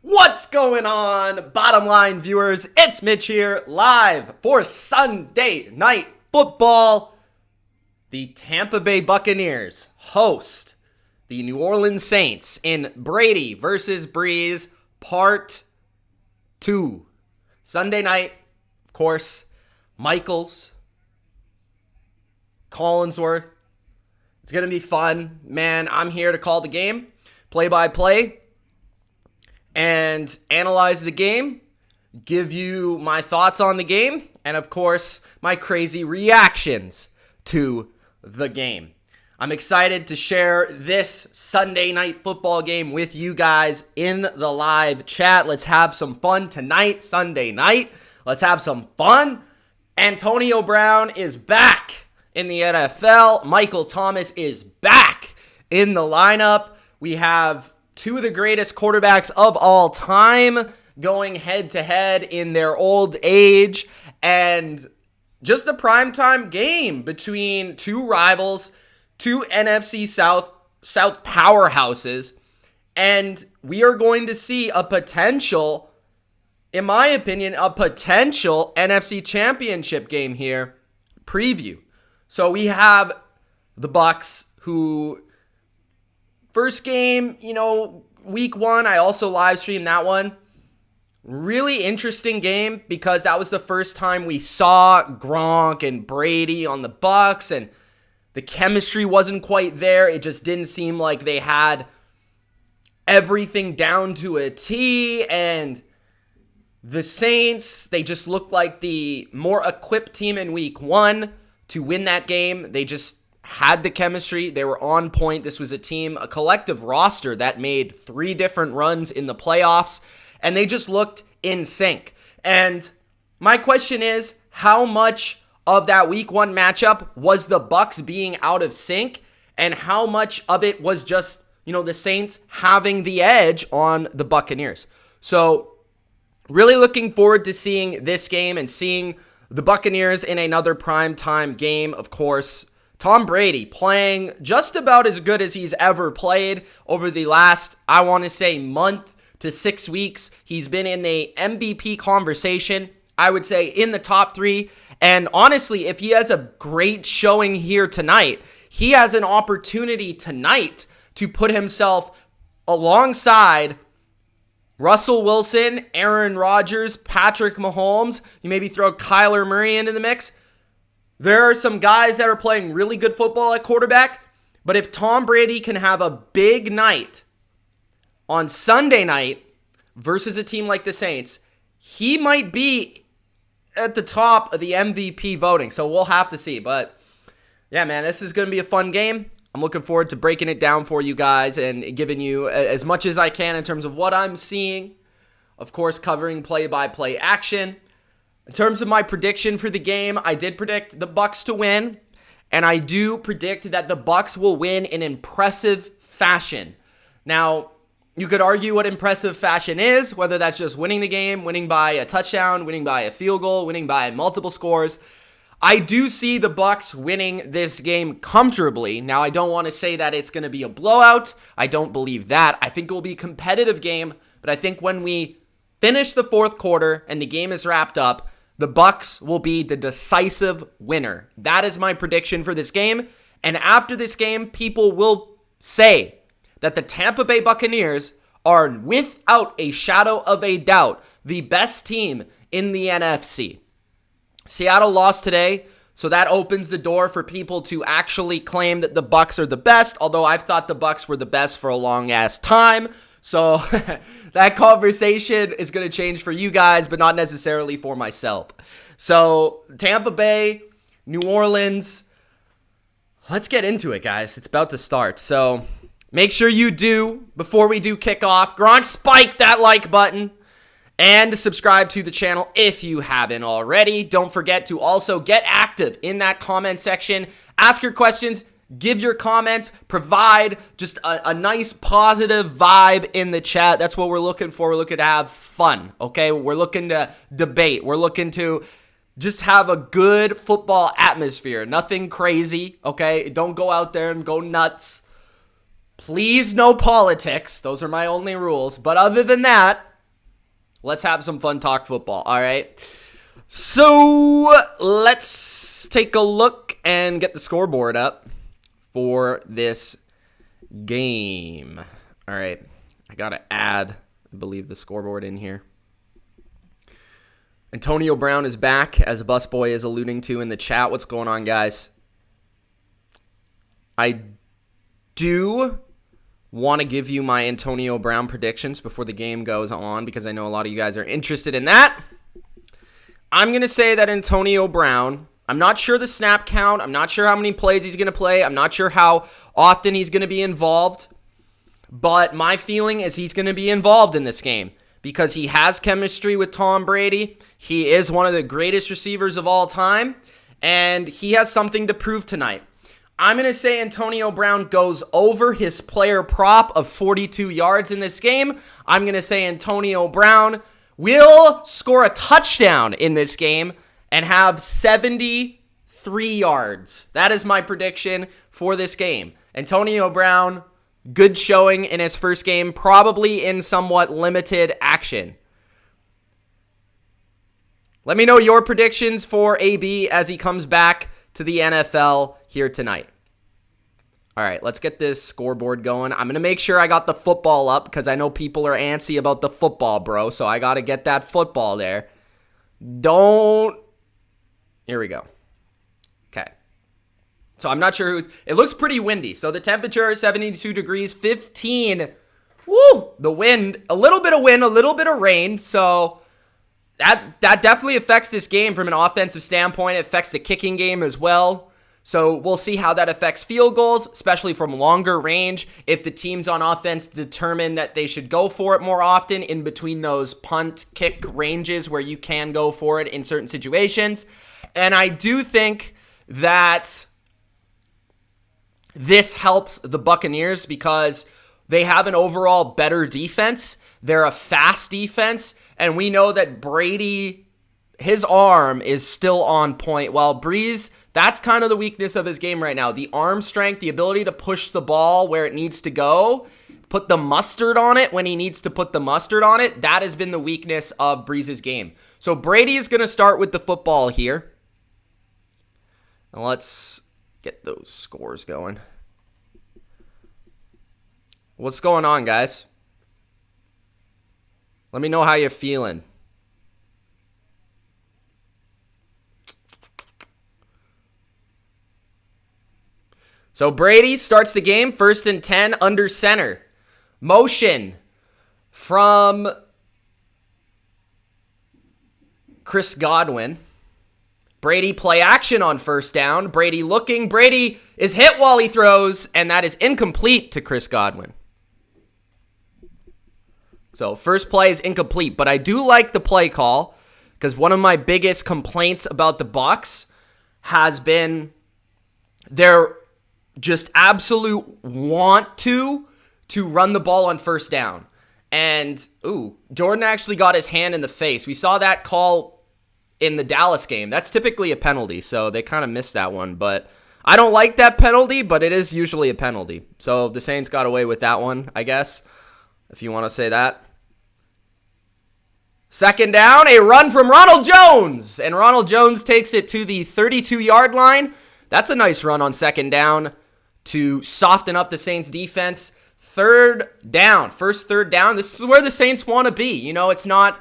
What's going on, bottom line viewers? It's Mitch here, live for Sunday Night Football. The Tampa Bay Buccaneers host the New Orleans Saints in Brady versus Brees Part 2. Sunday night, of course, Michaels, Collinsworth. It's going to be fun. Man, I'm here to call the game, play-by-play, and analyze the game, give you my thoughts on the game, and of course, my crazy reactions to the game. I'm excited to share this Sunday night football game with you guys in the live chat. Let's have some fun tonight, Sunday night. Let's have some fun. Antonio Brown is back in the NFL. Michael Thomas is back in the lineup. We have two of the greatest quarterbacks of all time going head-to-head in their old age, and just a primetime game between two rivals, two NFC South powerhouses, and we are going to see a potential, in my opinion, a potential NFC Championship game here. Preview. So we have the Bucs, who first game, week one, I also live streamed that one. Really interesting game because that was the first time we saw Gronk and Brady on the Bucs, and the chemistry wasn't quite there. It just didn't seem like they had everything down to a T, and the Saints, they just looked like the more equipped team in week one to win that game. They just had the chemistry. They were on point. This was a team, a collective roster that made 3 different runs in the playoffs, and they just looked in sync. And my question is, how much of that week one matchup was the Bucs being out of sync, and how much of it was just, the Saints having the edge on the Buccaneers? So really looking forward to seeing this game and seeing the Buccaneers in another primetime game. Of course, Tom Brady playing just about as good as he's ever played over the last, I want to say, month to 6 weeks. He's been in the MVP conversation, I would say in the top 3. And honestly, if he has a great showing here tonight, he has an opportunity tonight to put himself alongside Russell Wilson, Aaron Rodgers, Patrick Mahomes. You maybe throw Kyler Murray into the mix. There are some guys that are playing really good football at quarterback, but if Tom Brady can have a big night on Sunday night versus a team like the Saints, he might be at the top of the MVP voting. So we'll have to see. But yeah, man, this is going to be a fun game. I'm looking forward to breaking it down for you guys and giving you as much as I can in terms of what I'm seeing. Of course, covering play-by-play action. In terms of my prediction for the game, I did predict the Bucs to win, and I do predict that the Bucs will win in impressive fashion. Now, you could argue what impressive fashion is, whether that's just winning the game, winning by a touchdown, winning by a field goal, winning by multiple scores. I do see the Bucs winning this game comfortably. Now, I don't want to say that it's going to be a blowout. I don't believe that. I think it will be a competitive game, but I think when we finish the fourth quarter and the game is wrapped up, the Bucs will be the decisive winner. That is my prediction for this game. And after this game, people will say that the Tampa Bay Buccaneers are, without a shadow of a doubt, the best team in the NFC. Seattle lost today, so that opens the door for people to actually claim that the Bucs are the best, although I've thought the Bucs were the best for a long-ass time. So that conversation is going to change for you guys, but not necessarily for myself. So Tampa Bay, New Orleans, let's get into it, guys. It's about to start. So make sure you do, before we do kick off, Gronk, spike that like button and subscribe to the channel if you haven't already. Don't forget to also get active in that comment section. Ask your questions. Give your comments, provide just a nice positive vibe in the chat. That's what we're looking for. We're looking to have fun, okay? We're looking to debate. We're looking to just have a good football atmosphere. Nothing crazy, okay? Don't go out there and go nuts. Please, no politics. Those are my only rules. But other than that, Let's have some fun, talk football, all right? So let's take a look and get the scoreboard up for this game. All right, I got to add, I believe, the scoreboard in here. Antonio Brown is back, as Busboy is alluding to in the chat. What's going on, guys? I do want to give you my Antonio Brown predictions before the game goes on because I know a lot of you guys are interested in that. I'm going to say that Antonio Brown, I'm not sure the snap count. I'm not sure how many plays he's going to play. I'm not sure how often he's going to be involved. But my feeling is he's going to be involved in this game because he has chemistry with Tom Brady. He is one of the greatest receivers of all time, and he has something to prove tonight. I'm going to say Antonio Brown goes over his player prop of 42 yards in this game. I'm going to say Antonio Brown will score a touchdown in this game and have 73 yards. That is my prediction for this game. Antonio Brown, good showing in his first game, probably in somewhat limited action. Let me know your predictions for AB as he comes back to the NFL here tonight. All right, let's get this scoreboard going. I'm going to make sure I got the football up because I know people are antsy about the football, bro. So I got to get that football there. Here we go. Okay. So I'm not sure it looks pretty windy. So the temperature is 72 degrees, 15. Woo! The wind, a little bit of wind, a little bit of rain. So that definitely affects this game from an offensive standpoint. It affects the kicking game as well. So we'll see how that affects field goals, especially from longer range. If the teams on offense determine that they should go for it more often in between those punt kick ranges where you can go for it in certain situations. And I do think that this helps the Buccaneers because they have an overall better defense. They're a fast defense. And we know that Brady, his arm is still on point. While Brees, that's kind of the weakness of his game right now. The arm strength, the ability to push the ball where it needs to go, put the mustard on it when he needs to put the mustard on it. That has been the weakness of Brees' game. So Brady is going to start with the football here. And let's get those scores going. What's going on, guys? Let me know how you're feeling. So Brady starts the game, 1st and 10, under center. Motion from Chris Godwin. Brady play action on 1st down. Brady looking. Brady is hit while he throws, and that is incomplete to Chris Godwin. So first play is incomplete, but I do like the play call because one of my biggest complaints about the Bucs has been their just absolute want to run the ball on 1st down. And, Jordan actually got his hand in the face. We saw that call in the Dallas game. That's typically a penalty, so they kind of missed that one. But I don't like that penalty, but it is usually a penalty. So the Saints got away with that one, I guess, if you want to say that. 2nd down, a run from Ronald Jones. And Ronald Jones takes it to the 32-yard line. That's a nice run on 2nd down to soften up the Saints defense. 3rd down, first 3rd down. This is where the Saints want to be. You know, it's not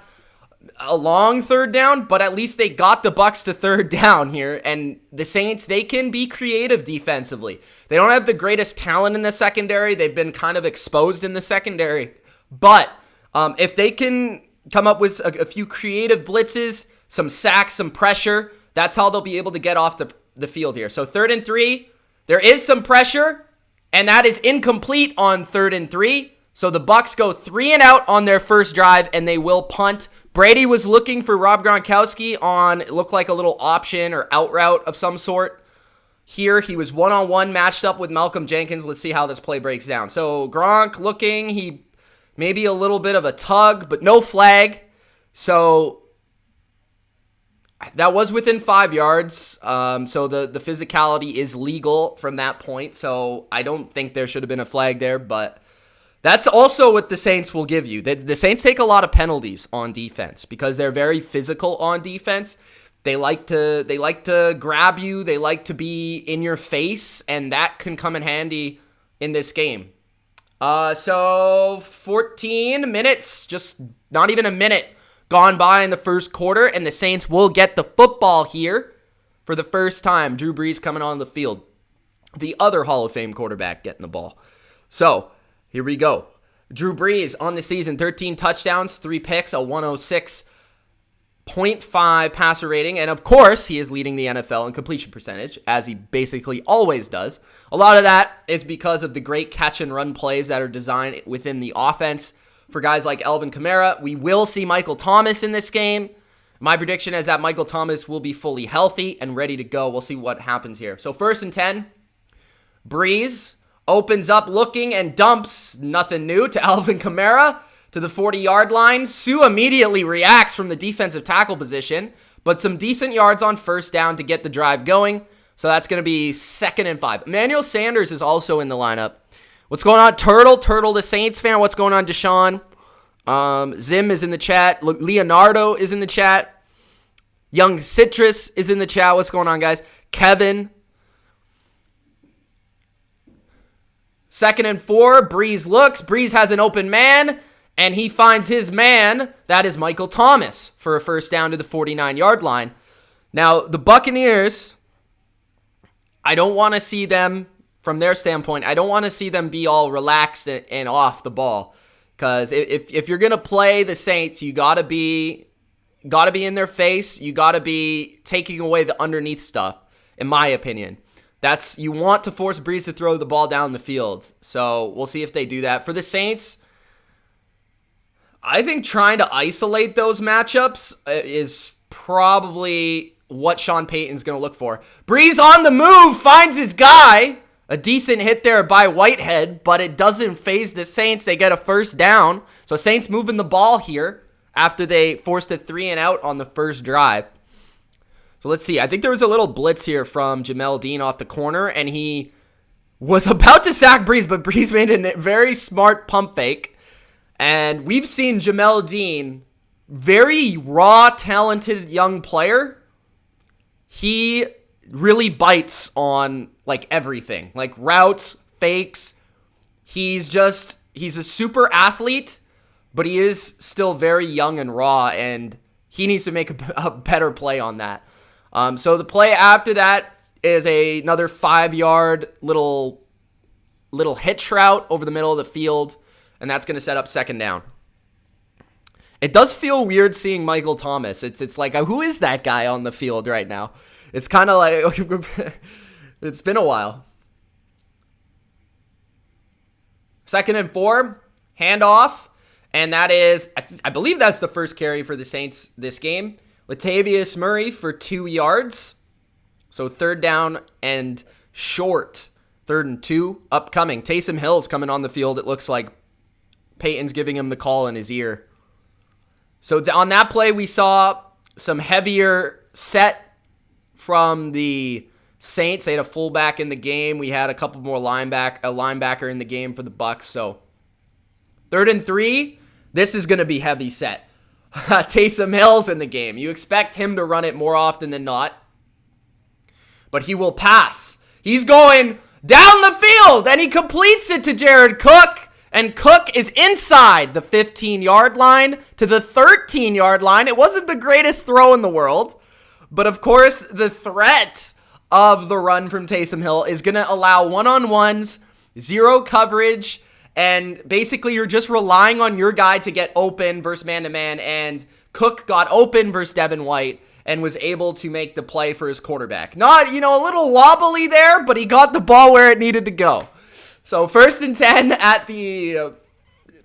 a long 3rd down, but at least they got the Bucs to 3rd down here. And the Saints, they can be creative defensively. They don't have the greatest talent in the secondary. They've been kind of exposed in the secondary. But if they can come up with a few creative blitzes, some sacks, some pressure, that's how they'll be able to get off the field here. So 3rd and 3. There is some pressure, and that is incomplete on 3rd and 3. So the Bucs go 3 and out on their first drive, and they will punt. Brady was looking for Rob Gronkowski on, it looked like a little option or out route of some sort. Here, he was one-on-one matched up with Malcolm Jenkins. Let's see how this play breaks down. So Gronk looking, he maybe a little bit of a tug, but no flag. So that was within 5 yards. So the physicality is legal from that point. So I don't think there should have been a flag there, but That's also what the Saints will give you. The Saints take a lot of penalties on defense because they're very physical on defense. They like to grab you. They like to be in your face, and that can come in handy in this game. So 14 minutes, just not even a minute gone by in the first quarter, and the Saints will get the football here for the first time. Drew Brees coming on the field. The other Hall of Fame quarterback getting the ball. So here we go. Drew Brees on the season, 13 touchdowns, 3 picks, a 106.5 passer rating. And of course, he is leading the NFL in completion percentage, as he basically always does. A lot of that is because of the great catch and run plays that are designed within the offense for guys like Alvin Kamara. We will see Michael Thomas in this game. My prediction is that Michael Thomas will be fully healthy and ready to go. We'll see what happens here. So 1st and 10, Brees opens up looking and dumps, nothing new, to Alvin Kamara to the 40-yard line. Sue immediately reacts from the defensive tackle position, but some decent yards on 1st down to get the drive going. So that's going to be 2nd and 5. Emmanuel Sanders is also in the lineup. What's going on, Turtle, the Saints fan? What's going on, Deshaun? Zim is in the chat. Leonardo is in the chat. Young Citrus is in the chat. What's going on, guys? Kevin. 2nd and 4, Brees looks. Brees has an open man, and he finds his man. That is Michael Thomas for a 1st down to the 49-yard line. Now, the Buccaneers, I don't want to see them, from their standpoint, I don't want to see them be all relaxed and off the ball. Because if you're going to play the Saints, you got to be in their face. You got to be taking away the underneath stuff, in my opinion. You want to force Brees to throw the ball down the field. So we'll see if they do that. For the Saints, I think trying to isolate those matchups is probably what Sean Payton's going to look for. Brees on the move, finds his guy. A decent hit there by Whitehead, but it doesn't phase the Saints. They get a 1st down. So Saints moving the ball here after they forced a 3-and-out on the first drive. So let's see. I think there was a little blitz here from Jamel Dean off the corner, and he was about to sack Brees, but Brees made a very smart pump fake. And we've seen Jamel Dean, very raw, talented young player. He really bites on like everything, like routes, fakes. He's a super athlete, but he is still very young and raw, and he needs to make a better play on that. So the play after that is another 5-yard little hitch route over the middle of the field, and that's going to set up 2nd down. It does feel weird seeing Michael Thomas. It's like, who is that guy on the field right now? It's kind of like, it's been a while. 2nd and 4, handoff, and that is, I believe that's the first carry for the Saints this game. Latavius Murray for 2 yards. So 3rd down and short. 3rd and 2 upcoming. Taysom Hill's coming on the field. It looks like Peyton's giving him the call in his ear. So on that play, we saw some heavier set from the Saints. They had a fullback in the game. We had a couple more linebacker in the game for the Bucs. So 3rd and 3, this is going to be heavy set. Taysom Hill's in the game. You expect him to run it more often than not, but he will pass. He's going down the field, and he completes it to Jared Cook, and Cook is inside the 15-yard line to the 13-yard line. It wasn't the greatest throw in the world, but of course, the threat of the run from Taysom Hill is going to allow one-on-ones, zero coverage, and basically you're just relying on your guy to get open versus man-to-man, and Cook got open versus Devin White and was able to make the play for his quarterback. Not, a little wobbly there, but he got the ball where it needed to go. So 1st and 10 at the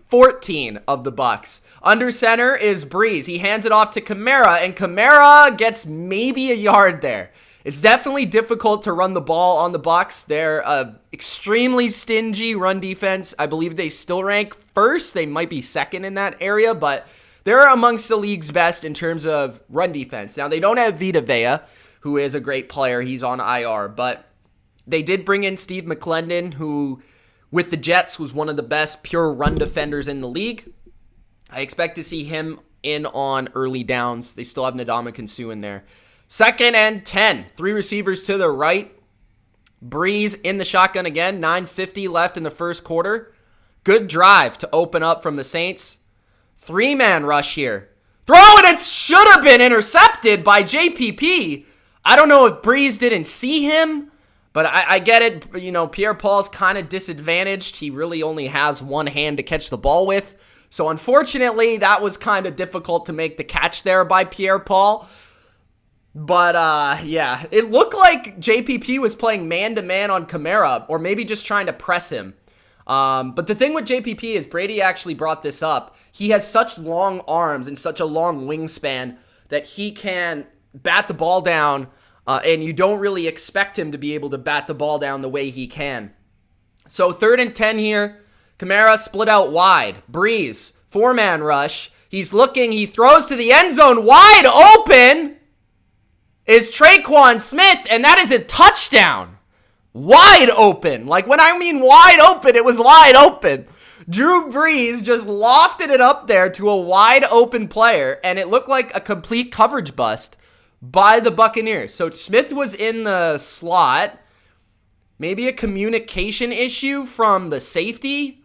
14 of the Bucs. Under center is Brees. He hands it off to Kamara, and Kamara gets maybe a yard there. It's definitely difficult to run the ball on the Bucs. They're extremely stingy run defense. I believe they still rank 1st. They might be 2nd in that area, but they're amongst the league's best in terms of run defense. Now, they don't have Vita Vea, who is a great player. He's on IR, but they did bring in Steve McClendon, who with the Jets, was one of the best pure run defenders in the league. I expect to see him in on early downs. They still have Ndamukong Suh in there. 2nd and 10. 3 receivers to the right. Brees in the shotgun again. 9:50 left in the first quarter. Good drive to open up from the Saints. 3-man rush here. Throw, and it should have been intercepted by JPP. I don't know if Brees didn't see him, but I get it. You know, Pierre-Paul's kind of disadvantaged. He really only has one hand to catch the ball with. So unfortunately, that was kind of difficult to make the catch there by Pierre-Paul. But, yeah, it looked like JPP was playing man-to-man on Kamara, or maybe just trying to press him. But the thing with JPP is Brady actually brought this up. He has such long arms and such a long wingspan that he can bat the ball down, and you don't really expect him to be able to bat the ball down the way he can. So 3rd and 10 here. Kamara split out wide. Brees, 4-man rush. He's looking. He throws to the end zone. Wide open is Tre'Quan Smith, and that is a touchdown. Wide open. Like, when I mean wide open, it was wide open. Drew Brees just lofted it up there to a wide open player, and it looked like a complete coverage bust by the Buccaneers. So Smith was in the slot. Maybe a communication issue from the safety.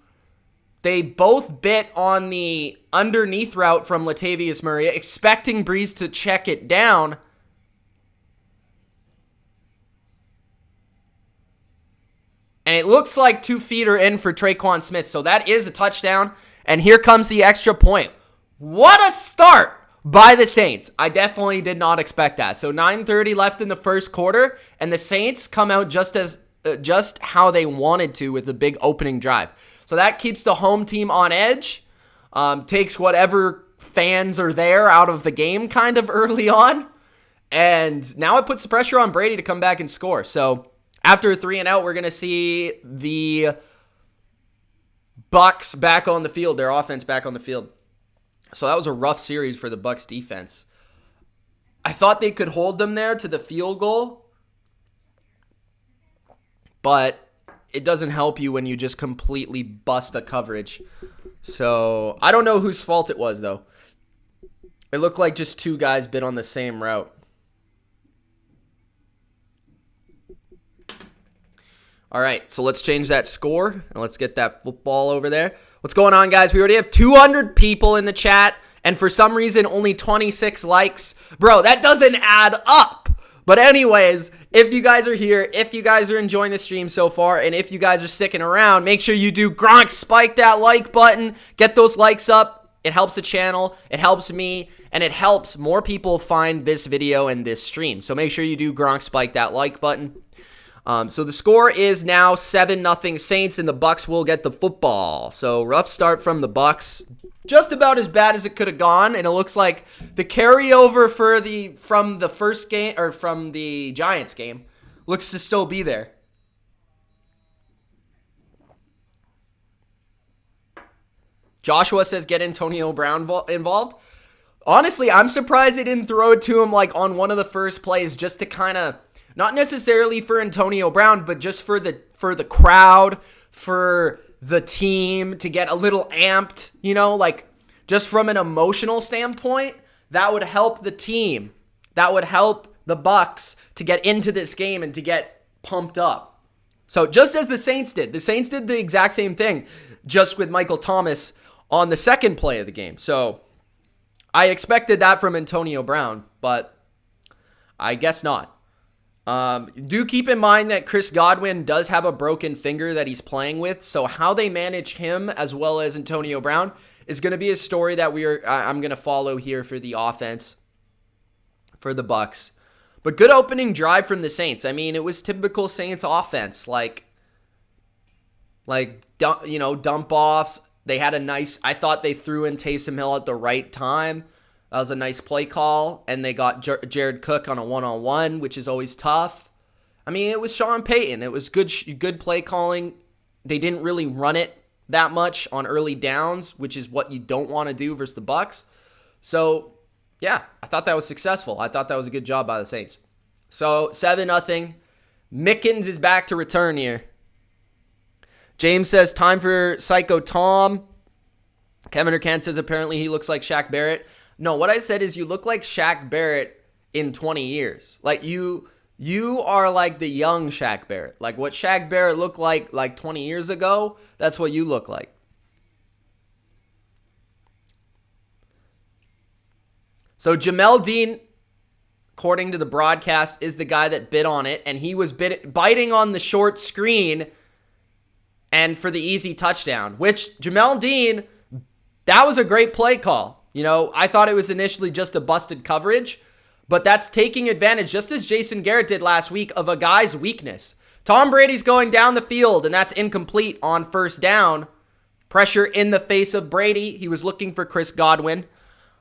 They both bit on the underneath route from Latavius Murray, expecting Brees to check it down. And it looks like 2 feet are in for Tre'Quan Smith. So that is a touchdown. And here comes the extra point. What a start by the Saints. I definitely did not expect that. So 9:30 left in the first quarter. And the Saints come out just how they wanted to with the big opening drive. So that keeps the home team on edge. Takes whatever fans are there out of the game kind of early on. And now it puts the pressure on Brady to come back and score. So after a 3-and-out, we're going to see the Bucs back on the field, their offense back on the field. So that was a rough series for the Bucs defense. I thought they could hold them there to the field goal, but it doesn't help you when you just completely bust a coverage. So I don't know whose fault it was, though. It looked like just 2 guys bit on the same route. All right, so let's change that score, and let's get that football over there. What's going on, guys? We already have 200 people in the chat, and for some reason, only 26 likes. Bro, that doesn't add up. But anyways, if you guys are here, if you guys are enjoying the stream so far, and if you guys are sticking around, make sure you do Gronk spike that like button. Get those likes up. It helps the channel, it helps me, and it helps more people find this video and this stream. So make sure you do Gronk spike that like button. So the score is now 7-0 Saints, and the Bucs will get the football. So rough start from the Bucs, just about as bad as it could have gone, and it looks like the carryover from the first game, or from the Giants game, looks to still be there. Joshua says get Antonio Brown involved. Honestly, I'm surprised they didn't throw it to him like on one of the first plays, just to kind of, not necessarily for Antonio Brown, but just for the crowd, for the team to get a little amped, you know, like just from an emotional standpoint, that would help the team. That would help the Bucs to get into this game and to get pumped up. So just as the Saints did the exact same thing, just with Michael Thomas on the second play of the game. So I expected that from Antonio Brown, but I guess not. Do keep in mind that Chris Godwin does have a broken finger that he's playing with, so how they manage him as well as Antonio Brown is going to be a story that I'm going to follow here for the offense for the Bucs. But good opening drive from the Saints. I mean, it was typical Saints offense, like dump offs. They had a nice, I thought they threw in Taysom Hill at the right time. That was a nice play call, and they got Jared Cook on a one-on-one, which is always tough. I mean, it was Sean Payton. It was good play calling. They didn't really run it that much on early downs, which is what you don't want to do versus the Bucs. So, yeah, I thought that was successful. I thought that was a good job by the Saints. So, 7-0. Mickens is back to return here. James says, time for Psycho Tom. Kevin Kent says, apparently he looks like Shaq Barrett. No, what I said is you look like Shaq Barrett in 20 years. Like you are like the young Shaq Barrett. Like what Shaq Barrett looked like 20 years ago, that's what you look like. So Jamel Dean, according to the broadcast, is the guy that bid on it, and he was biting on the short screen and for the easy touchdown, which Jamel Dean, that was a great play call. You know, I thought it was initially just a busted coverage, but that's taking advantage, just as Jason Garrett did last week, of a guy's weakness. Tom Brady's going down the field, and that's incomplete on first down. Pressure in the face of Brady. He was looking for Chris Godwin.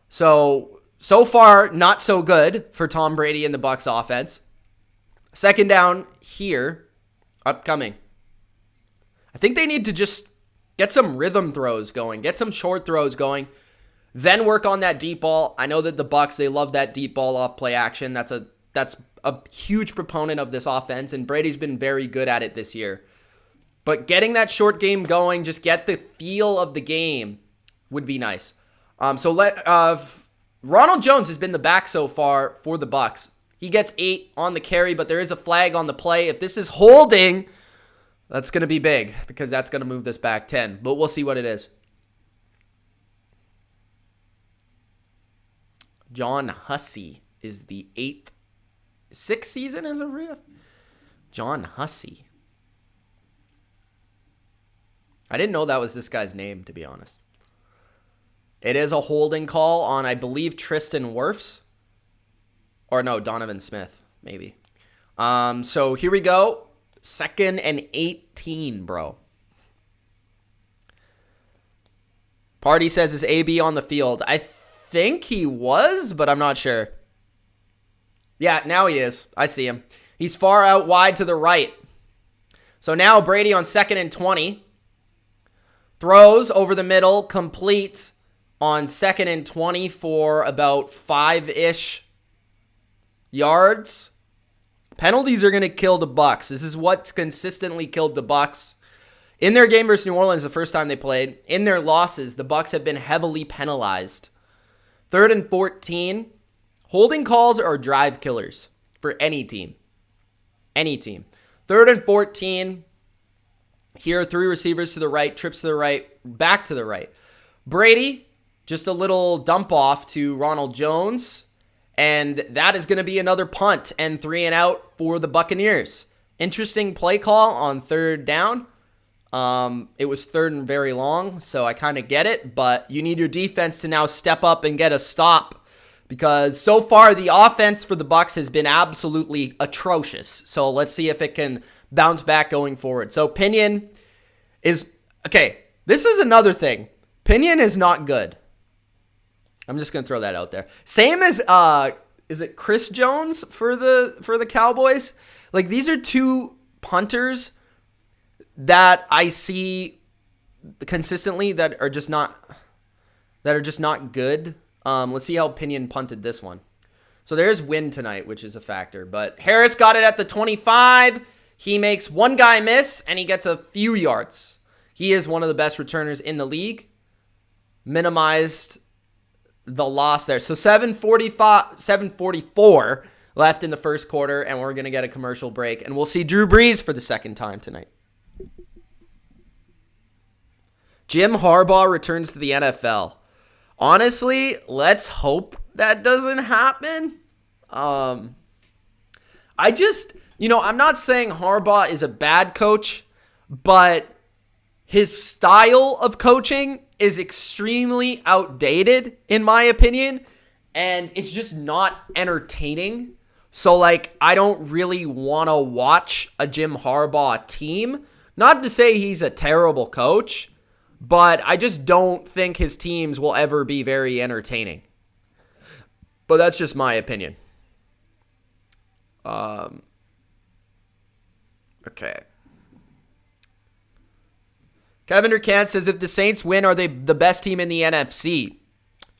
So far, not so good for Tom Brady and the Bucs offense. Second down here, upcoming. I think they need to just get some rhythm throws going, get some short throws going, then work on that deep ball. I know that the Bucs, they love that deep ball off play action. That's a huge proponent of this offense, and Brady's been very good at it this year. But getting that short game going, just get the feel of the game would be nice. Ronald Jones has been the back so far for the Bucs. He gets 8 on the carry, but there is a flag on the play. If this is holding, that's going to be big because that's going to move this back 10. But we'll see what it is. John Hussey is the 6th season as a ref. John Hussey. I didn't know that was this guy's name, to be honest. It is a holding call on, I believe, Tristan Wirfs. Or no, Donovan Smith, maybe. So here we go. 2nd and 18, bro. Party says, is AB on the field? I think he was, but I'm not sure. Yeah, now he is. I see him. He's far out wide to the right. So now Brady on 2nd and 20. Throws over the middle, complete on 2nd and 20 for about 5-ish yards. Penalties are going to kill the Bucs. This is what's consistently killed the Bucs. In their game versus New Orleans, the first time they played, in their losses, the Bucs have been heavily penalized. 3rd and 14. Holding calls are drive killers for any team. Any team. 3rd and 14. Here, 3 receivers to the right, trips to the right, back to the right. Brady, just a little dump off to Ronald Jones. And that is going to be another punt and 3 and out for the Buccaneers. Interesting play call on 3rd down. It was 3rd and very long, so I kind of get it. But you need your defense to now step up and get a stop. Because so far, the offense for the Bucs has been absolutely atrocious. So let's see if it can bounce back going forward. So Pinion is... Okay, this is another thing. Pinion is not good. I'm just going to throw that out there. Same as, is it Chris Jones for the Cowboys? Like, these are 2 punters that I see consistently that are just not good. Let's see how Pinion punted this one. So there's win tonight, which is a factor. But Harris got it at the 25. He makes one guy miss, and he gets a few yards. He is one of the best returners in the league. Minimized the loss there. So 7:44 left in the first quarter, and we're going to get a commercial break. And we'll see Drew Brees for the 2nd time tonight. Jim Harbaugh returns to the NFL. Honestly, let's hope that doesn't happen. I'm not saying Harbaugh is a bad coach, but his style of coaching is extremely outdated, in my opinion, and it's just not entertaining. So, I don't really want to watch a Jim Harbaugh team. Not to say he's a terrible coach, but I just don't think his teams will ever be very entertaining. But that's just my opinion. Okay. Kevin Durkant says, if the Saints win, are they the best team in the NFC?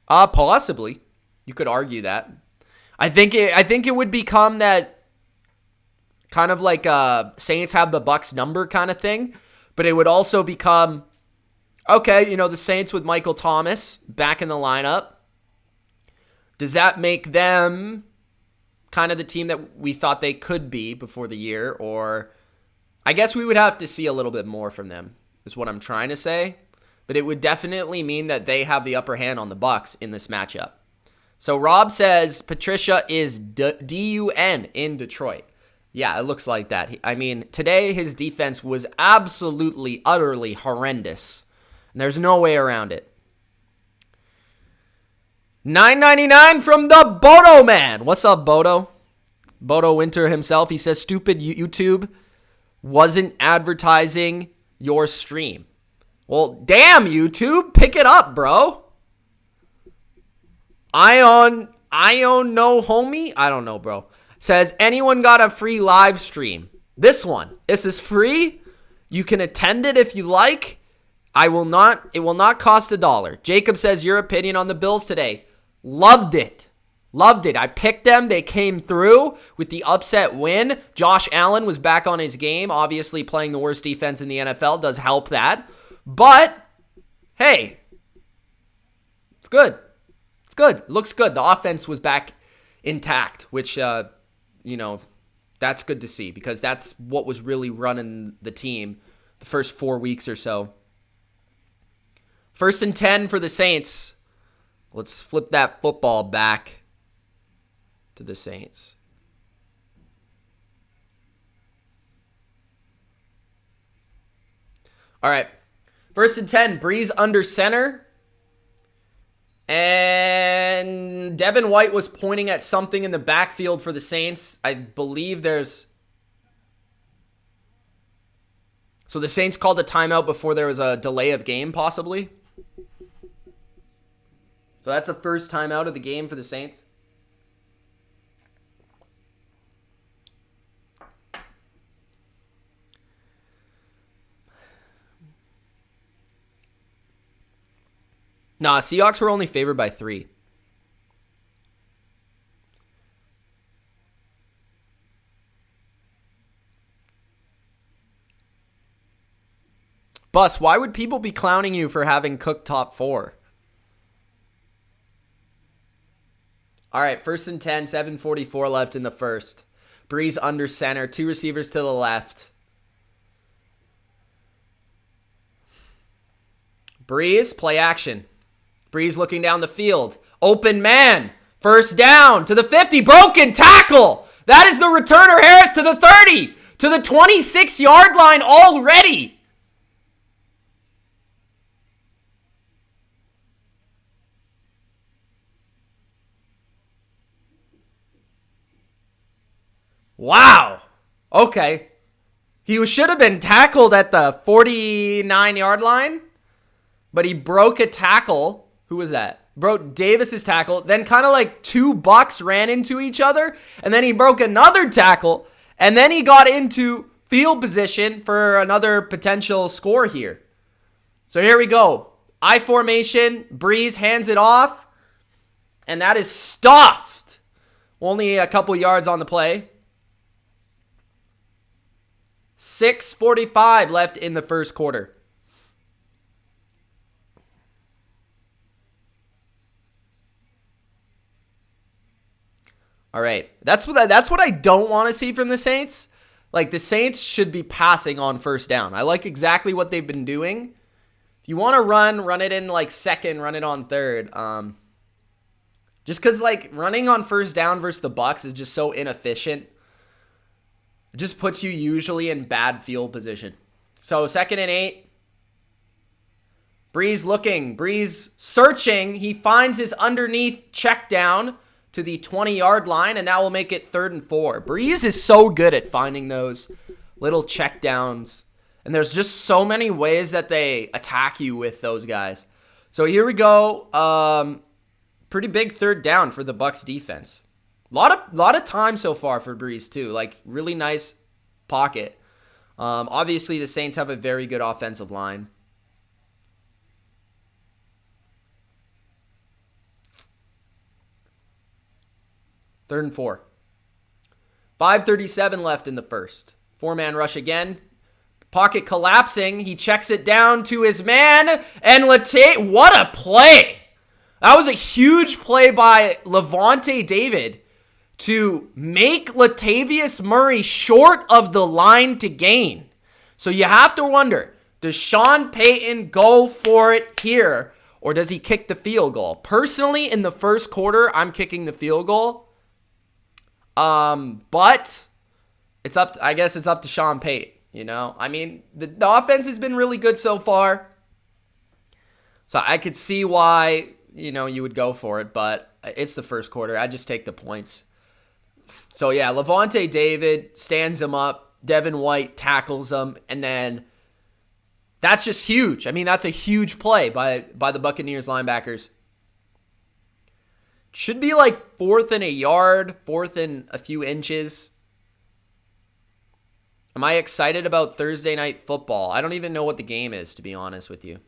Possibly. You could argue that. I think it would become that kind of like Saints have the Bucs number kind of thing. But it would also become, okay, the Saints with Michael Thomas back in the lineup. Does that make them kind of the team that we thought they could be before the year? Or I guess we would have to see a little bit more from them, is what I'm trying to say. But it would definitely mean that they have the upper hand on the Bucs in this matchup. So Rob says Patricia is D-U-N in Detroit. Yeah, it looks like that. I mean, today his defense was absolutely, utterly horrendous. And there's no way around it. $9.99 from the Bodo Man. What's up, Bodo? Bodo Winter himself. He says, stupid YouTube wasn't advertising your stream. Well, damn, YouTube. Pick it up, bro. Ion no homie? I don't know, bro. Says, anyone got a free live stream? This one. This is free. You can attend it if you like. It will not cost $1. Jacob says, your opinion on the Bills today. Loved it. Loved it. I picked them. They came through with the upset win. Josh Allen was back on his game. Obviously, playing the worst defense in the NFL does help that. But, hey, it's good. It's good. It looks good. The offense was back intact, which, that's good to see because that's what was really running the team the first 4 weeks or so. 1st and 10 for the Saints. Let's flip that football back to the Saints. All right. 1st and 10. Brees under center. And Devin White was pointing at something in the backfield for the Saints. I believe there's... So the Saints called a timeout before there was a delay of game, possibly. So that's the first timeout of the game for the Saints. Nah, Seahawks were only favored by 3. Bus, why would people be clowning you for having Cook top 4? All right, 1st and 10, 7:44 left in the first. Brees under center, 2 receivers to the left. Brees, play action. Brees looking down the field. Open man. 1st down to the 50. Broken tackle. That is the returner Harris to the 30. To the 26-yard line already. Wow. Okay. He should have been tackled at the 49-yard line, but he broke a tackle. Who was that? Broke Davis's tackle. Then kind of like 2 Bucs ran into each other, and then he broke another tackle, and then he got into field position for another potential score here. So here we go. I formation. Brees hands it off, and that is stuffed. Only a couple yards on the play. 6:45 left in the first quarter. All right. That's what I don't want to see from the Saints. Like, the Saints should be passing on 1st down. I like exactly what they've been doing. If you want to run it in like 2nd, run it on 3rd. Just because like running on 1st down versus the Bucs is just so inefficient. It just puts you usually in bad field position. So 2nd and 8. Brees looking. Brees searching. He finds his underneath check down to the 20-yard line, and that will make it 3rd and 4. Brees is so good at finding those little check downs. And there's just so many ways that they attack you with those guys. So here we go. Pretty big 3rd down for the Bucs defense. Lot of time so far for Brees too. Like, really nice pocket. Obviously, the Saints have a very good offensive line. Third and 4. 5:37 left in the first. 4-man rush again. Pocket collapsing. He checks it down to his man. And what a play. That was a huge play by Lavonte David to make Latavius Murray short of the line to gain. So you have to wonder, does Sean Payton go for it here, or does he kick the field goal? Personally, in the first quarter, I'm kicking the field goal. But I guess it's up to Sean Payton, you know? I mean, the offense has been really good so far. So I could see why, you would go for it, but it's the first quarter. I just take the points. So yeah, Lavonte David stands him up. Devin White tackles him, and then that's just huge. I mean, that's a huge play by the Buccaneers linebackers. Should be like 4th and a yard, 4th and a few inches. Am I excited about Thursday night football? I don't even know what the game is, to be honest with you.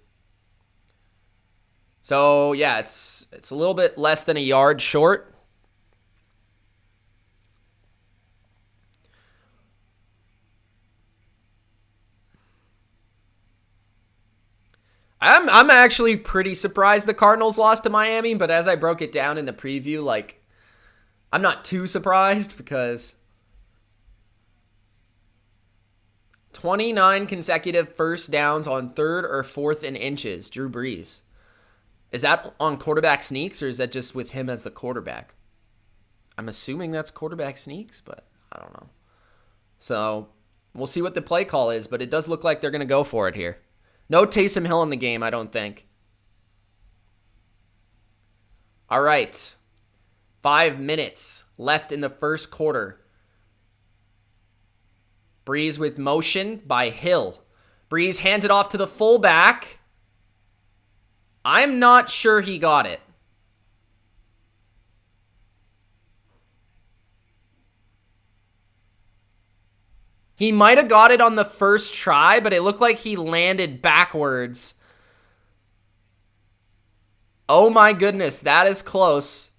So yeah, it's a little bit less than a yard short. I'm actually pretty surprised the Cardinals lost to Miami, but as I broke it down in the preview, like, I'm not too surprised because 29 consecutive first downs on 3rd or 4th and inches, Drew Brees. Is that on quarterback sneaks, or is that just with him as the quarterback? I'm assuming that's quarterback sneaks, but I don't know. So we'll see what the play call is, but it does look like they're going to go for it here. No Taysom Hill in the game, I don't think. All right. 5 minutes left in the first quarter. Brees with motion by Hill. Brees hands it off to the fullback. I'm not sure he got it. He might have got it on the first try, but it looked like he landed backwards. Oh my goodness, that is close.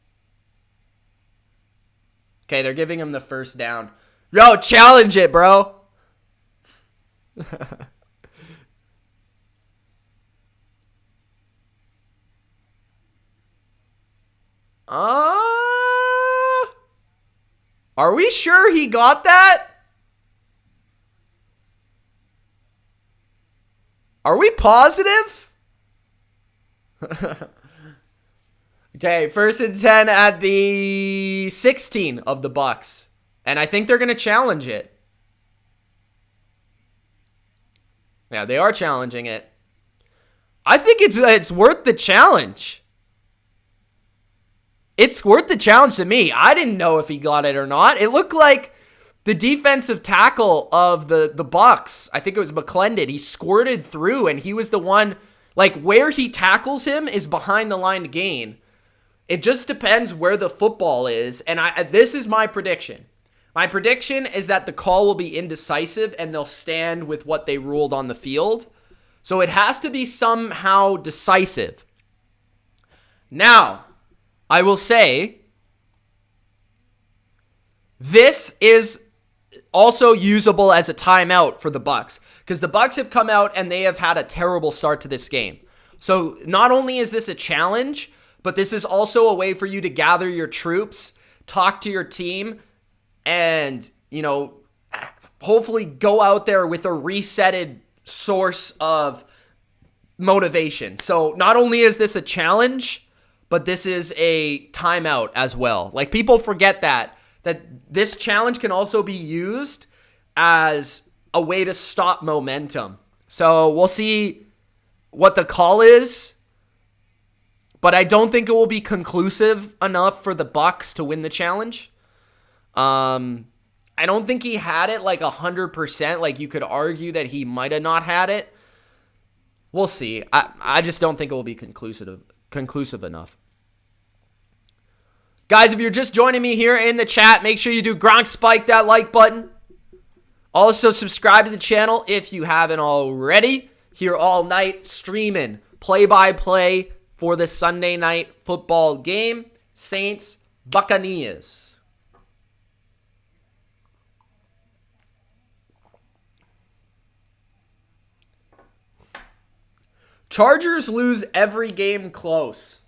Okay, they're giving him the first down. Yo, challenge it, bro. Are we sure he got that? Are we positive? Okay, 1st and 10 at the 16 of the Bucs. And I think they're going to challenge it. Yeah, they are challenging it. I think it's worth the challenge. It's worth the challenge to me. I didn't know if he got it or not. It looked like the defensive tackle of the Bucs, I think it was McClendon, he squirted through, and he was the one, like, where he tackles him is behind the line to gain. It just depends where the football is, and this is my prediction. My prediction is that the call will be indecisive, and they'll stand with what they ruled on the field. So it has to be somehow decisive. Now, I will say, this is also usable as a timeout for the Bucs, because the Bucs have come out and they have had a terrible start to this game. So not only is this a challenge, but this is also a way for you to gather your troops, talk to your team, and, hopefully go out there with a resetted source of motivation. So not only is this a challenge, but this is a timeout as well. Like, people forget that this challenge can also be used as a way to stop momentum. So we'll see what the call is, but I don't think it will be conclusive enough for the Bucs to win the challenge. I don't think he had it like 100%. Like, you could argue that he might have not had it. We'll see. I just don't think it will be conclusive enough. Guys, if you're just joining me here in the chat, make sure you do Gronk spike that like button. Also, subscribe to the channel if you haven't already. Here all night, streaming play-by-play for the Sunday night football game. Saints, Buccaneers. Chargers lose every game close.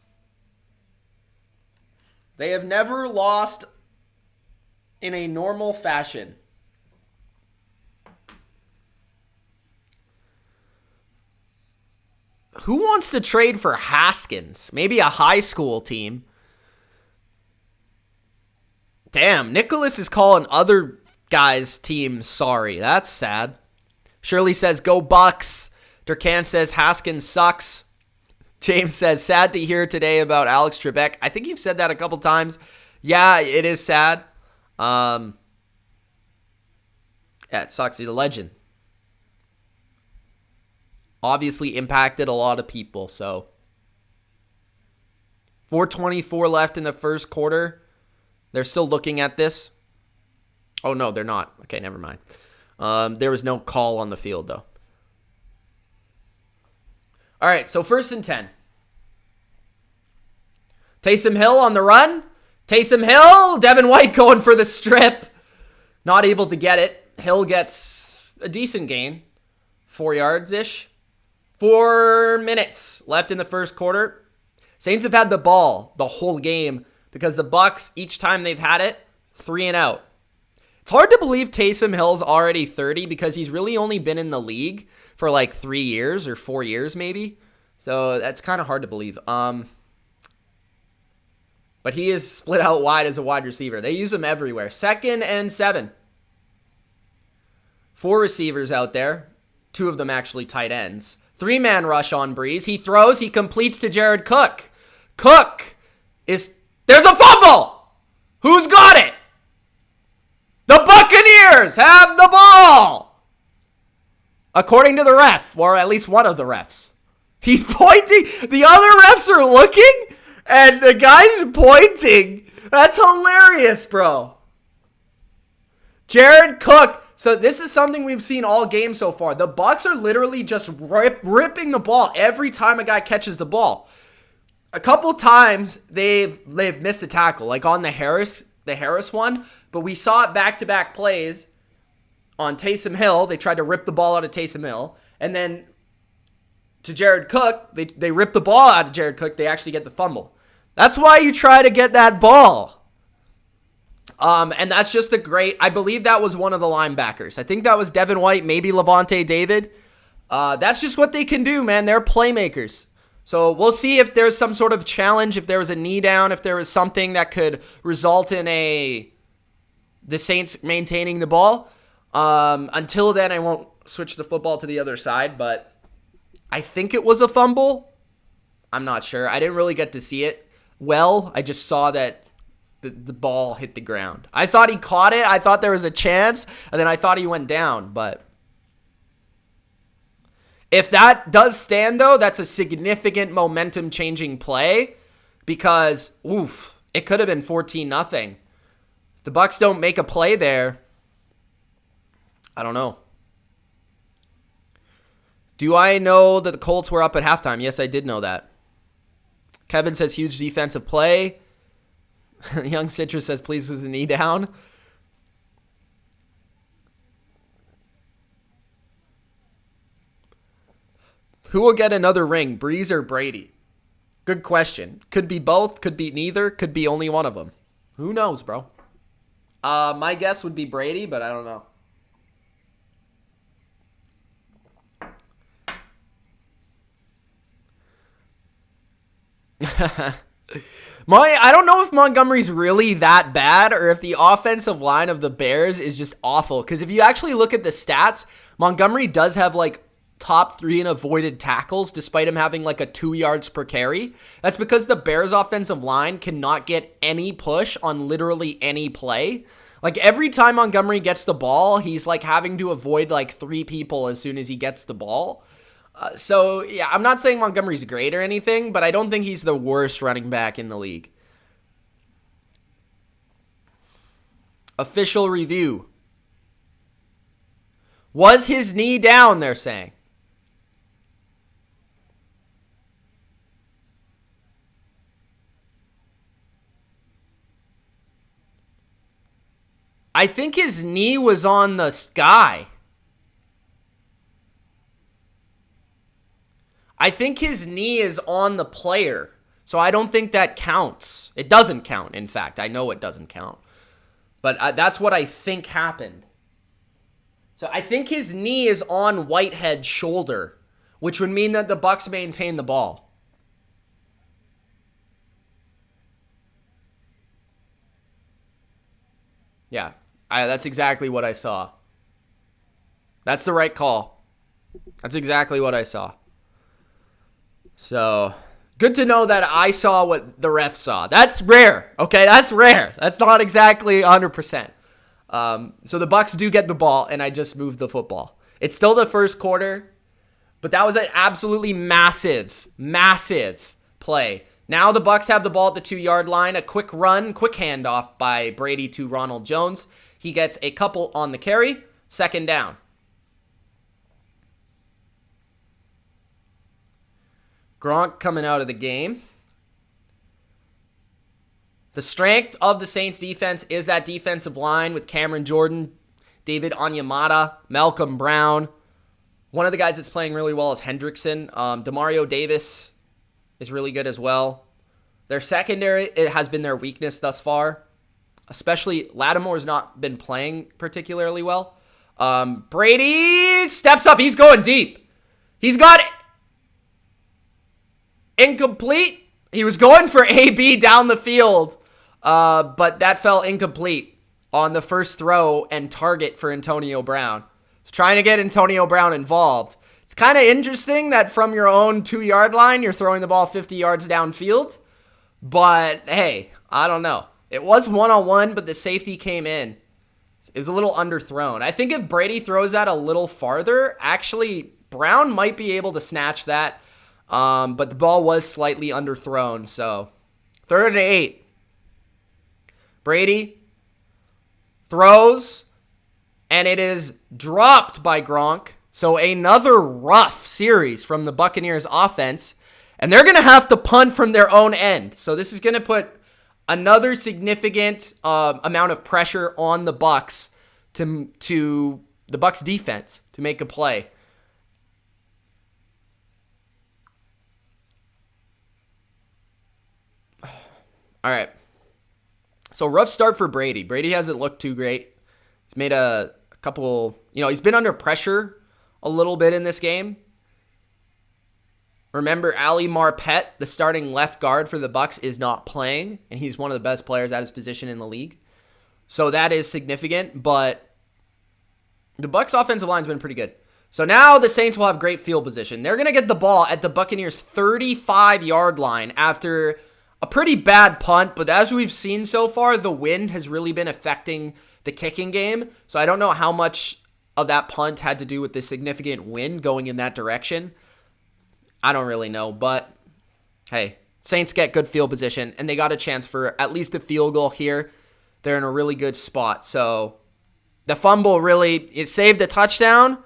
They have never lost in a normal fashion. Who wants to trade for Haskins? Maybe a high school team. Damn, Nicholas is calling other guys' teams sorry. That's sad. Shirley says, go Bucs. Durkan says, Haskins sucks. James says, sad to hear today about Alex Trebek. I think you've said that a couple times. Yeah, it is sad. Yeah, it sucks. He's a legend. Obviously impacted a lot of people, so. 4:24 left in the first quarter. They're still looking at this. Oh, no, they're not. Okay, never mind. There was no call on the field, though. All right, so 1st and 10. Taysom Hill on the run. Taysom Hill. Devin White going for the strip. Not able to get it. Hill gets a decent gain. 4 yards-ish. 4 minutes left in the first quarter. Saints have had the ball the whole game because the Bucs, each time they've had it, 3 and out. It's hard to believe Taysom Hill's already 30 because he's really only been in the league for like 3 years or 4 years maybe. So that's kind of hard to believe. But he is split out wide as a wide receiver. They use him everywhere. 2nd and 7. 4 receivers out there. 2 of them actually tight ends. 3-man rush on Brees. He throws. He completes to Jared Cook. There's a fumble! Who's got it? The Buccaneers have the ball! According to the ref, or at least one of the refs. He's pointing. The other refs are looking, and the guy's pointing. That's hilarious, bro. Jared Cook. So this is something we've seen all game so far. The Bucs are literally just ripping the ball every time a guy catches the ball. A couple times they've missed a tackle, like on the Harris one. But we saw it back-to-back plays on Taysom Hill. They tried to rip the ball out of Taysom Hill. And then to Jared Cook, they rip the ball out of Jared Cook. They actually get the fumble. That's why you try to get that ball. And that's just I believe that was one of the linebackers. I think that was Devin White, maybe Levante David. That's just what they can do, man. They're playmakers. So we'll see if there's some sort of challenge, if there was a knee down, if there was something that could result in the Saints maintaining the ball. Until then, I won't switch the football to the other side, but I think it was a fumble. I'm not sure. I didn't really get to see it well. I just saw that the ball hit the ground. I thought he caught it. I thought there was a chance, and then I thought he went down. But if that does stand, though, that's a significant momentum-changing play because, it could have been 14-0. If the Bucs don't make a play there, I don't know. Do I know that the Colts were up at halftime? Yes, I did know that. Kevin says huge defensive play. Young Citrus says, please, was the knee down? Who will get another ring, Brees or Brady? Good question. Could be both, could be neither, could be only one of them. Who knows, bro? My guess would be Brady, but I don't know. I don't know if Montgomery's really that bad or if the offensive line of the Bears is just awful. Because if you actually look at the stats, Montgomery does have like top 3 in avoided tackles despite him having like a 2 yards per carry. That's because the Bears offensive line cannot get any push on literally any play. Like every time Montgomery gets the ball, he's like having to avoid like 3 people as soon as he gets the ball. So, yeah, I'm not saying Montgomery's great or anything, but I don't think he's the worst running back in the league. Official review. Was his knee down, they're saying? I think his knee was on the sky. I think his knee is on the player, so I don't think that counts. It doesn't count, in fact. I know it doesn't count. But that's what I think happened. So I think his knee is on Whitehead's shoulder, which would mean that the Bucs maintain the ball. Yeah, that's exactly what I saw. That's the right call. That's exactly what I saw. So, good to know that I saw what the ref saw. That's rare, okay? That's rare. That's not exactly 100%. So the Bucs do get the ball, and I just moved the football. It's still the first quarter, but that was an absolutely massive play. Now the Bucs have the ball at the 2-yard line. A quick run, quick handoff by Brady to Ronald Jones. He gets a couple on the carry. Second down. Gronk coming out of the game. The strength of the Saints defense is that defensive line with Cameron Jordan, David Onyemata, Malcolm Brown. One of the guys that's playing really well is Hendrickson. Demario Davis is really good as well. Their secondary, it has been their weakness thus far. Especially Lattimore's not been playing particularly well. Brady steps up. He's going deep. He's got incomplete. He was going for AB down the field, but that fell incomplete on the first throw and target for Antonio Brown. So trying to get Antonio Brown involved. It's kind of interesting that from your own 2-yard line, you're throwing the ball 50 yards downfield. But, hey, I don't know. It was one-on-one, but the safety came in. It was a little underthrown. I think if Brady throws that a little farther, actually, Brown might be able to snatch that. But the ball was slightly underthrown. So, 3rd and 8. Brady throws, and it is dropped by Gronk. So, another rough series from the Buccaneers offense. And they're going to have to punt from their own end. So, this is going to put another significant amount of pressure on the Bucs to the Bucs defense to make a play. All right. So rough start for Brady. Brady hasn't looked too great. He's made a couple, he's been under pressure a little bit in this game. Remember, Ali Marpet, the starting left guard for the Bucs, is not playing, and he's one of the best players at his position in the league. So that is significant, but the Bucs offensive line's been pretty good. So now the Saints will have great field position. They're going to get the ball at the Buccaneers' 35-yard line after a pretty bad punt, but as we've seen so far, the wind has really been affecting the kicking game. So I don't know how much of that punt had to do with the significant wind going in that direction. I don't really know, but hey, Saints get good field position, and they got a chance for at least a field goal here. They're in a really good spot. So the fumble it saved a touchdown,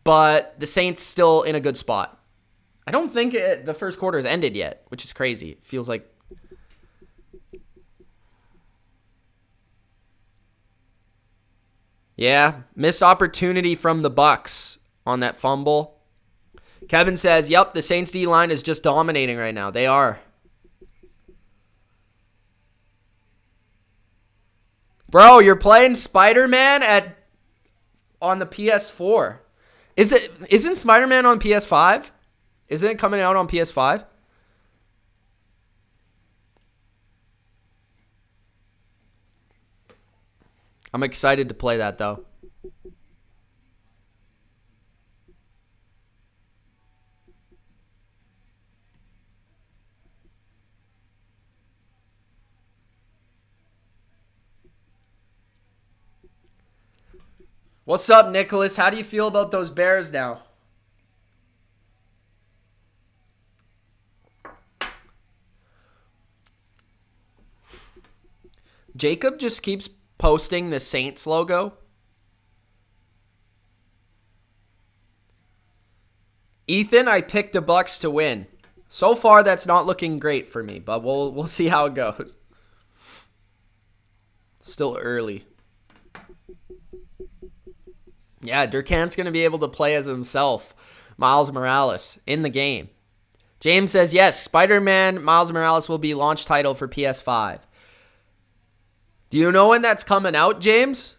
but the Saints still in a good spot. I don't think the first quarter has ended yet, which is crazy. It feels like... Yeah, missed opportunity from the Bucs on that fumble. Kevin says, yep, the Saints D-line is just dominating right now. They are. Bro, you're playing Spider-Man on the PS4. Isn't Spider-Man on PS5? Isn't it coming out on PS5? I'm excited to play that, though. What's up, Nicholas? How do you feel about those Bears now? Jacob just keeps posting the Saints logo. Ethan, I picked the Bucs to win. So far, that's not looking great for me, but we'll see how it goes. Still early. Yeah, Durkant's going to be able to play as himself. Miles Morales in the game. James says, yes, Spider-Man Miles Morales will be launch title for PS5. Do you know when that's coming out, James?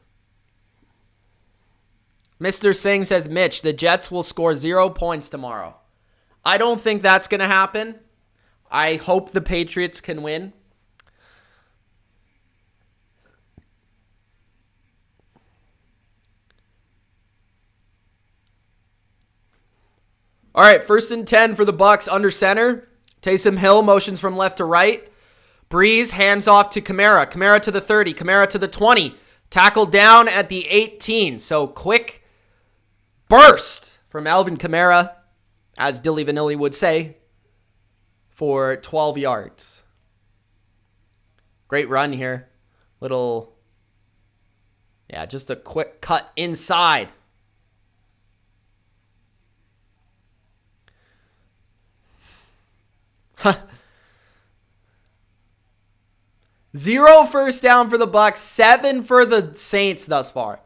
Mr. Singh says, Mitch, the Jets will score 0 points tomorrow. I don't think that's going to happen. I hope the Patriots can win. All right, 1st and 10 for the Bucs under center. Taysom Hill motions from left to right. Brees hands off to Kamara. Kamara to the 30. Kamara to the 20. Tackled down at the 18. So quick burst from Alvin Kamara, as Dilly Vanilli would say, for 12 yards. Great run here. Just a quick cut inside. Zero first down for the Bucs, 7 for the Saints thus far.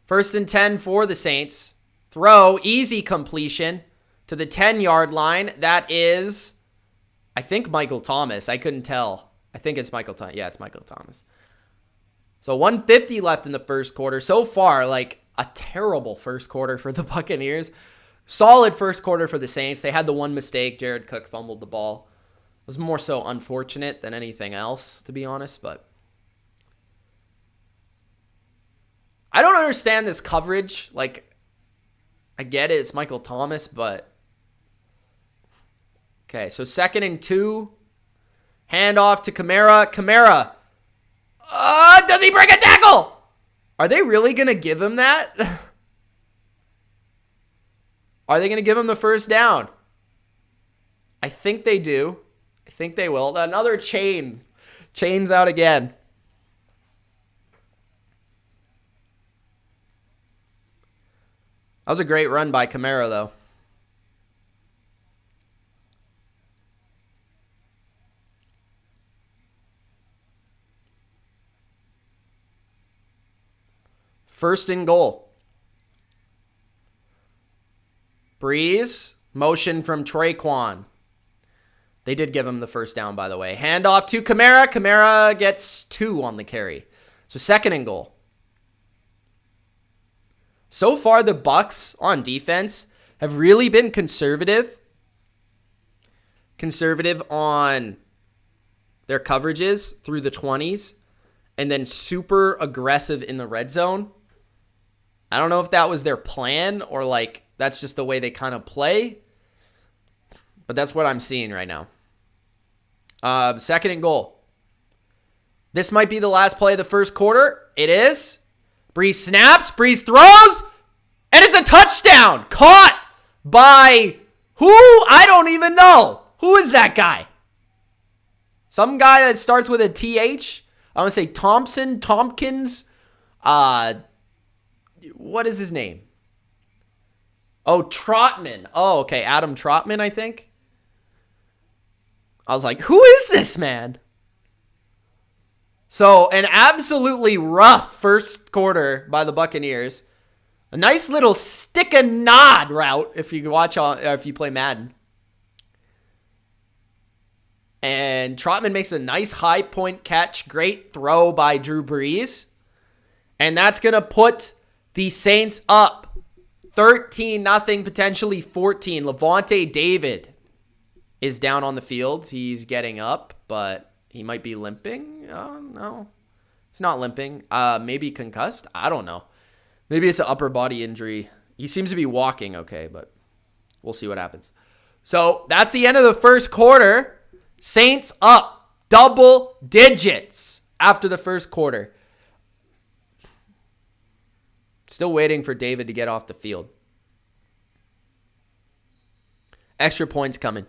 1st and 10 for the Saints. Throw, easy completion to the 10-yard line. That is, I think, Michael Thomas. I couldn't tell. I think it's Michael Thomas. Yeah, it's Michael Thomas. So 150 left in the first quarter. So far, like a terrible first quarter for the Buccaneers. Solid first quarter for the Saints. They had the one mistake. Jared Cook fumbled the ball. It was more so unfortunate than anything else, to be honest, but I don't understand this coverage. Like, I get it. It's Michael Thomas, but okay, so 2nd and 2. Hand off to Kamara. Kamara. Does he break a tackle? Are they really going to give him that? Are they going to give him the first down? I think they do. I think they will. Another chains out again. That was a great run by Kamara, though. First and goal. Brees, motion from Traquan. They did give him the first down, by the way. Handoff to Kamara. Kamara gets 2 on the carry. So 2nd and goal. So far, the Bucs on defense have really been conservative. Conservative on their coverages through the 20s. And then super aggressive in the red zone. I don't know if that was their plan or like that's just the way they kind of play. But that's what I'm seeing right now. 2nd and goal. This might be the last play of the first quarter. It is. Brees snaps. Brees throws. And it's a touchdown. Caught by who? I don't even know. Who is that guy? Some guy that starts with a TH. I want to say Tompkins. What is his name? Oh, Trotman. Oh, okay. Adam Trotman, I think. I was like, who is this man? So, an absolutely rough first quarter by the Buccaneers. A nice little stick and nod route if you watch if you play Madden. And Trotman makes a nice high point catch. Great throw by Drew Brees. And that's going to put the Saints up 13-0, potentially 14. Levante David is down on the field. He's getting up, but he might be limping. No, he's not limping. Maybe concussed. I don't know. Maybe it's an upper body injury. He seems to be walking okay, but we'll see what happens. So that's the end of the first quarter. Saints up double digits after the first quarter. Still waiting for David to get off the field. Extra points coming.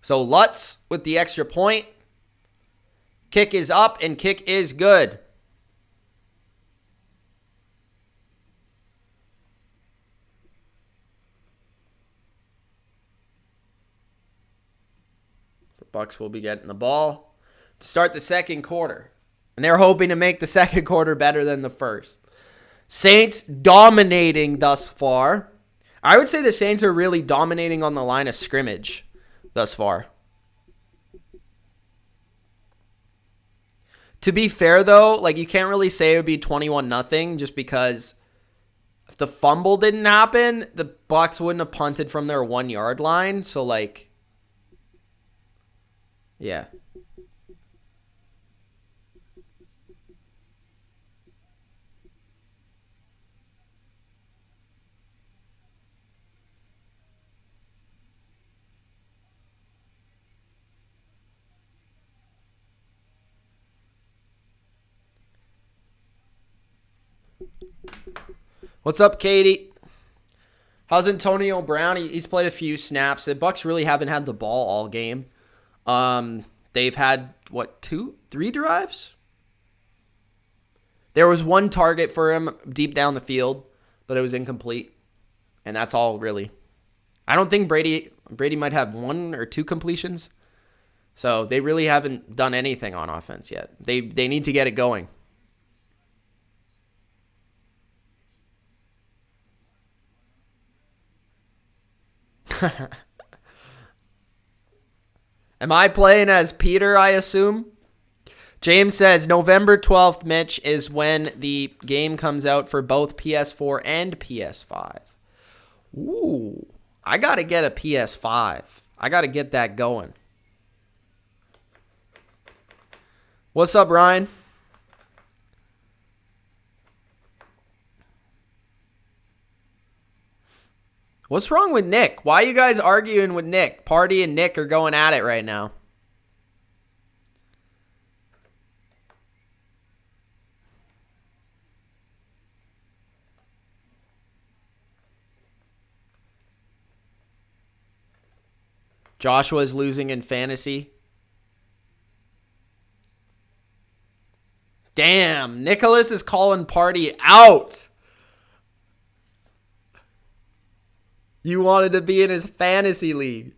So Lutz with the extra point. Kick is up and kick is good. The Bucs will be getting the ball to start the second quarter. And they're hoping to make the second quarter better than the first. Saints dominating thus far. I would say the Saints are really dominating on the line of scrimmage thus far. To be fair, though, like you can't really say it would be 21-0 just because if the fumble didn't happen, the Bucs wouldn't have punted from their 1-yard line. So, like, yeah. What's up, Katie? How's Antonio Brown? He's played a few snaps. The Bucs really haven't had the ball all game. They've had, 3 drives? There was one target for him deep down the field, but it was incomplete. And that's all, really. I don't think Brady might have 1 or 2 completions. So they really haven't done anything on offense yet. They need to get it going. Am I playing as Peter, I assume? James says November 12th, Mitch, is when the game comes out for both PS4 and PS5. Ooh, I got to get a PS5. I got to get that going. What's up, Ryan? What's wrong with Nick? Why are you guys arguing with Nick? Party and Nick are going at it right now. Joshua's losing in fantasy. Damn, Nicholas is calling Party out. You wanted to be in his fantasy league.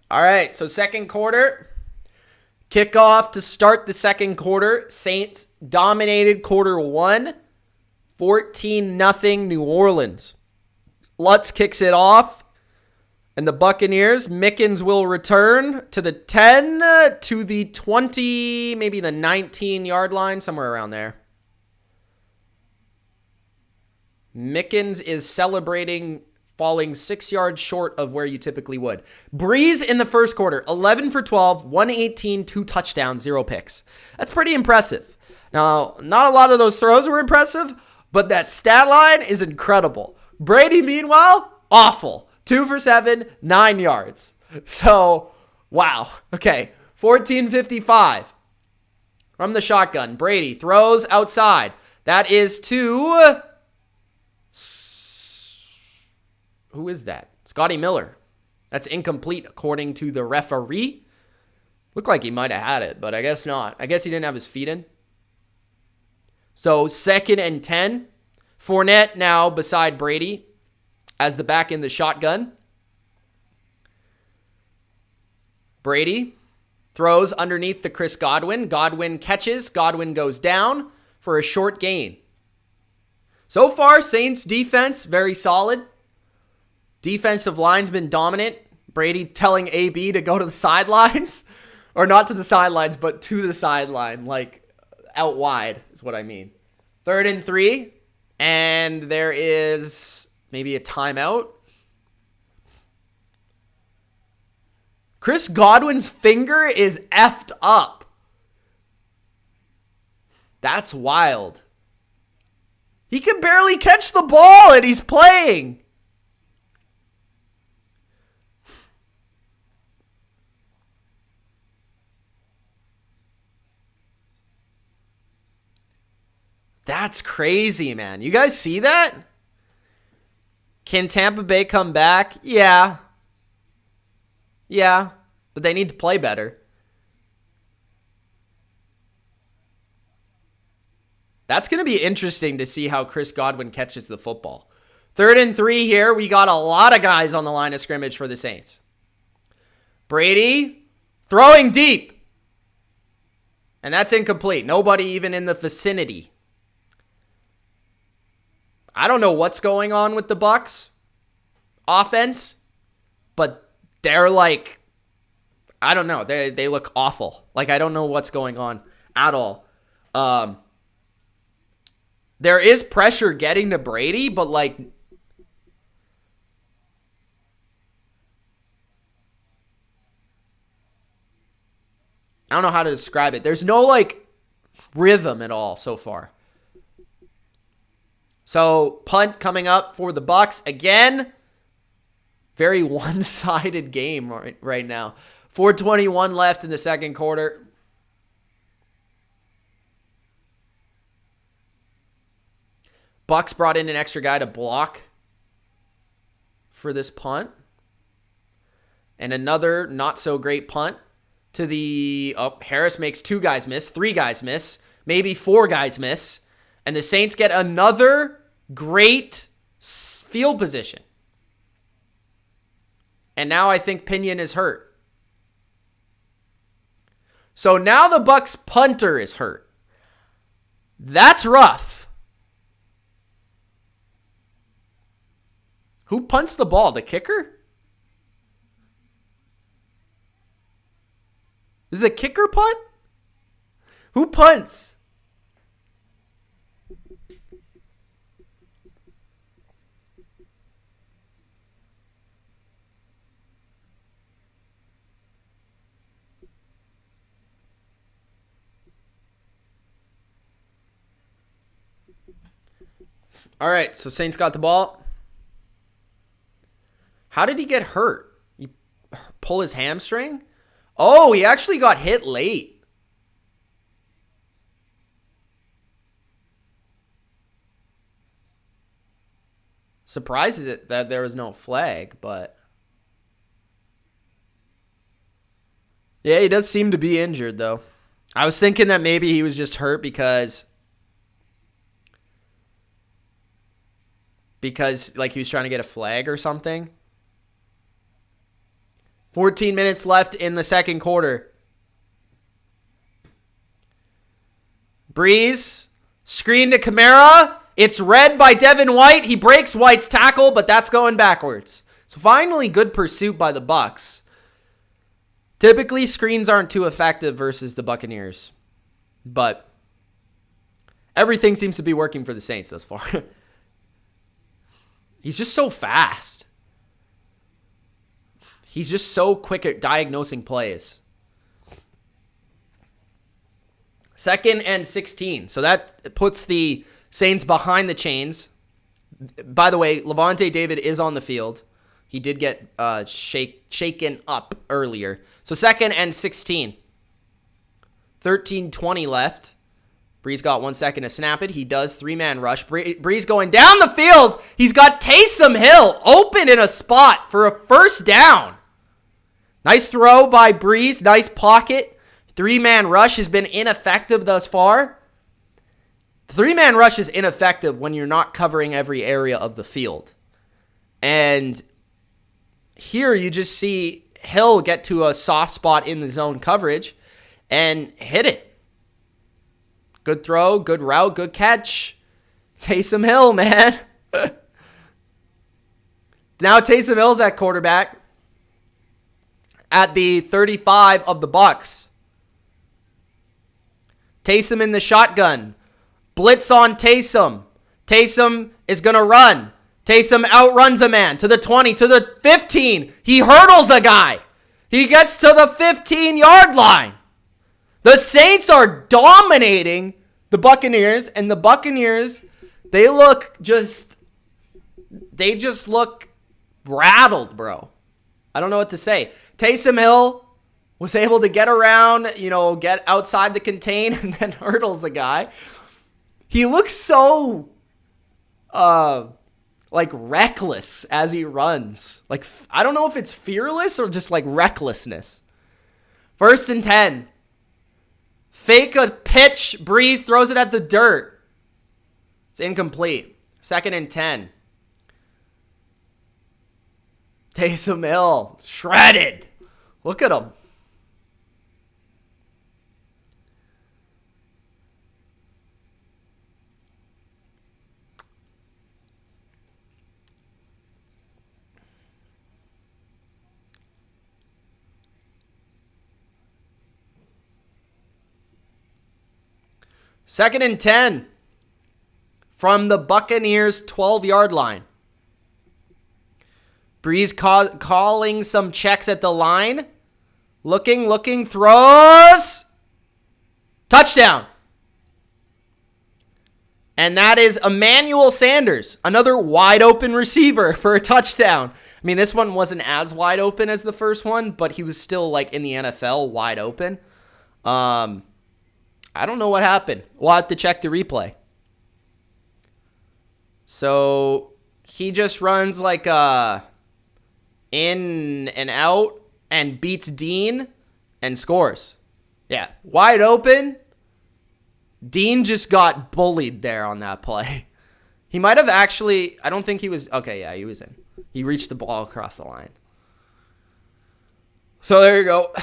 All right, so second quarter. Kickoff to start the second quarter. Saints dominated quarter 1. 14-0 New Orleans. Lutz kicks it off. And the Buccaneers, Mickens will return to the 10, to the 20, maybe the 19-yard line, somewhere around there. Mickens is celebrating falling 6 yards short of where you typically would. Brees in the first quarter, 11 for 12, 118, 2 touchdowns, 0 picks. That's pretty impressive. Now, not a lot of those throws were impressive, but that stat line is incredible. Brady, meanwhile, awful. 2 for 7, 9 yards. So, wow. Okay, 14:55 from the shotgun. Brady throws outside. That is to... Who is that? Scotty Miller. That's incomplete according to the referee. Looked like he might have had it, but I guess not. I guess he didn't have his feet in. So 2nd and 10. Fournette now beside Brady as the back in the shotgun. Brady throws underneath to Chris Godwin. Godwin catches. Godwin goes down for a short gain. So far, Saints defense, very solid. Defensive line's been dominant. Brady telling AB to go to the sidelines. Or not to the sidelines, but to the sideline. Like, out wide is what I mean. 3rd and 3. And there is maybe a timeout. Chris Godwin's finger is effed up. That's wild. He can barely catch the ball and he's playing. That's crazy, man. You guys see that? Can Tampa Bay come back? Yeah. Yeah, but they need to play better. That's going to be interesting to see how Chris Godwin catches the football. 3rd and 3 here. We got a lot of guys on the line of scrimmage for the Saints. Brady throwing deep. And that's incomplete. Nobody even in the vicinity. I don't know what's going on with the Bucs offense, but they're like, I don't know. They look awful. Like, I don't know what's going on at all. There is pressure getting to Brady, but like, I don't know how to describe it. There's no like rhythm at all so far. So punt coming up for the Bucs again. Very one-sided game right now. 4:21 left in the second quarter. Bucs brought in an extra guy to block for this punt. And another not-so-great punt to the... Oh, Harris makes 2 guys miss, 3 guys miss, maybe 4 guys miss. And the Saints get another great field position. And now I think Pinion is hurt. So now the Bucs punter is hurt. That's rough. Who punts the ball? The kicker? Is the kicker punt? Who punts? All right, so Saints got the ball. How did he get hurt? He pull his hamstring? Oh, he actually got hit late. Surprises it that there was no flag, but... Yeah, he does seem to be injured, though. I was thinking that maybe he was just hurt because like he was trying to get a flag or something. 14 minutes left in the second quarter. Brees, screen to Kamara. It's read by Devin White. He breaks White's tackle, but that's going backwards. So finally, good pursuit by the Bucs. Typically, screens aren't too effective versus the Buccaneers. But everything seems to be working for the Saints thus far. He's just so fast. He's just so quick at diagnosing plays. 2nd and 16. So that puts the Saints behind the chains. By the way, Levante David is on the field. He did get shaken up earlier. So 2nd and 16. 13:20 left. Brees got 1 second to snap it. He does. 3-man rush. Brees going down the field. He's got Taysom Hill open in a spot for a first down. Nice throw by Brees. Nice pocket. 3-man rush has been ineffective thus far. 3-man rush is ineffective when you're not covering every area of the field. And here you just see Hill get to a soft spot in the zone coverage and hit it. Good throw, good route, good catch. Taysom Hill, man. Now Taysom Hill's at quarterback at the 35 of the Bucs. Taysom in the shotgun. Blitz on Taysom. Taysom is going to run. Taysom outruns a man to the 20, to the 15. He hurdles a guy. He gets to the 15-yard line. The Saints are dominating the Buccaneers, and the Buccaneers, they just look rattled, bro. I don't know what to say. Taysom Hill was able to get around, get outside the contain and then hurdles a guy. He looks so, reckless as he runs. Like, I don't know if it's fearless or just, recklessness. 1st and 10. Fake a pitch. Brees throws it at the dirt. It's incomplete. 2nd and 10. Taysom Hill. Shredded. Look at him. 2nd and 10 from the Buccaneers 12-yard line. Brees calling some checks at the line. Looking, throws. Touchdown. And that is Emmanuel Sanders, another wide open receiver for a touchdown. I mean, this one wasn't as wide open as the first one, but he was still like in the NFL wide open. I don't know what happened. We'll have to check the replay. So he just runs like in and out and beats Dean and scores. Yeah, wide open. Dean just got bullied there on that play. He might have actually, I don't think he was, okay, yeah, he was in. He reached the ball across the line. So there you go.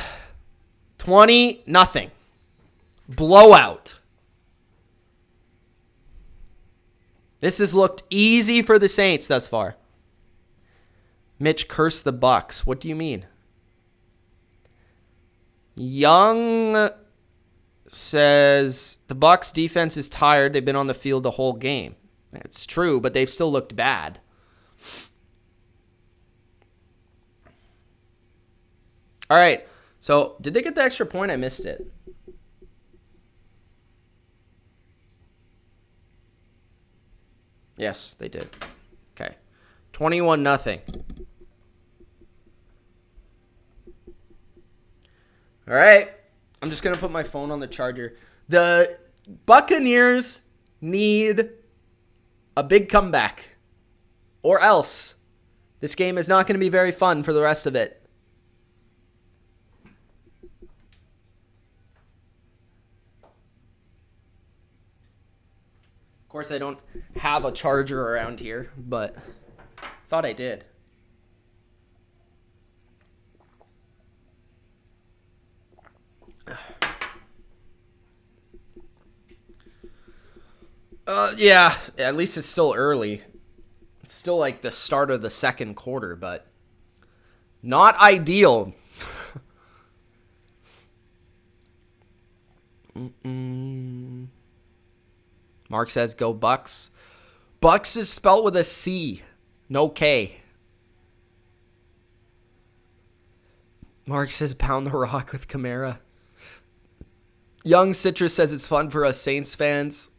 20-0. Blowout. This has looked easy for the Saints thus far. Mitch cursed the Bucs. What do you mean? Young says the Bucs defense is tired. They've been on the field the whole game. It's true, but they've still looked bad. All right. So, did they get the extra point? I missed it. Yes, they did. Okay. 21-0. All right. I'm just going to put my phone on the charger. The Buccaneers need a big comeback, or else this game is not going to be very fun for the rest of it. Of course, I don't have a charger around here, but I thought I did. Yeah, at least it's still early. It's still like the start of the second quarter, but not ideal. Mark says, go Bucs. Bucs is spelled with a C, no K. Mark says, pound the rock with Kamara. Young Citrus says it's fun for us Saints fans.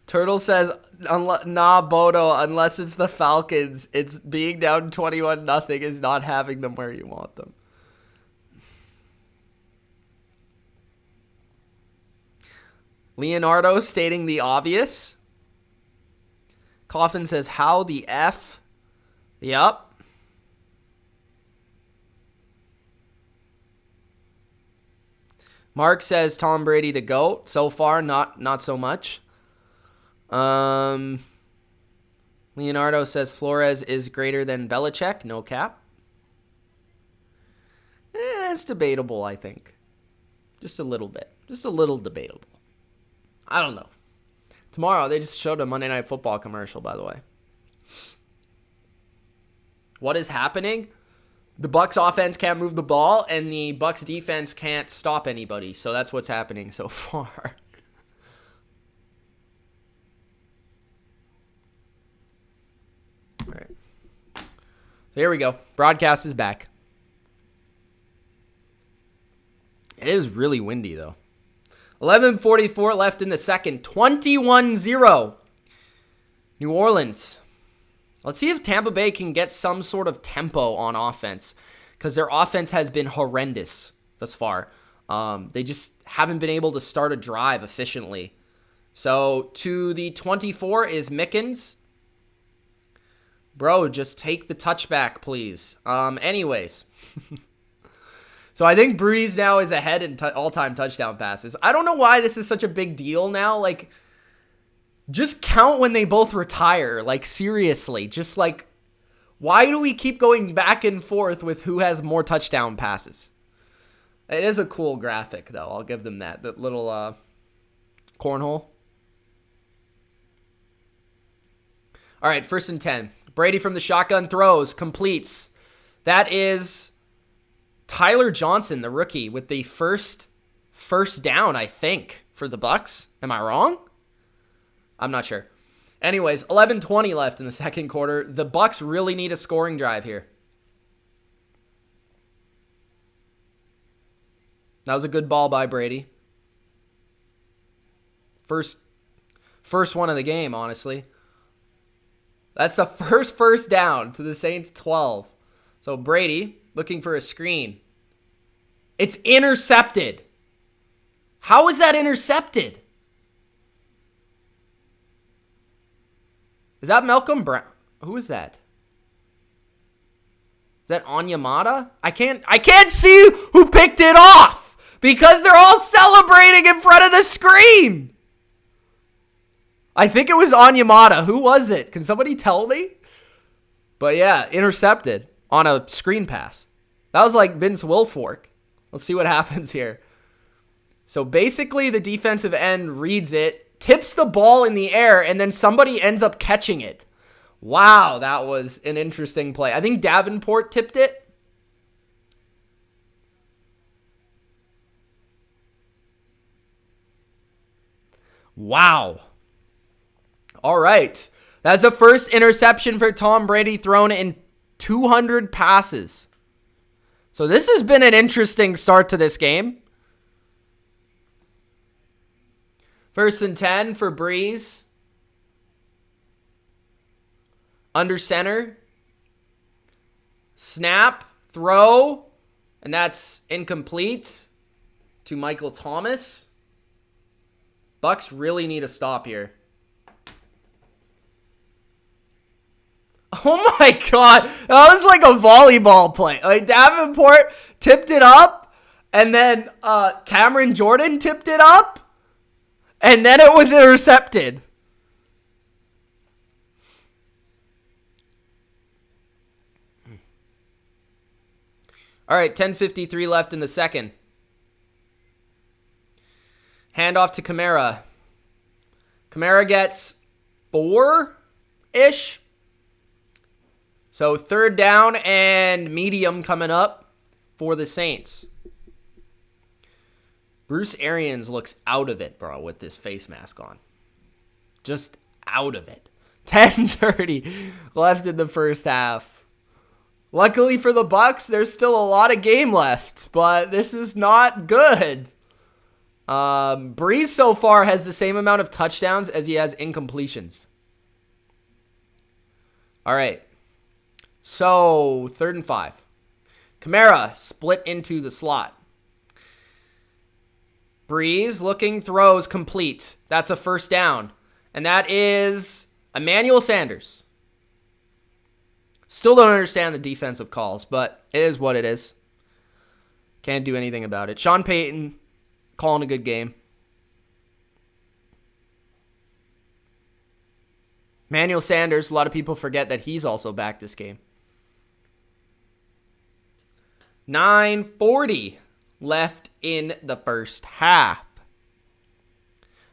Turtle says, nah, Bodo, unless it's the Falcons, it's being down 21-0 is not having them where you want them. Leonardo stating the obvious. Coffin says, how the F? Yep. Mark says Tom Brady the GOAT. So far, not so much. Leonardo says Flores is greater than Belichick. No cap. It's debatable, I think. Just a little bit. Just a little debatable. I don't know. Tomorrow, they just showed a Monday Night Football commercial, by the way. What is happening? The Bucs offense can't move the ball, and the Bucs defense can't stop anybody. So that's what's happening so far. All right. So here we go. Broadcast is back. It is really windy, though. 11:44 left in the second. 21-0. New Orleans. Let's see if Tampa Bay can get some sort of tempo on offense, because their offense has been horrendous thus far. They just haven't been able to start a drive efficiently. So to the 24 is Mickens. Bro, just take the touchback, please. Anyways. So I think Brees now is ahead in all-time touchdown passes. I don't know why this is such a big deal now. Like, just count when they both retire. Like, seriously. Just, like, why do we keep going back and forth with who has more touchdown passes? It is a cool graphic, though. I'll give them that. That little cornhole. All right, 1st and 10. Brady from the shotgun throws, completes. That is Tyler Johnson, the rookie, with the first down, I think, for the Bucs. Am I wrong? I'm not sure. Anyways, 11:20 left in the second quarter. The Bucs really need a scoring drive here. That was a good ball by Brady. First one of the game, honestly. That's the first down to the Saints 12. So Brady looking for a screen. It's intercepted. How is that intercepted? Is that Malcolm Brown? Who is that? Is that Onyemata? I can't see who picked it off because they're all celebrating in front of the screen. I think it was Onyemata. Who was it? Can somebody tell me? But yeah, intercepted on a screen pass. That was like Vince Wilfork. Let's see what happens here. So basically the defensive end reads it, tips the ball in the air, and then somebody ends up catching it. Wow, that was an interesting play. I think Davenport tipped it. Wow. All right. That's the first interception for Tom Brady thrown in 200 passes. So this has been an interesting start to this game. 1st and 10 for Brees. Under center. Snap. Throw. And that's incomplete to Michael Thomas. Bucs really need a stop here. Oh my God. That was like a volleyball play. Like Davenport tipped it up. And then Cameron Jordan tipped it up. And then it was intercepted. All right, 10:53 left in the second. Handoff to Kamara. Kamara gets 4-ish. So 3rd down and medium coming up for the Saints. Bruce Arians looks out of it, bro, with this face mask on. Just out of it. 10:30 left in the first half. Luckily for the Bucs, there's still a lot of game left, but this is not good. Brees so far has the same amount of touchdowns as he has incompletions. All right. So, 3rd and 5. Kamara split into the slot. Brees looking, throws, complete. That's a 1st down. And that is Emmanuel Sanders. Still don't understand the defensive calls, but it is what it is. Can't do anything about it. Sean Payton calling a good game. Emmanuel Sanders, a lot of people forget that he's also back this game. 9:40 left in the first half.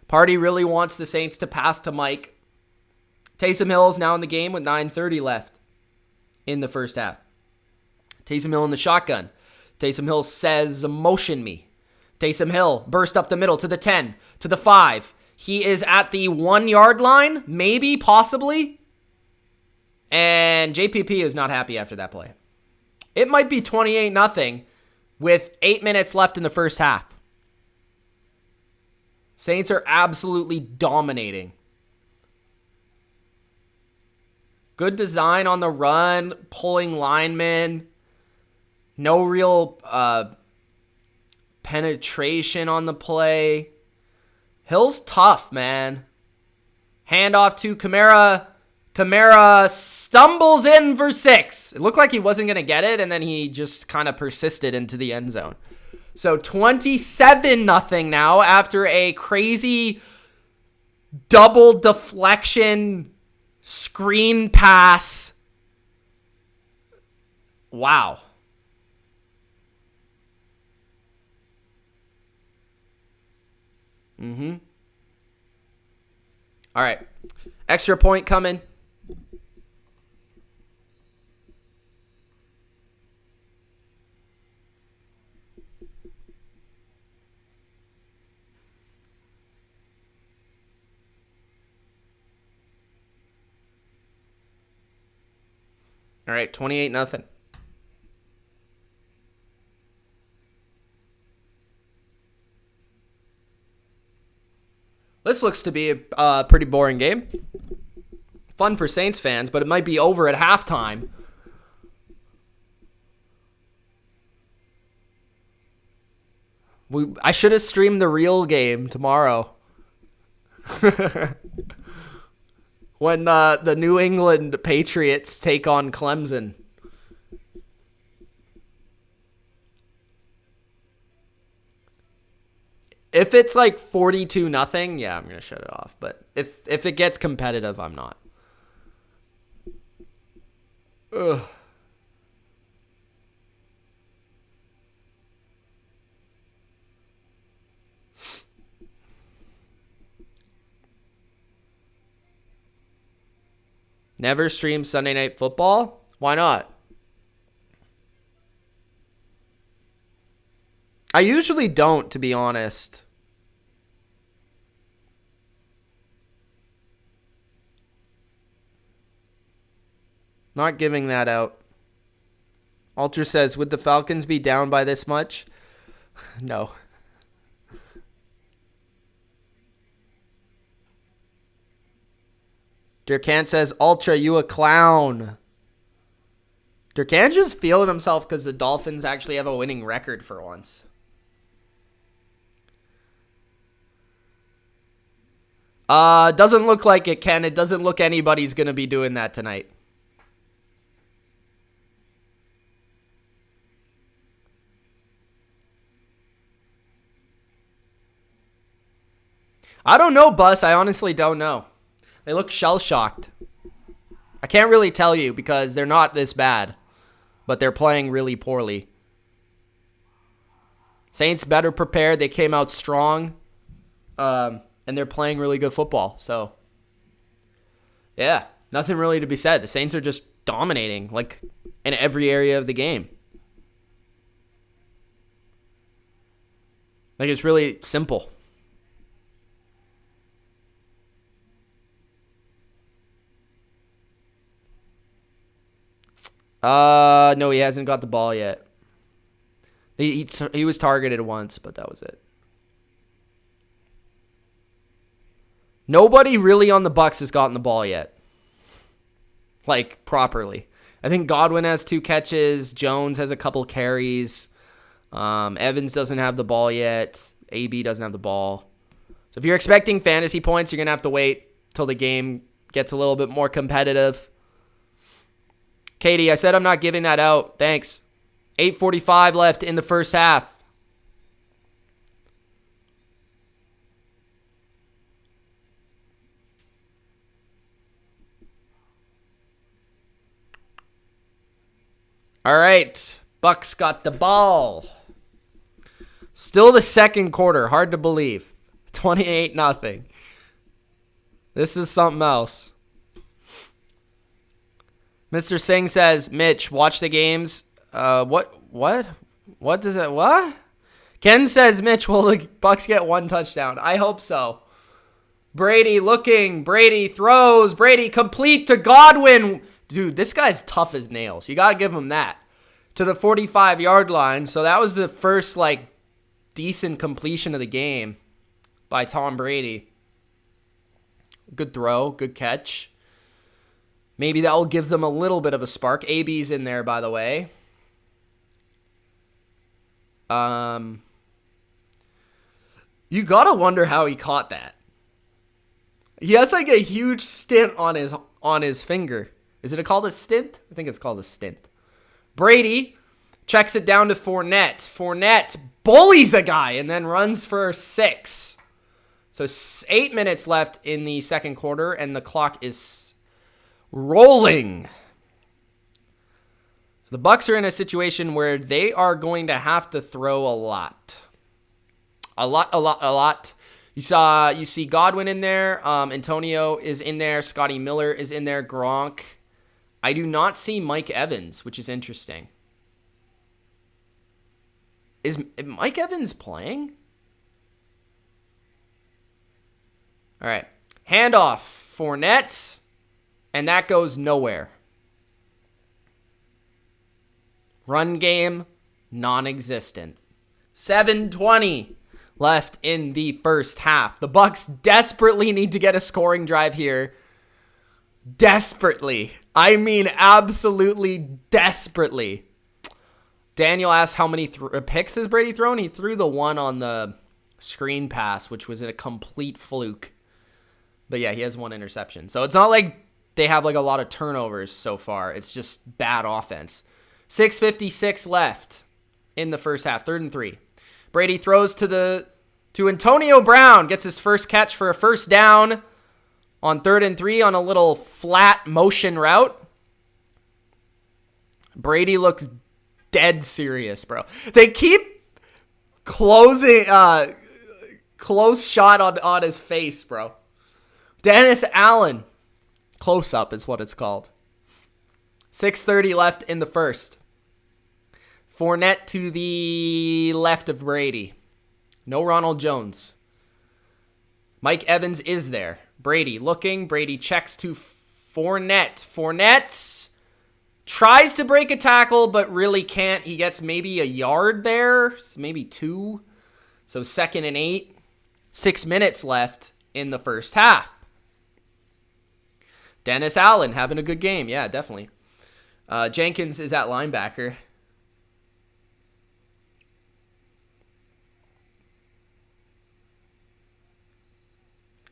Party really wants the Saints to pass to Mike. Taysom Hill is now in the game with 9:30 left in the first half. Taysom Hill in the shotgun. Taysom Hill says, motion me. Taysom Hill burst up the middle to the 10, to the 5. He is at the 1-yard line, maybe, possibly. And JPP is not happy after that play. It might be 28-0 with 8 minutes left in the first half. Saints are absolutely dominating. Good design on the run, pulling linemen. No real penetration on the play. Hill's tough, man. Handoff to Kamara. Kamara stumbles in for 6. It looked like he wasn't going to get it, and then he just kind of persisted into the end zone. So 27-0 now after a crazy double deflection screen pass. Wow. All right. Extra point coming. All right, 28-0. This looks to be a pretty boring game. Fun for Saints fans, but it might be over at halftime. I should have streamed the real game tomorrow. When the New England Patriots take on Clemson. If it's like 42-0, yeah, I'm going to shut it off. But if it gets competitive, I'm not. Ugh. Never stream Sunday Night Football? Why not? I usually don't, to be honest. Not giving that out. Ultra says, would the Falcons be down by this much? No. Durkant says, Ultra, you a clown. Durkant just feeling himself because the Dolphins actually have a winning record for once. Doesn't look like it, Ken. It doesn't look anybody's going to be doing that tonight. I don't know, Bus. I honestly don't know. They look shell-shocked. I can't really tell you because they're not this bad, but they're playing really poorly. Saints better prepared. They came out strong, and they're playing really good football. So, yeah, nothing really to be said. The Saints are just dominating, like, in every area of the game. Like, it's really simple. No, he hasn't got the ball yet. He was targeted once, but that was it. Nobody really on the Bucs has gotten the ball yet. Like, properly. I think Godwin has 2 catches. Jones has a couple carries. Evans doesn't have the ball yet. AB doesn't have the ball. So if you're expecting fantasy points, you're going to have to wait till the game gets a little bit more competitive. Katie, I said I'm not giving that out. Thanks. 8:45 left in the first half. All right. Bucs got the ball. Still the second quarter. Hard to believe. 28-0. This is something else. Mr. Singh says, Mitch, watch the games. What does that, what? Ken says, Mitch, will the Bucs get 1 touchdown? I hope so. Brady looking. Brady throws. Brady complete to Godwin. Dude, this guy's tough as nails. You got to give him that. To the 45-yard line. So that was the first, like, decent completion of the game by Tom Brady. Good throw. Good catch. Maybe that will give them a little bit of a spark. AB's in there, by the way. You gotta wonder how he caught that. He has like a huge stint on his finger. Is it called a stint? I think it's called a stint. Brady checks it down to Fournette. Fournette bullies a guy and then runs for 6. So 8 minutes left in the second quarter, and the clock is rolling. So the Bucs are in a situation where they are going to have to throw a lot. A lot. You see Godwin in there. Antonio is in there. Scotty Miller is in there. Gronk. I do not see Mike Evans, which is interesting. Is Mike Evans playing? All right. Handoff. Fournette. And that goes nowhere. Run game, non-existent. 7:20 left in the first half. The Bucs desperately need to get a scoring drive here. Desperately. I mean, absolutely desperately. Daniel asked how many picks has Brady thrown? He threw the one on the screen pass, which was a complete fluke. But yeah, he has one interception. So it's not like they have like a lot of turnovers so far. It's just bad offense. 6:56 left in the first half. 3rd and 3. Brady throws to Antonio Brown. Gets his first catch for a first down on 3rd and 3 on a little flat motion route. Brady looks dead serious, bro. They keep close shot on his face, bro. Dennis Allen. Close up is what it's called. 6:30 left in the first. Fournette to the left of Brady. No Ronald Jones. Mike Evans is there. Brady looking. Brady checks to Fournette. Fournette tries to break a tackle, but really can't. He gets maybe a yard there, maybe 2. So 2nd and 8. 6 minutes left in the first half. Dennis Allen having a good game. Yeah, definitely. Jenkins is at linebacker.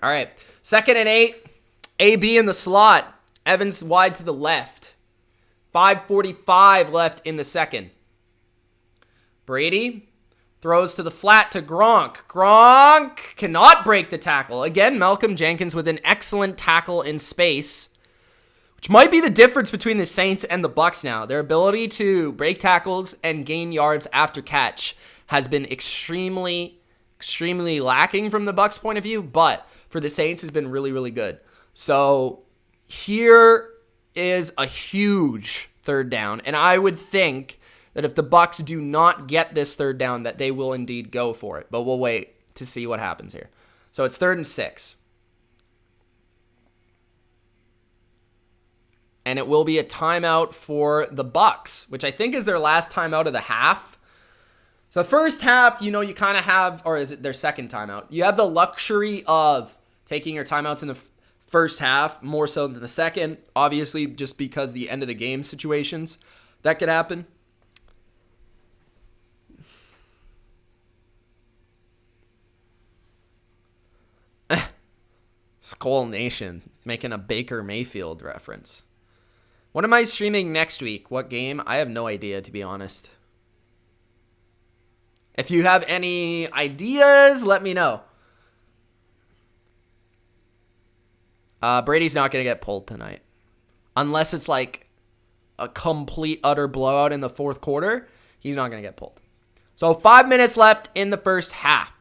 All right. 2nd and 8. AB in the slot. Evans wide to the left. 5:45 left in the second. Brady throws to the flat to Gronk. Gronk cannot break the tackle. Again, Malcolm Jenkins with an excellent tackle in space, which might be the difference between the Saints and the Bucs now. Their ability to break tackles and gain yards after catch has been extremely lacking from the Bucs' point of view, but for the Saints has been really, really good. So here is a huge 3rd down, and I would think that if the Bucs do not get this 3rd down, that they will indeed go for it. But we'll wait to see what happens here. So it's 3rd and 6. And it will be a timeout for the Bucs, which I think is their last timeout of the half. So the first half, you kind of have, or is it their second timeout? You have the luxury of taking your timeouts in the first half more so than the second. Obviously, just because the end of the game situations that could happen. Skull Nation making a Baker Mayfield reference. What am I streaming next week? What game? I have no idea, to be honest. If you have any ideas, let me know. Brady's not going to get pulled tonight. Unless it's like a complete, utter blowout in the 4th quarter, he's not going to get pulled. So 5 minutes left in the first half.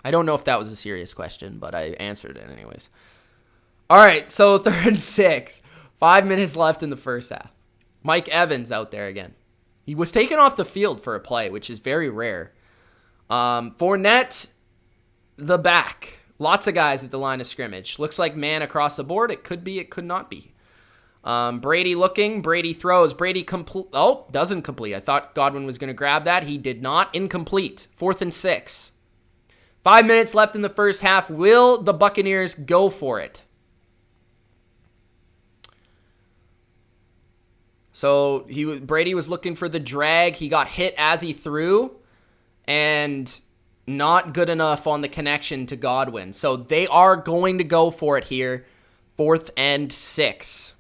I don't know if that was a serious question, but I answered it anyways. All right, so 3rd and 6. 5 minutes left in the first half. Mike Evans out there again. He was taken off the field for a play, which is very rare. Fournette, the back. Lots of guys at the line of scrimmage. Looks like man across the board. It could be, it could not be. Brady looking. Brady throws. Brady doesn't complete. I thought Godwin was going to grab that. He did not. Incomplete. 4th and 6. 5 minutes left in the first half. Will the Buccaneers go for it? So Brady was looking for the drag. He got hit as he threw, and not good enough on the connection to Godwin. So they are going to go for it here. 4th and 6.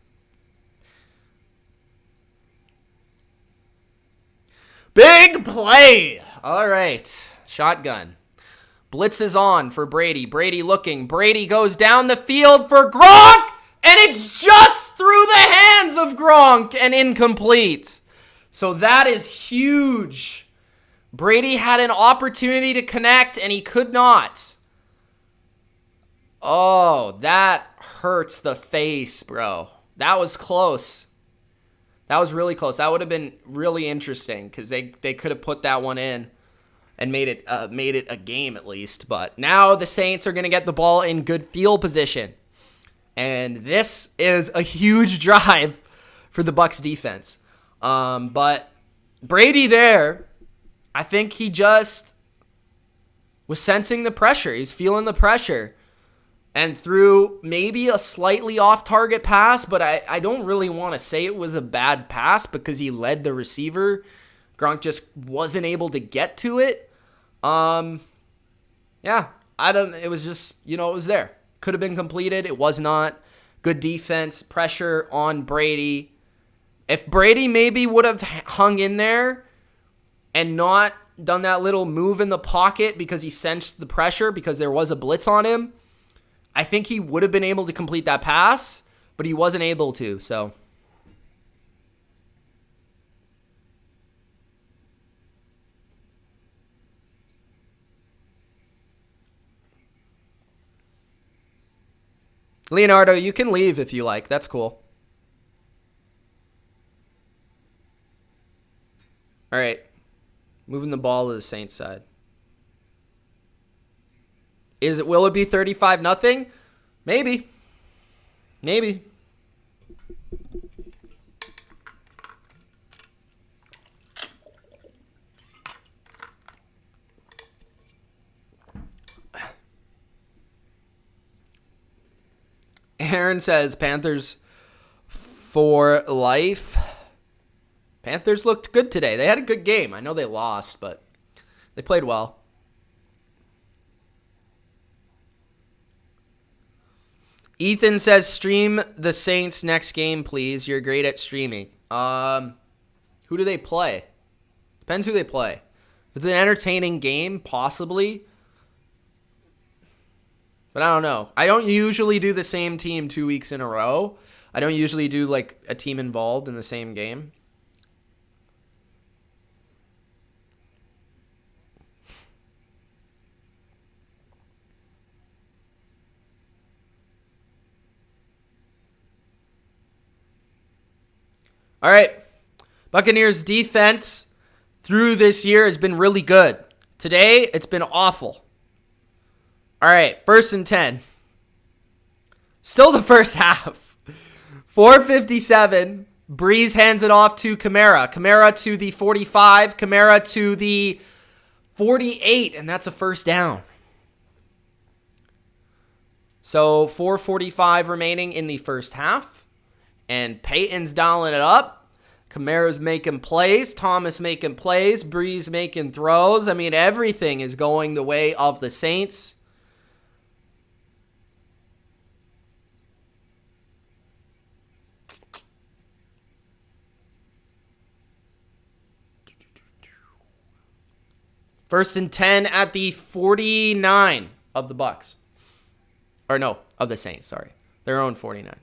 Big play. All right. Shotgun. Blitz is on for Brady. Brady looking. Brady goes down the field for Gronk. And it's just through the hands of Gronk and incomplete. So that is huge. Brady had an opportunity to connect and he could not. Oh, that hurts the face, bro. That was close. That was really close. That would have been really interesting because they could have put that one in and made it a game at least. But now the Saints are going to get the ball in good field position. And this is a huge drive for the Bucs defense. But Brady there, I think he just was sensing the pressure. He's feeling the pressure. And threw maybe a slightly off-target pass, but I don't really want to say it was a bad pass because he led the receiver. Gronk just wasn't able to get to it. It was just, it was there. Could have been completed. It was not. Good defense, pressure on Brady. If Brady maybe would have hung in there and not done that little move in the pocket because he sensed the pressure because there was a blitz on him, I think he would have been able to complete that pass, but he wasn't able to, so. Leonardo, you can leave if you like. That's cool. All right. Moving the ball to the Saints side. Will it be 35-0? Maybe. Aaron says Panthers for life. Panthers looked good today. They had a good game. I know they lost, but they played well. Ethan says, stream the Saints next game, please. You're great at streaming. Who do they play? Depends who they play. If it's an entertaining game, possibly. But I don't know. I don't usually do the same team 2 weeks in a row. I don't usually do like a team involved in the same game. All right. Buccaneers defense through this year has been really good. Today, it's been awful. All right, 1st and 10. Still the first half. 4:57. Brees hands it off to Kamara. Kamara to the 45. Kamara to the 48, and that's a first down. So 4:45 remaining in the first half. And Peyton's dialing it up. Kamara's making plays. Thomas making plays. Brees making throws. I mean, everything is going the way of the Saints. First and 10 at the 49 of the Bucs. Or no, of the Saints, sorry. Their own 49.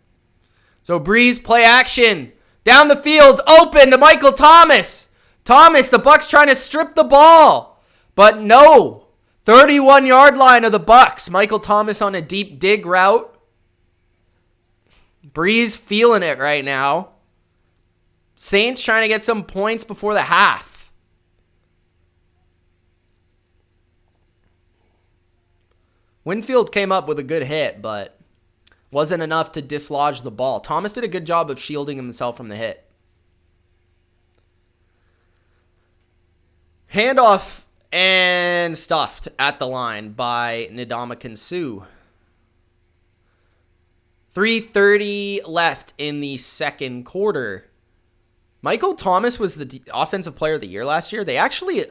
So Brees, play action. Down the field, open to Michael Thomas. Thomas, the Bucs trying to strip the ball. But no. 31-yard line of the Bucs. Michael Thomas on a deep dig route. Brees feeling it right now. Saints trying to get some points before the half. Winfield came up with a good hit, but wasn't enough to dislodge the ball. Thomas did a good job of shielding himself from the hit. Handoff and stuffed at the line by Ndamukong Suh. 3:30 left in the second quarter. Michael Thomas was the offensive player of the year last year. They actually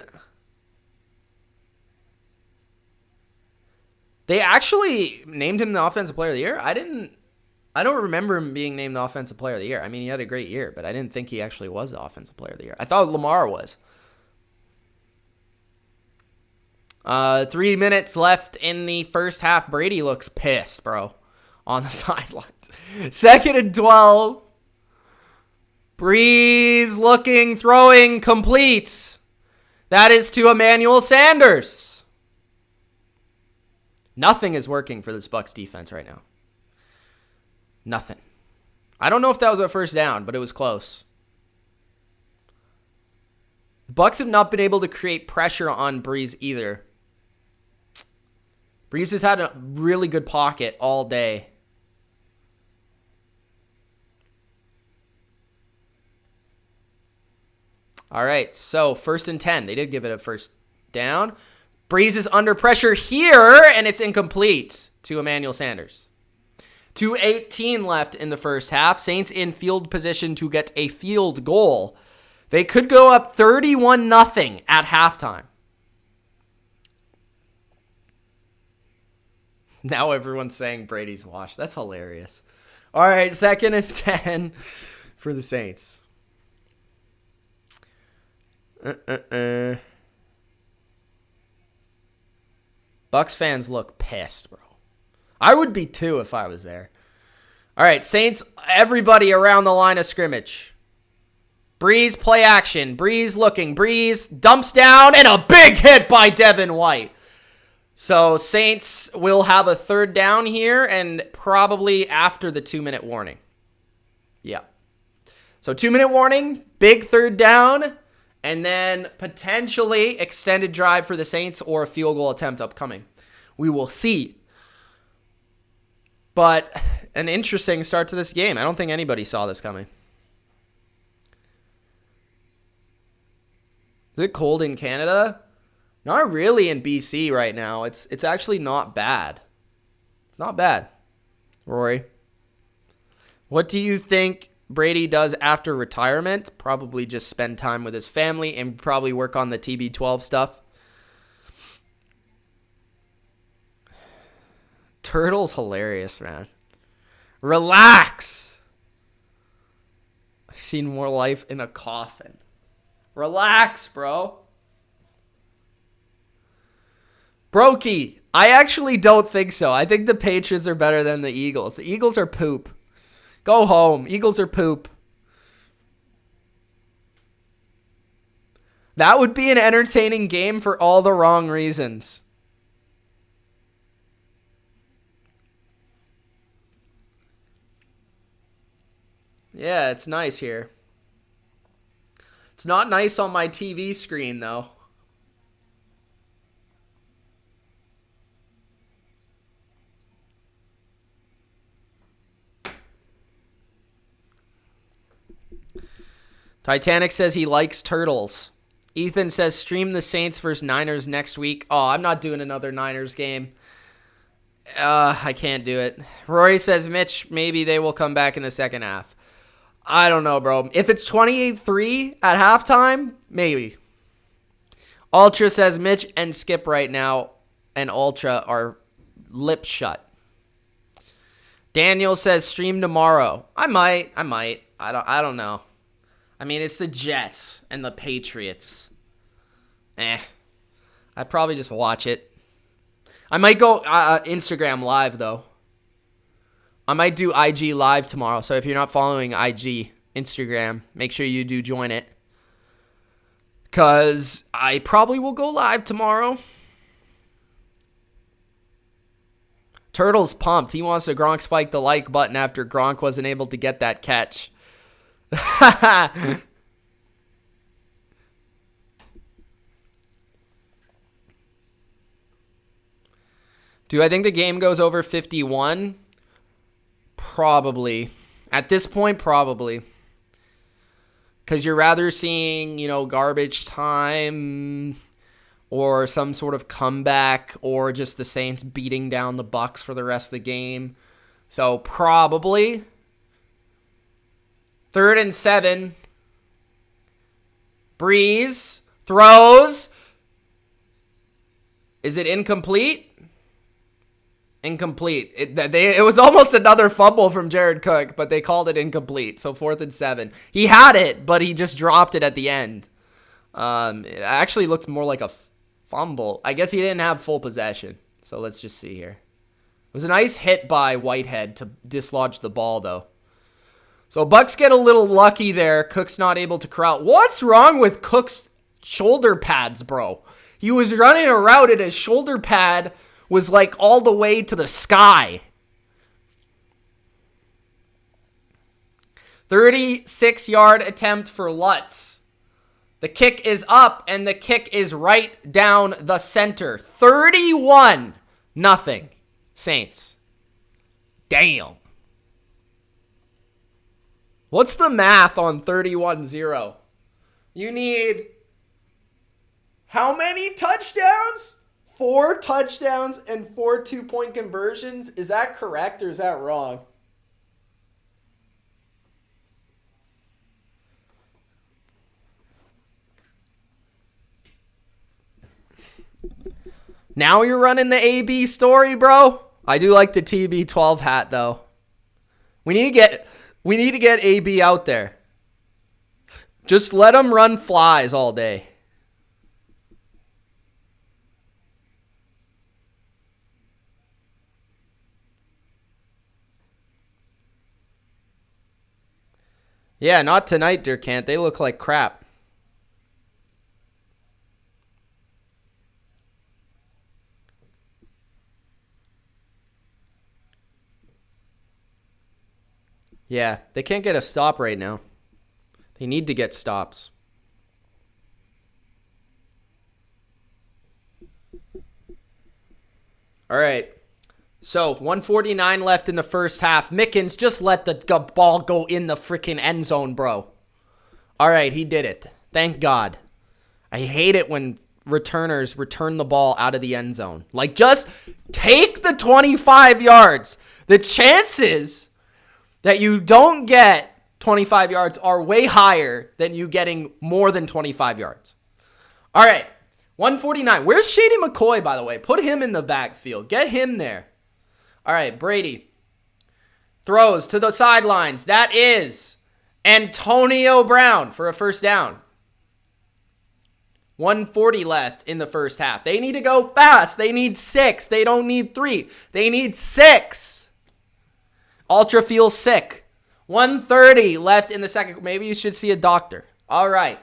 named him the offensive player of the year. I don't remember him being named the offensive player of the year. I mean, he had a great year, but I didn't think he actually was the offensive player of the year. I thought Lamar was. 3 minutes left in the first half. Brady looks pissed, bro, on the sidelines. 2nd and 12. Brees looking, throwing, completes. That is to Emmanuel Sanders. Nothing is working for this Bucs defense right now. Nothing. I don't know if that was a first down, but it was close. The Bucs have not been able to create pressure on Brees either. Brees has had a really good pocket all day. All right, so 1st and 10. They did give it a first down. Brees is under pressure here, and it's incomplete to Emmanuel Sanders. 2:18 left in the first half. Saints in field position to get a field goal. They could go up 31-0 at halftime. Now everyone's saying Brady's washed. That's hilarious. All right, 2nd and 10 for the Saints. Bucs fans look pissed, bro. I would be too if I was there. All right, Saints, everybody around the line of scrimmage. Brees, play action. Brees looking. Brees dumps down, and a big hit by Devin White. So Saints will have a 3rd down here, and probably after the 2-minute warning. Yeah. So 2-minute warning, big 3rd down, and then potentially extended drive for the Saints or a field goal attempt upcoming. We will see. But an interesting start to this game. I don't think anybody saw this coming. Is it cold in Canada? Not really in BC right now. It's actually not bad. It's not bad. Rory, what do you think Brady does after retirement? Probably just spend time with his family and probably work on the TB12 stuff. Turtle's hilarious, man. Relax. I've seen more life in a coffin. Relax, bro. Brokey, I actually don't think so. I think the Patriots are better than the Eagles. The Eagles are poop. Go home. Eagles are poop. That would be an entertaining game for all the wrong reasons. Yeah, it's nice here. It's not nice on my TV screen, though. Titanic says he likes turtles. Ethan says stream the Saints versus Niners next week. Oh, I'm not doing another Niners game. I can't do it. Rory says, Mitch, maybe they will come back in the second half. I don't know, bro. If it's 28-3 at halftime, maybe. Ultra says Mitch and Skip right now and Ultra are lips shut. Daniel says stream tomorrow. I might. I don't know. I mean, it's the Jets and the Patriots. I'd probably just watch it. I might go Instagram live, though. I might do IG live tomorrow. So if you're not following IG, Instagram, make sure you do join it. Because I probably will go live tomorrow. Turtle's pumped. He wants to Gronk spike the like button after Gronk wasn't able to get that catch. Do I think the game goes over 51? Probably. At this point, probably. Because you're rather seeing, garbage time or some sort of comeback or just the Saints beating down the Bucs for the rest of the game. So probably 3rd and 7. Brees throws. Is it incomplete? Incomplete. It was almost another fumble from Jared Cook, but they called it incomplete. So 4th and 7. He had it, but he just dropped it at the end. It actually looked more like a fumble. I guess he didn't have full possession. So let's just see here. It was a nice hit by Whitehead to dislodge the ball, though. So Bucs get a little lucky there. Cook's not able to corral. What's wrong with Cook's shoulder pads, bro? He was running a route and his shoulder pad was like all the way to the sky. 36-yard attempt for Lutz. The kick is up and the kick is right down the center. 31-0 Saints. Damn. What's the math on 31-0? You need how many touchdowns? 4 touchdowns and 4 2-point conversions. Is that correct or is that wrong? Now you're running the AB story, bro. I do like the TB12 hat though. We need to get AB out there. Just let him run flies all day. Yeah, not tonight, Durkant. They look like crap. Yeah, they can't get a stop right now. They need to get stops. All right. So, 149 left in the first half. Mickens, just let the ball go in the freaking end zone, bro. All right, he did it. Thank God. I hate it when returners return the ball out of the end zone. Like, just take the 25 yards. The chances that you don't get 25 yards are way higher than you getting more than 25 yards. All right, 149. Where's Shady McCoy, by the way? Put him in the backfield. Get him there. All right, Brady throws to the sidelines. That is Antonio Brown for a first down. 140 left in the first half. They need to go fast. They need 6. They don't need 3. They need 6. Ultra feels sick. 130 left in the second. Maybe you should see a doctor. All right.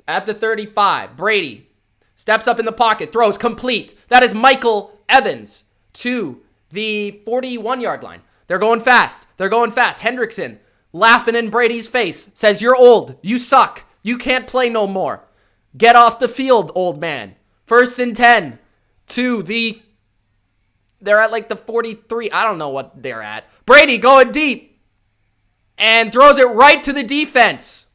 At the 35, Brady steps up in the pocket, throws complete. That is Michael Evans to the 41-yard line. They're going fast. They're going fast. Hendrickson laughing in Brady's face. Says, you're old. You suck. You can't play no more. Get off the field, old man. 1st and 10 to the... They're at like the 43. I don't know what they're at. Brady going deep. And throws it right to the defense.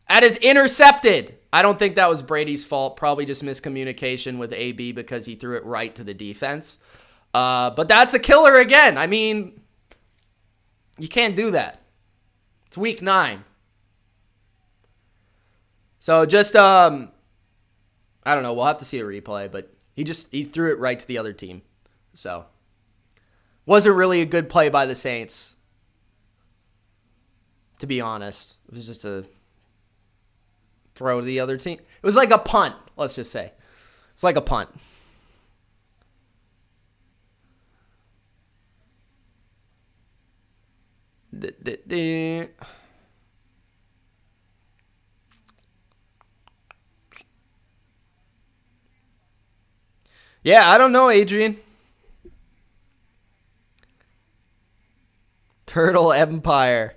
That is intercepted. I don't think that was Brady's fault. Probably just miscommunication with AB because he threw it right to the defense. But that's a killer again. I mean, you can't do that. It's week 9. So just, I don't know. We'll have to see a replay, but he threw it right to the other team. So wasn't really a good play by the Saints, to be honest. It was just a throw to the other team. It was like a punt, let's just say. It's like a punt. Yeah, I don't know, Adrian. Turtle Empire.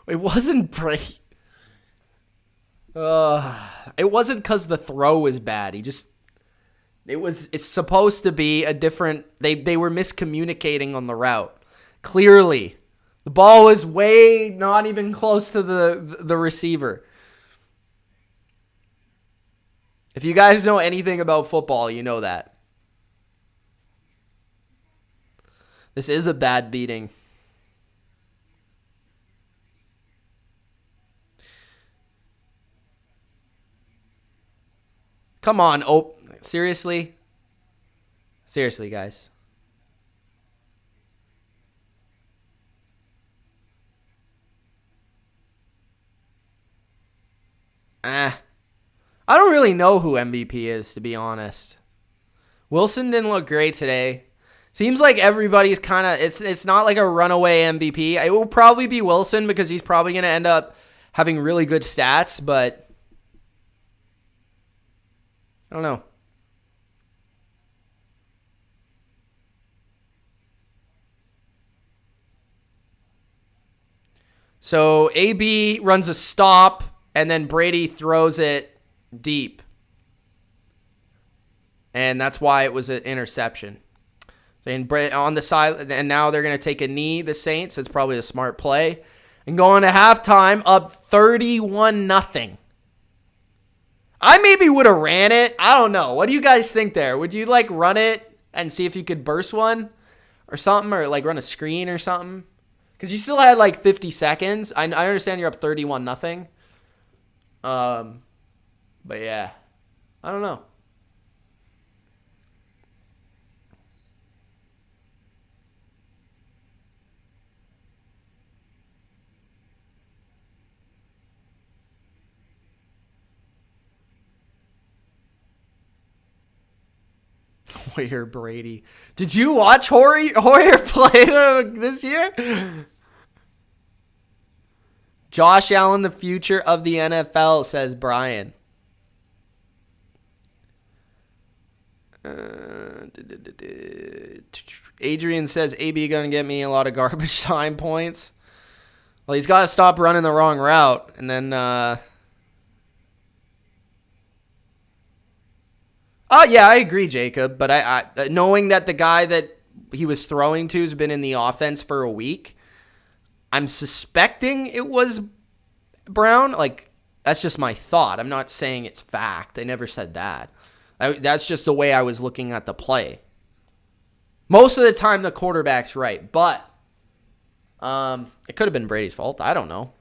It wasn't Brady. It wasn't because the throw was bad. It's supposed to be a different, they were miscommunicating on the route. Clearly. The ball was way not even close to the receiver. If you guys know anything about football, you know that. This is a bad beating. Come on. Oh, seriously? Seriously, guys. I don't really know who MVP is, to be honest. Wilson didn't look great today. Seems like everybody's kind of... It's not like a runaway MVP. It will probably be Wilson because he's probably going to end up having really good stats, but... I don't know. So AB runs a stop, and then Brady throws it deep. And that's why it was an interception. saying on the side, and now they're going to take a knee, the Saints. It's probably a smart play. And going to halftime up 31-0. I maybe would have ran it. I don't know. What do you guys think there? Would you like run it and see if you could burst one or something, or like run a screen or something? Because you still had like 50 seconds. I understand you're up 31-0. But yeah, I don't know. Hoyer Brady. Did you watch Hoyer play this year? Josh Allen, the future of the NFL, says Brian. Adrian says AB going to get me a lot of garbage time points. Well, he's got to stop running the wrong route. And then... Oh, yeah, I agree, Jacob. But I knowing that the guy that he was throwing to has been in the offense for a week, I'm suspecting it was Brown. Like, that's just my thought. I'm not saying it's fact. I never said that. That's just the way I was looking at the play. Most of the time, the quarterback's right. But it could have been Brady's fault. I don't know.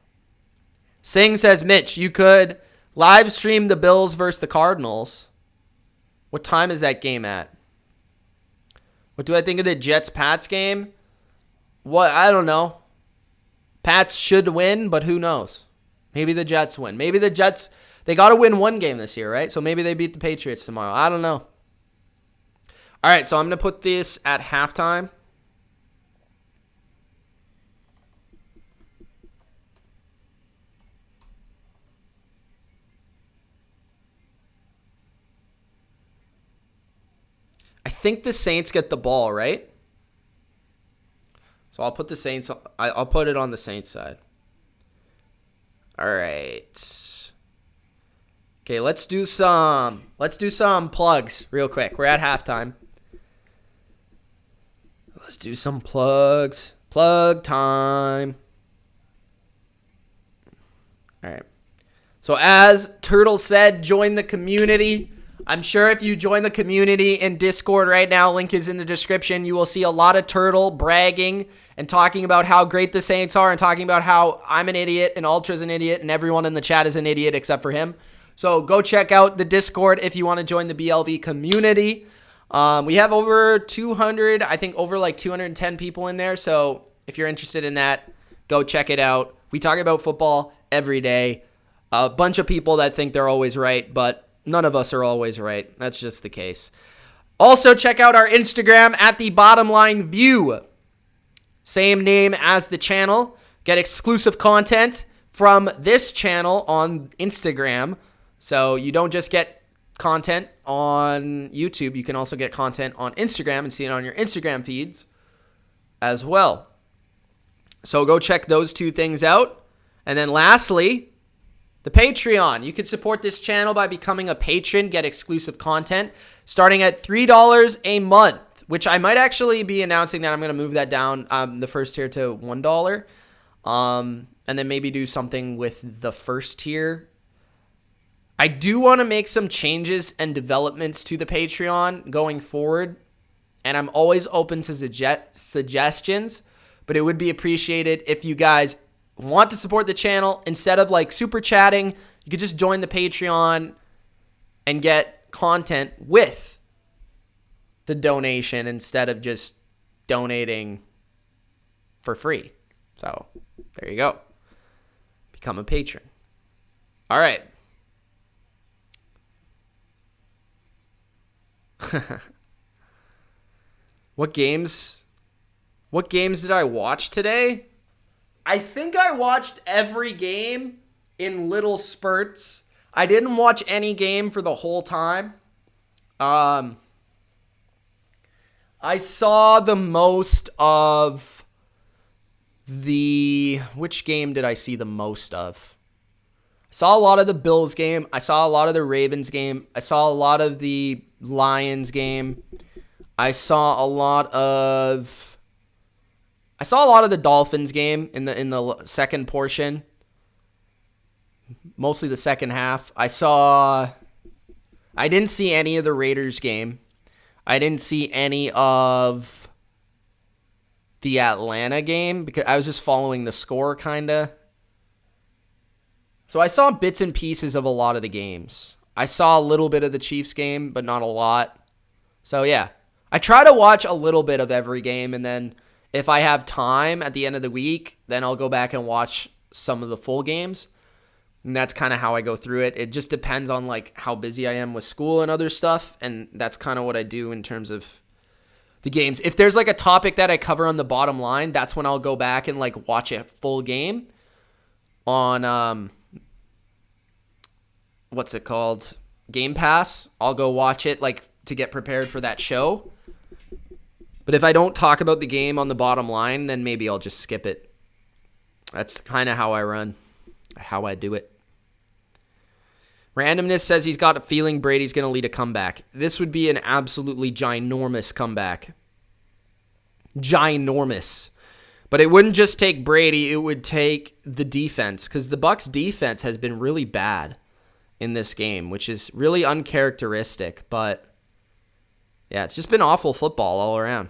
Singh says, Mitch, you could live stream the Bills versus the Cardinals. What time is that game at? What do I think of the Jets-Pats game? What? I don't know. Pats should win, but who knows? Maybe the Jets win. Maybe the Jets, they got to win one game this year, right? So maybe they beat the Patriots tomorrow. I don't know. All right, so I'm going to put this at halftime. I think the Saints get the ball, right? So I'll put the Saints. I'll put it on the Saints side. All right. Okay, let's do some plugs real quick. We're at halftime. Let's do some plugs. Plug time. All right. So as Turtle said, join the community. I'm sure if you join the community in Discord right now, link is in the description, you will see a lot of Turtle bragging and talking about how great the Saints are and talking about how I'm an idiot and Ultra's an idiot and everyone in the chat is an idiot except for him. So go check out the Discord if you want to join the BLV community. We have over 200, I think over like 210 people in there. So if you're interested in that, go check it out. We talk about football every day. A bunch of people that think they're always right, but none of us are always right. That's just the case. Also, check out our Instagram at TheBottomLineView. Same name as the channel. Get exclusive content from this channel on Instagram. So you don't just get content on YouTube. You can also get content on Instagram and see it on your Instagram feeds as well. So go check those two things out. And then lastly, the Patreon. You can support this channel by becoming a patron, get exclusive content, starting at $3 a month, which I might actually be announcing that I'm going to move that down, the first tier to $1, and then maybe do something with the first tier. I do want to make some changes and developments to the Patreon going forward, and I'm always open to suggestions, but it would be appreciated if you guys want to support the channel, instead of like super chatting, you could just join the Patreon and get content with the donation instead of just donating for free. So there you go. Become a patron. All right. What games did I watch today? I think I watched every game in little spurts. I didn't watch any game for the whole time. I saw the most of which game did I see the most of? I saw a lot of the Bills game. I saw a lot of the Ravens game. I saw a lot of the Lions game. I saw a lot of the Dolphins game in the second portion. Mostly the second half. I didn't see any of the Raiders game. I didn't see any of the Atlanta game because I was just following the score kind of. So I saw bits and pieces of a lot of the games. I saw a little bit of the Chiefs game, but not a lot. So yeah, I try to watch a little bit of every game, and then if I have time at the end of the week, then I'll go back and watch some of the full games. And that's kind of how I go through it. It just depends on like how busy I am with school and other stuff, and that's kind of what I do in terms of the games. If there's like a topic that I cover on the bottom line, that's when I'll go back and like watch a full game on what's it called? Game Pass. I'll go watch it like to get prepared for that show. But if I don't talk about the game on the bottom line, then maybe I'll just skip it. That's kind of how I run, how I do it. Randomness says he's got a feeling Brady's going to lead a comeback. This would be an absolutely ginormous comeback. Ginormous. But it wouldn't just take Brady, it would take the defense, because the Bucs defense has been really bad in this game, which is really uncharacteristic. But yeah, it's just been awful football all around.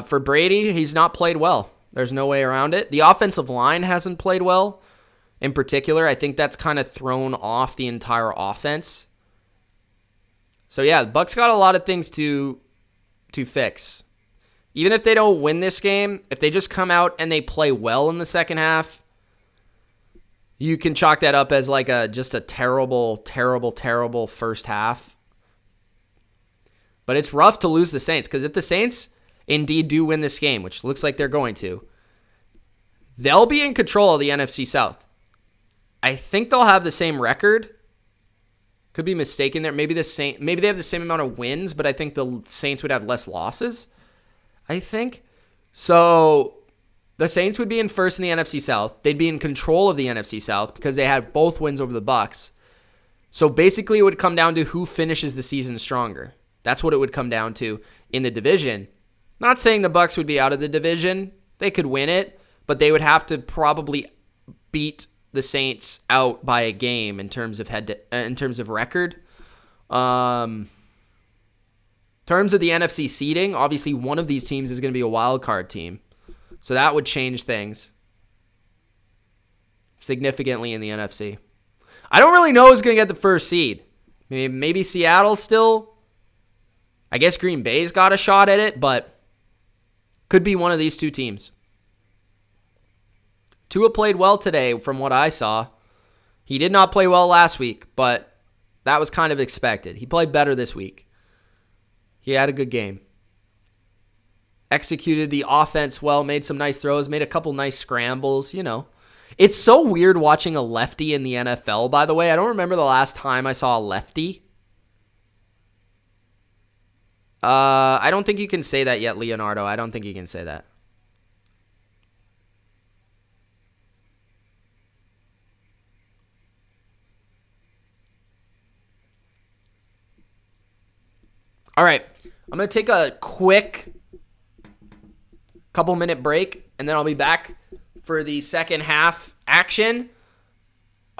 For Brady, he's not played well. There's no way around it. The offensive line hasn't played well. In particular, I think that's kind of thrown off the entire offense. So yeah, the Bucs got a lot of things to fix. Even if they don't win this game, if they just come out and they play well in the second half, you can chalk that up as like just a terrible, terrible, terrible first half. But it's rough to lose the Saints, because if the Saints indeed do win this game, which looks like they're going to, they'll be in control of the NFC South. I think they'll have the same record. Could be mistaken there. Maybe they have the same amount of wins, but I think the Saints would have less losses. I think. So the Saints would be in first in the NFC South. They'd be in control of the NFC South because they had both wins over the Bucs. So basically it would come down to who finishes the season stronger. That's what it would come down to in the division. Not saying the Bucs would be out of the division. They could win it, but they would have to probably beat the Saints out by a game in terms of record. In terms of the NFC seeding, obviously one of these teams is going to be a wild card team. So that would change things significantly in the NFC. I don't really know who's going to get the first seed. Maybe Seattle still. I guess Green Bay's got a shot at it, but could be one of these two teams. Tua played well today from what I saw. He did not play well last week, but that was kind of expected. He played better this week. He had a good game. Executed the offense well, made some nice throws, made a couple nice scrambles, you know. It's so weird watching a lefty in the NFL, by the way. I don't remember the last time I saw a lefty. I don't think you can say that yet, Leonardo. I don't think you can say that. All right, I'm going to take a quick couple-minute break, and then I'll be back for the second half action.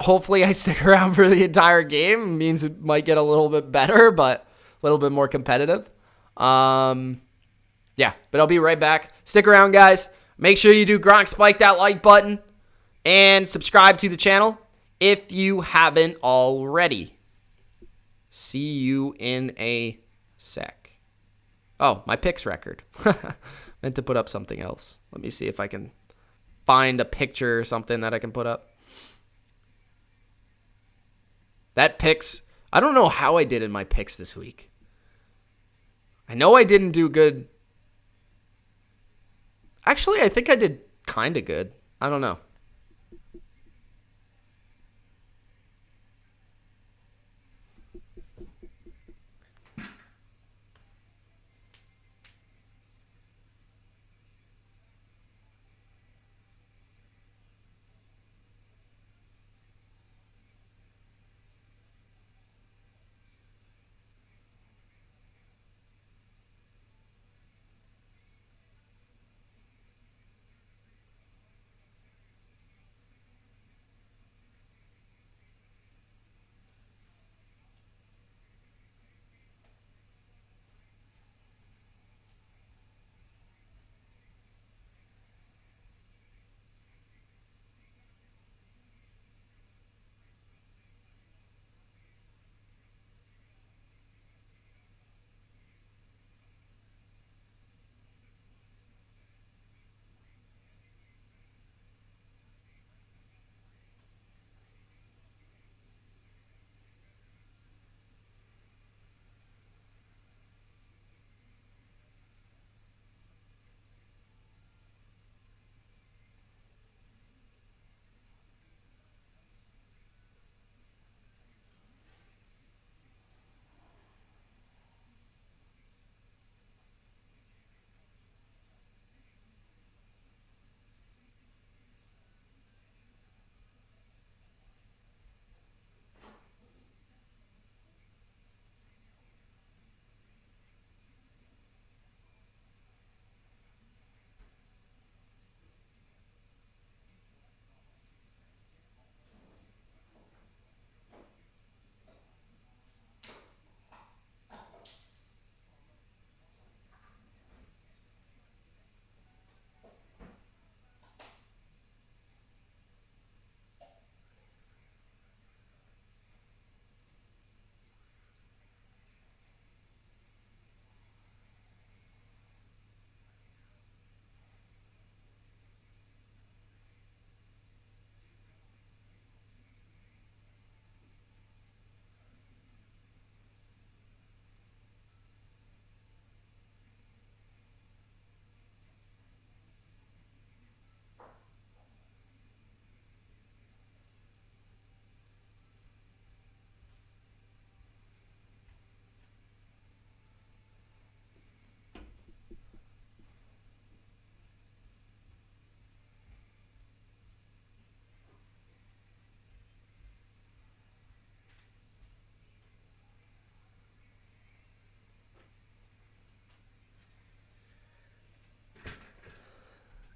Hopefully I stick around for the entire game. It means it might get a little bit better, but a little bit more competitive. Yeah, but I'll be right back. Stick around, guys. Make sure you do Gronk spike that like button and subscribe to the channel if you haven't already. See you in a sec. Oh, my picks record. Meant to put up something else. Let me see if I can find a picture or something that I can put up. That picks, I don't know how I did in my picks this week. I know I didn't do good. Actually, I think I did kind of good. I don't know.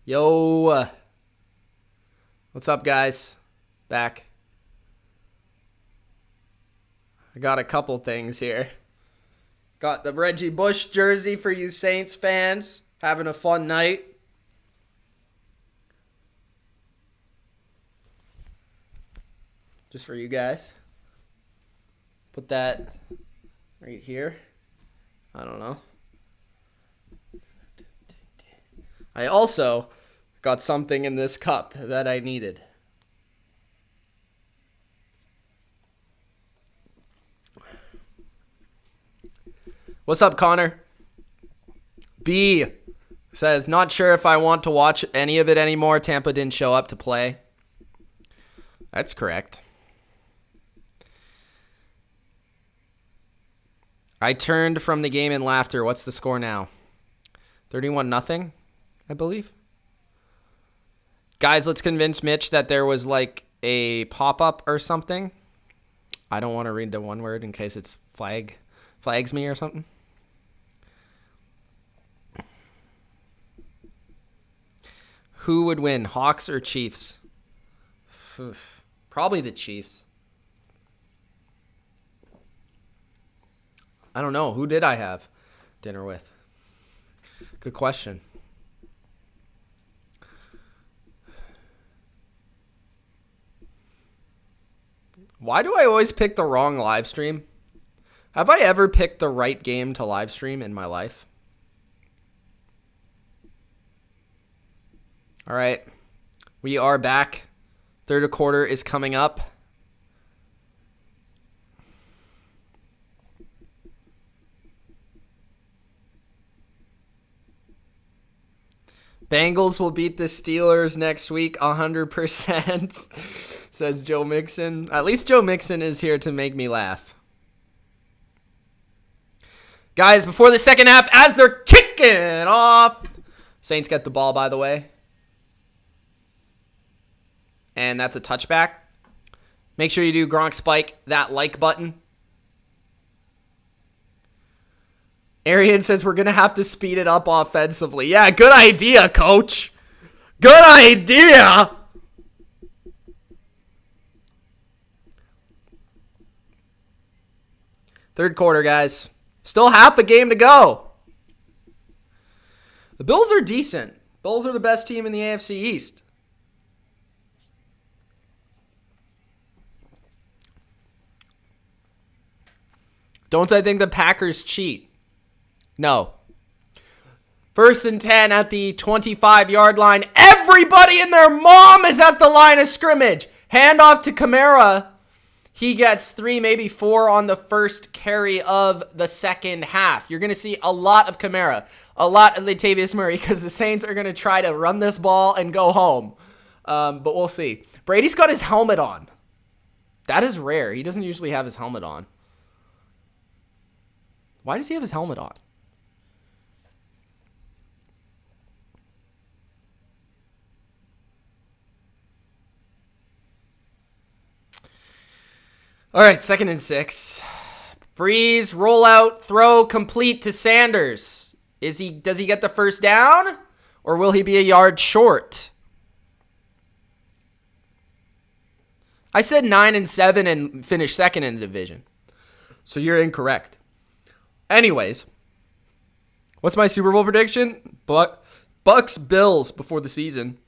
Yo. What's up, guys? Back. I got a couple things here. Got the Reggie Bush jersey for you Saints fans. Having a fun night. Just for you guys. Put that right here. I don't know. I also got something in this cup that I needed. What's up, Connor? B says, not sure if I want to watch any of it anymore. Tampa didn't show up to play. That's correct. I turned from the game in laughter. What's the score now? 31-0, I believe. Guys, let's convince Mitch that there was like a pop-up or something. I don't want to read the one word in case it's flags me or something. Who would win, Hawks or Chiefs? Probably the Chiefs. I don't know. Who did I have dinner with? Good question. Why do I always pick the wrong live stream? Have I ever picked the right game to live stream in my life? All right. We are back. Third quarter is coming up. Bengals will beat the Steelers next week 100%, says Joe Mixon. At least Joe Mixon is here to make me laugh. Guys, before the second half, as they're kicking off, Saints get the ball, by the way. And that's a touchback. Make sure you do Gronk Spike that like button. Arian says we're going to have to speed it up offensively. Yeah, good idea, coach. Good idea. Third quarter, guys. Still half a game to go. The Bills are decent. Bills are the best team in the AFC East. Don't I think the Packers cheat? No. 1st and 10 at the 25-yard line. Everybody and their mom is at the line of scrimmage. Handoff to Kamara. He gets 3, maybe 4 on the first carry of the second half. You're going to see a lot of Kamara, a lot of Latavius Murray, because the Saints are going to try to run this ball and go home. But we'll see. Brady's got his helmet on. That is rare. He doesn't usually have his helmet on. Why does he have his helmet on? All right, 2nd and 6. Brees, rollout, throw, complete to Sanders. Does he get the first down, or will he be a yard short? I said 9 and 7 and finish 2nd in the division. So you're incorrect. Anyways, what's my Super Bowl prediction? Bucs Bills before the season.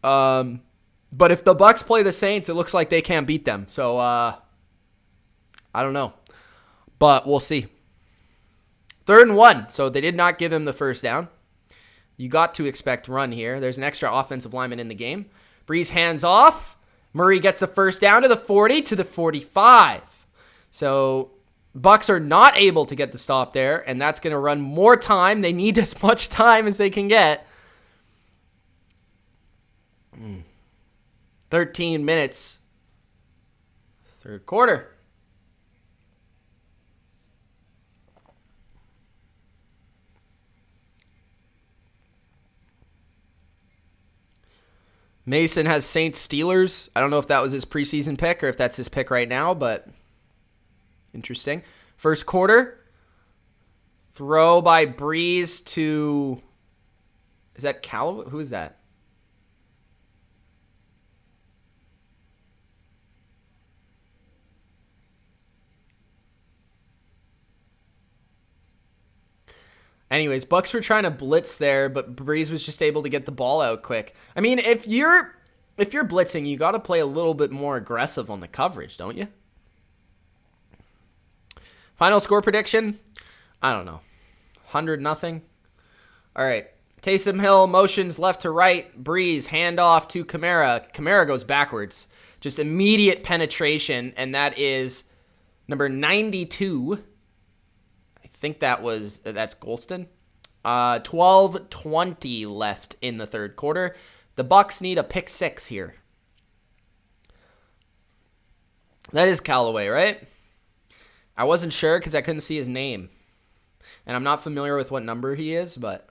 But if the Bucs play the Saints, it looks like they can't beat them. So, I don't know. But we'll see. 3rd and 1. So they did not give him the first down. You got to expect run here. There's an extra offensive lineman in the game. Brees hands off. Murray gets the first down to the 40 to the 45. So Bucs are not able to get the stop there, and that's going to run more time. They need as much time as they can get. 13 minutes. 3rd quarter. Mason has Saints Steelers. I don't know if that was his preseason pick or if that's his pick right now, but interesting. 1st quarter. Throw by Brees to Is that Callaway? Who is that? Anyways, Bucs were trying to blitz there, but Brees was just able to get the ball out quick. I mean, if you're blitzing, you got to play a little bit more aggressive on the coverage, don't you? Final score prediction? I don't know. 100-0. All right. Taysom Hill motions left to right. Brees handoff to Kamara. Kamara goes backwards. Just immediate penetration, and that is number 92. I think that's Golston. 12:20 left in the third quarter. The Bucs need a pick 6 here. That is Callaway, right? I wasn't sure because I couldn't see his name. And I'm not familiar with what number he is, but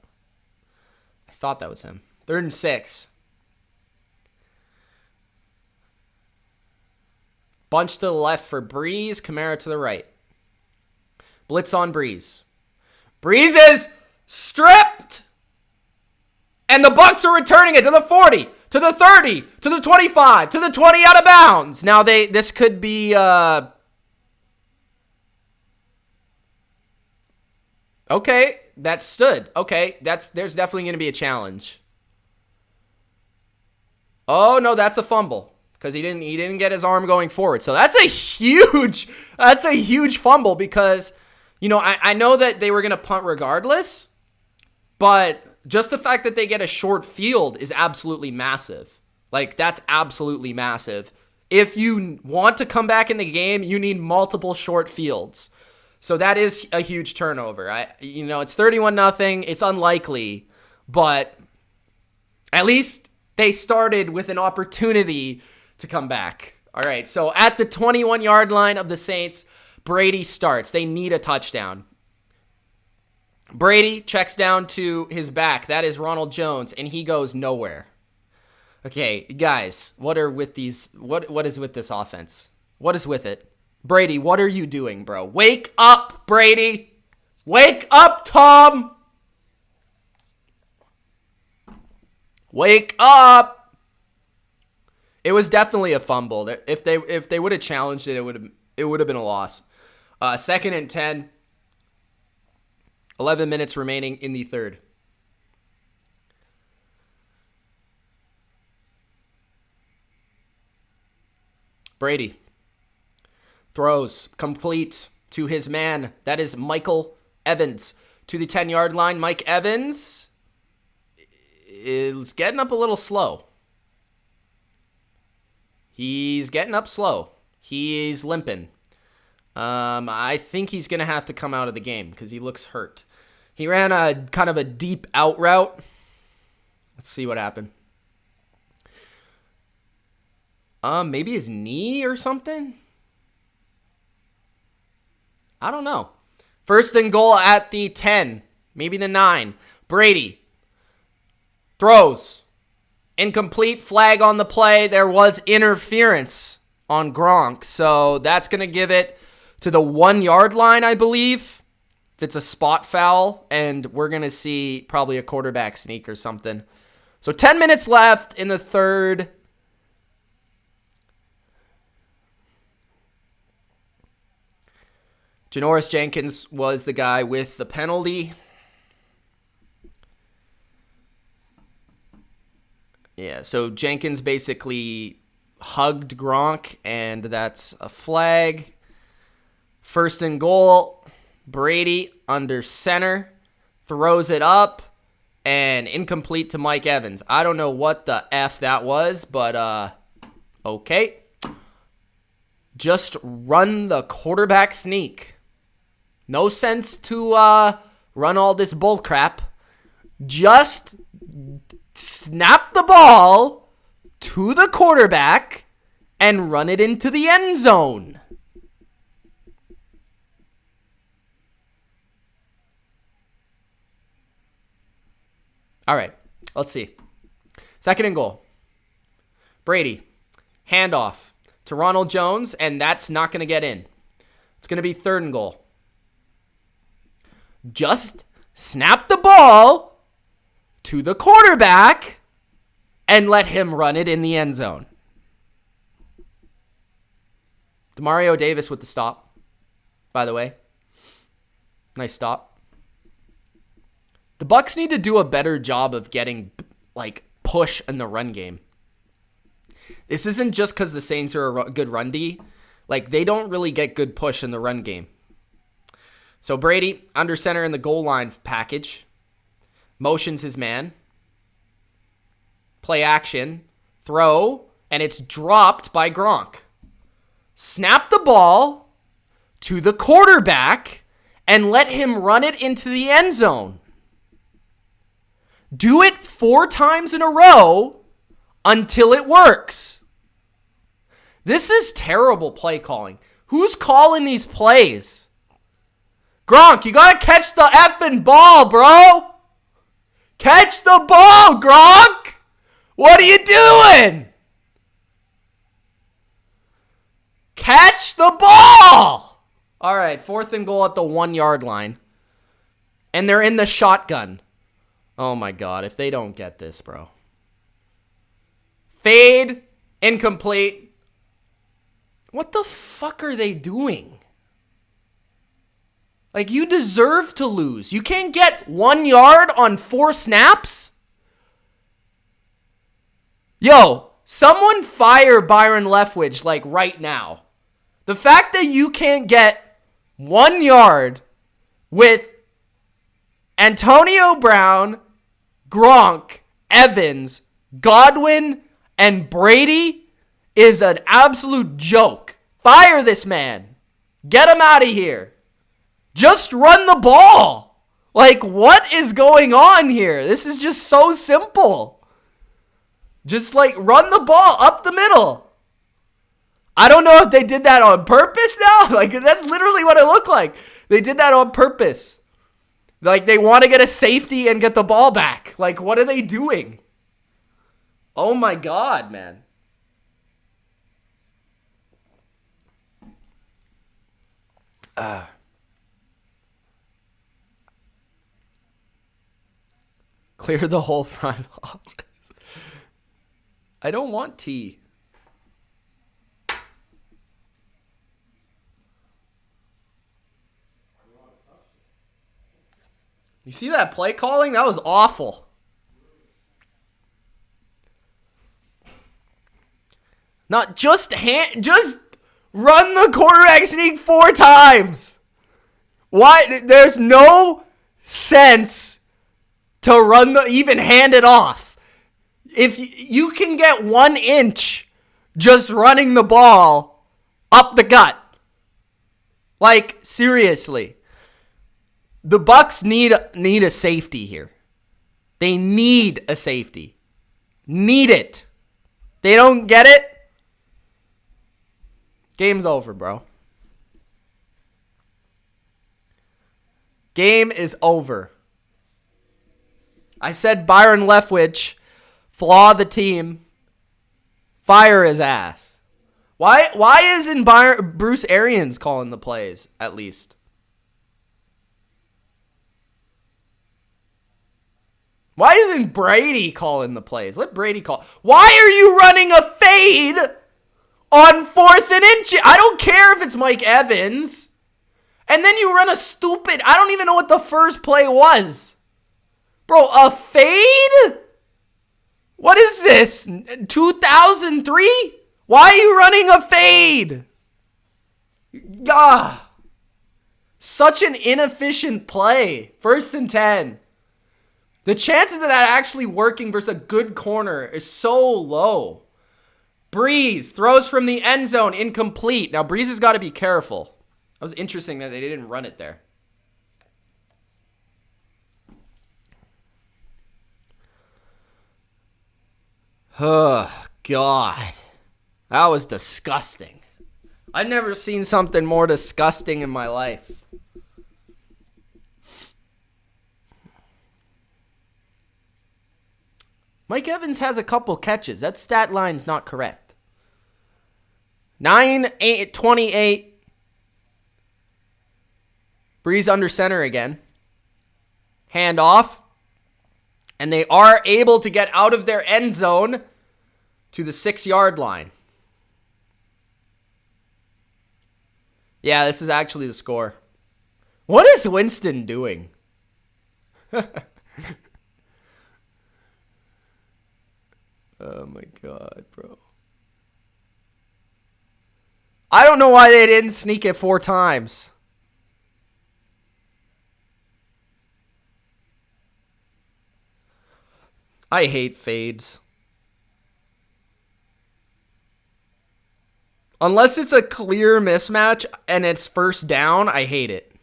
I thought that was him. 3rd and 6. Bunch to the left for Brees. Kamara to the right. Blitz on Brees. Brees is stripped! And the Bucs are returning it to the 40, to the 30, to the 25, to the 20 out of bounds. Now this could be okay, that stood. Okay, there's definitely going to be a challenge. Oh no, that's a fumble because he didn't get his arm going forward. So that's a huge fumble because I know that they were going to punt regardless, but just the fact that they get a short field is absolutely massive. Like, that's absolutely massive. If you want to come back in the game, you need multiple short fields. So that is a huge turnover. It's 31-0. It's unlikely, but at least they started with an opportunity to come back. All right, so at the 21-yard line of the Saints, Brady starts. They need a touchdown. Brady checks down to his back. That is Ronald Jones, and he goes nowhere. Okay, guys, what is with this offense? What is with it? Brady, what are you doing, bro? Wake up, Brady. Wake up, Tom. Wake up. It was definitely a fumble. If they would have challenged it, it would have been a loss. 2nd and 10. 11 minutes remaining in the third. Brady throws complete to his man. That is Michael Evans to the 10-yard line. Mike Evans is getting up a little slow. He's getting up slow. He's limping. I think he's going to have to come out of the game because he looks hurt. He ran a kind of a deep out route. Let's see what happened. Maybe his knee or something? I don't know. 1st and goal at the 10, maybe the 9. Brady throws. Incomplete, flag on the play. There was interference on Gronk, so that's going to give it to the 1-yard line, I believe. If it's a spot foul, and we're going to see probably a quarterback sneak or something. So 10 minutes left in the third. Janoris Jenkins was the guy with the penalty. Yeah, so Jenkins basically hugged Gronk, and that's a flag. 1st and goal. Brady under center. Throws it up. And incomplete to Mike Evans. I don't know what the F that was, but okay. Just run the quarterback sneak. No sense to run all this bull crap. Just snap the ball to the quarterback and run it into the end zone. All right, let's see. 2nd and goal. Brady, handoff to Ronald Jones, and that's not going to get in. It's going to be 3rd and goal. Just snap the ball to the quarterback and let him run it in the end zone. Demario Davis with the stop, by the way. Nice stop. The Bucs need to do a better job of getting, push in the run game. This isn't just because the Saints are a good run D. They don't really get good push in the run game. So Brady, under center in the goal line package. Motions his man. Play action. Throw. And it's dropped by Gronk. Snap the ball to the quarterback and let him run it into the end zone. Do it 4 times in a row until it works. This is terrible play calling. Who's calling these plays? Gronk, you gotta catch the effing ball, bro. Catch the ball, Gronk. What are you doing? Catch the ball. All right, 4th and goal at the 1-yard line. And they're in the shotgun. Oh my God, if they don't get this, bro. Fade, incomplete. What the fuck are they doing? You deserve to lose. You can't get 1 yard on 4 snaps? Yo, someone fire Byron Leftwich, right now. The fact that you can't get 1 yard with Antonio Brown, Gronk, Evans, Godwin, and Brady is an absolute joke. Fire this man. Get him out of here. Just run the ball. What is going on here? This is just so simple. Just run the ball up the middle. I don't know if they did that on purpose now. That's literally what it looked like. They did that on purpose. They want to get a safety and get the ball back. What are they doing? Oh my God, man. Clear the whole front office. I don't want tea. You see that play calling? That was awful. Not just run the quarterback sneak 4 times. Why? There's no sense to even hand it off. If you can get 1 inch just running the ball up the gut. Seriously. The Bucs need a safety here. They need a safety. Need it. They don't get it. Game's over, bro. Game is over. I said Byron Leftwich, flaw the team, fire his ass. Why isn't Bruce Arians calling the plays, at least? Why isn't Brady calling the plays? Let Brady call. Why are you running a fade on 4th and inch? I don't care if it's Mike Evans. And then you run a stupid, I don't even know what the first play was. Bro, a fade? What is this? 2003? Why are you running a fade? Such an inefficient play. 1st and 10. The chances of that actually working versus a good corner is so low. Brees throws from the end zone, incomplete. Now, Brees has got to be careful. That was interesting that they didn't run it there. Oh, God. That was disgusting. I've never seen something more disgusting in my life. Mike Evans has a couple catches. That stat line's not correct. 9-8-28. Brees under center again. Hand off. And they are able to get out of their end zone to the 6-yard line. Yeah, this is actually the score. What is Winston doing? Oh my God, bro. I don't know why they didn't sneak it 4 times. I hate fades. Unless it's a clear mismatch and it's first down, I hate it.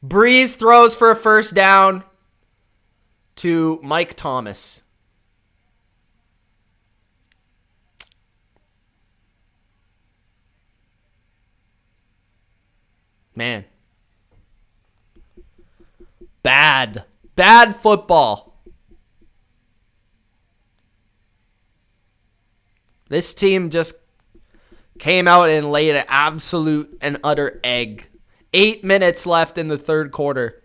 Brees throws for a first down to Mike Thomas. Man. Bad football. This team just came out and laid an absolute and utter egg. 8 minutes left in the third quarter.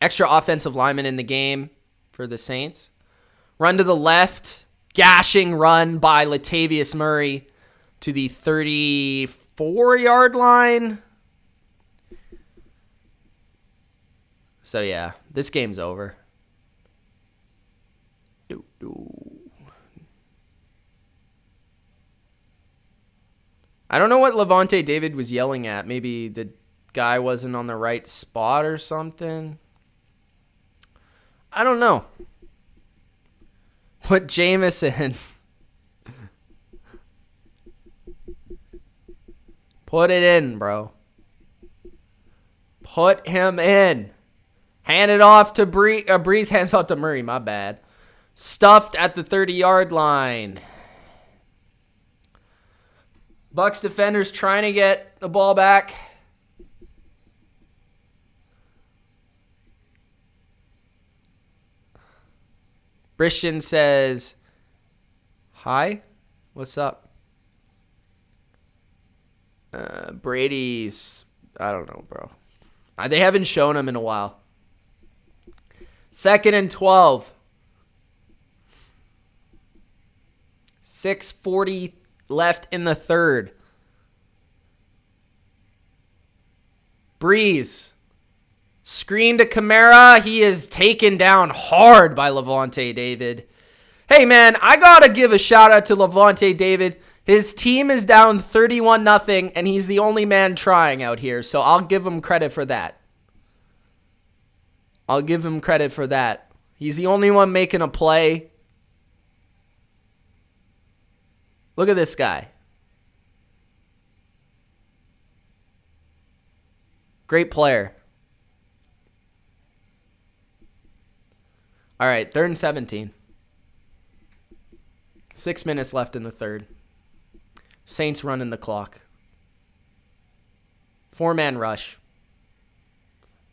Extra offensive lineman in the game for the Saints. Run to the left. Gashing run by Latavius Murray to the 34-yard line. So, yeah, this game's over. I don't know what Levante David was yelling at. Maybe the guy wasn't on the right spot or something. I don't know. Put Jameson. Put it in, bro. Put him in. Hand it off to Brees. Brees hands off to Murray. My bad. Stuffed at the 30-yard line. Bucs defenders trying to get the ball back. Christian says, hi, what's up? Brady's, I don't know, bro. They haven't shown him in a while. 2nd and 12. 6:40 left in the third. Brees. Screen to Kamara. He is taken down hard by Levante David. Hey, man, I got to give a shout-out to Levante David. His team is down 31-0, and he's the only man trying out here, so I'll give him credit for that. He's the only one making a play. Look at this guy. Great player. All right, 3rd and 17. 6 minutes left in the third. Saints running the clock. 4-man rush.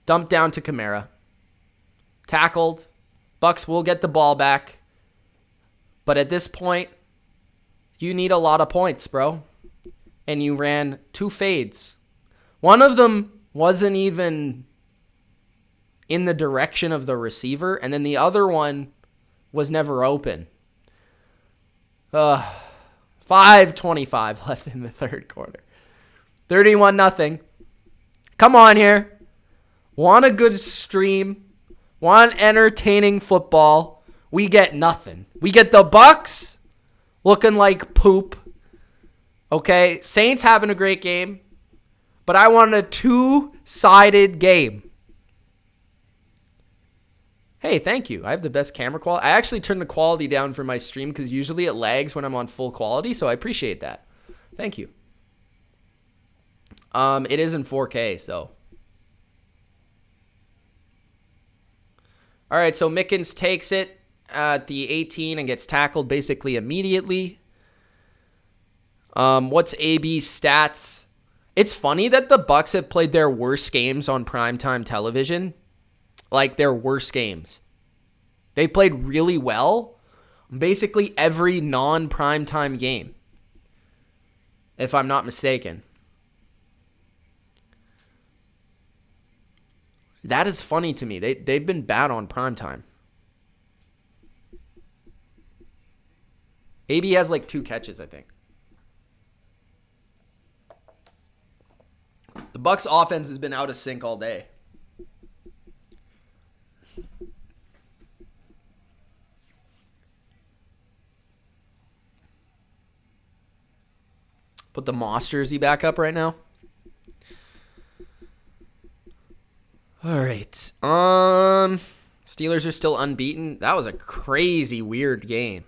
Dumped down to Kamara. Tackled. Bucs will get the ball back. But at this point, you need a lot of points, bro. And you ran 2 fades. One of them wasn't even in the direction of the receiver, and then the other one was never open. 5:25 left in the third quarter. 31-0. Come on here. Want a good stream? Want entertaining football? We get nothing. We get the Bucs looking like poop. Okay, Saints having a great game, but I want a 2-sided game. Hey, thank you. I have the best camera quality. I actually turned the quality down for my stream because usually it lags when I'm on full quality, so I appreciate that. Thank you. It is in 4K, so. All right, so Mickens takes it at the 18 and gets tackled basically immediately. What's AB's stats? It's funny that the Bucs have played their worst games on primetime television. Like their worst games. They played really well basically every non-primetime game. if I'm not mistaken. That is funny to me. They've been bad on primetime. AB has like 2 catches, I think. The Bucs offense has been out of sync all day. Put the Moss jersey back up right now. All right. Steelers are still unbeaten. That was a crazy, weird game.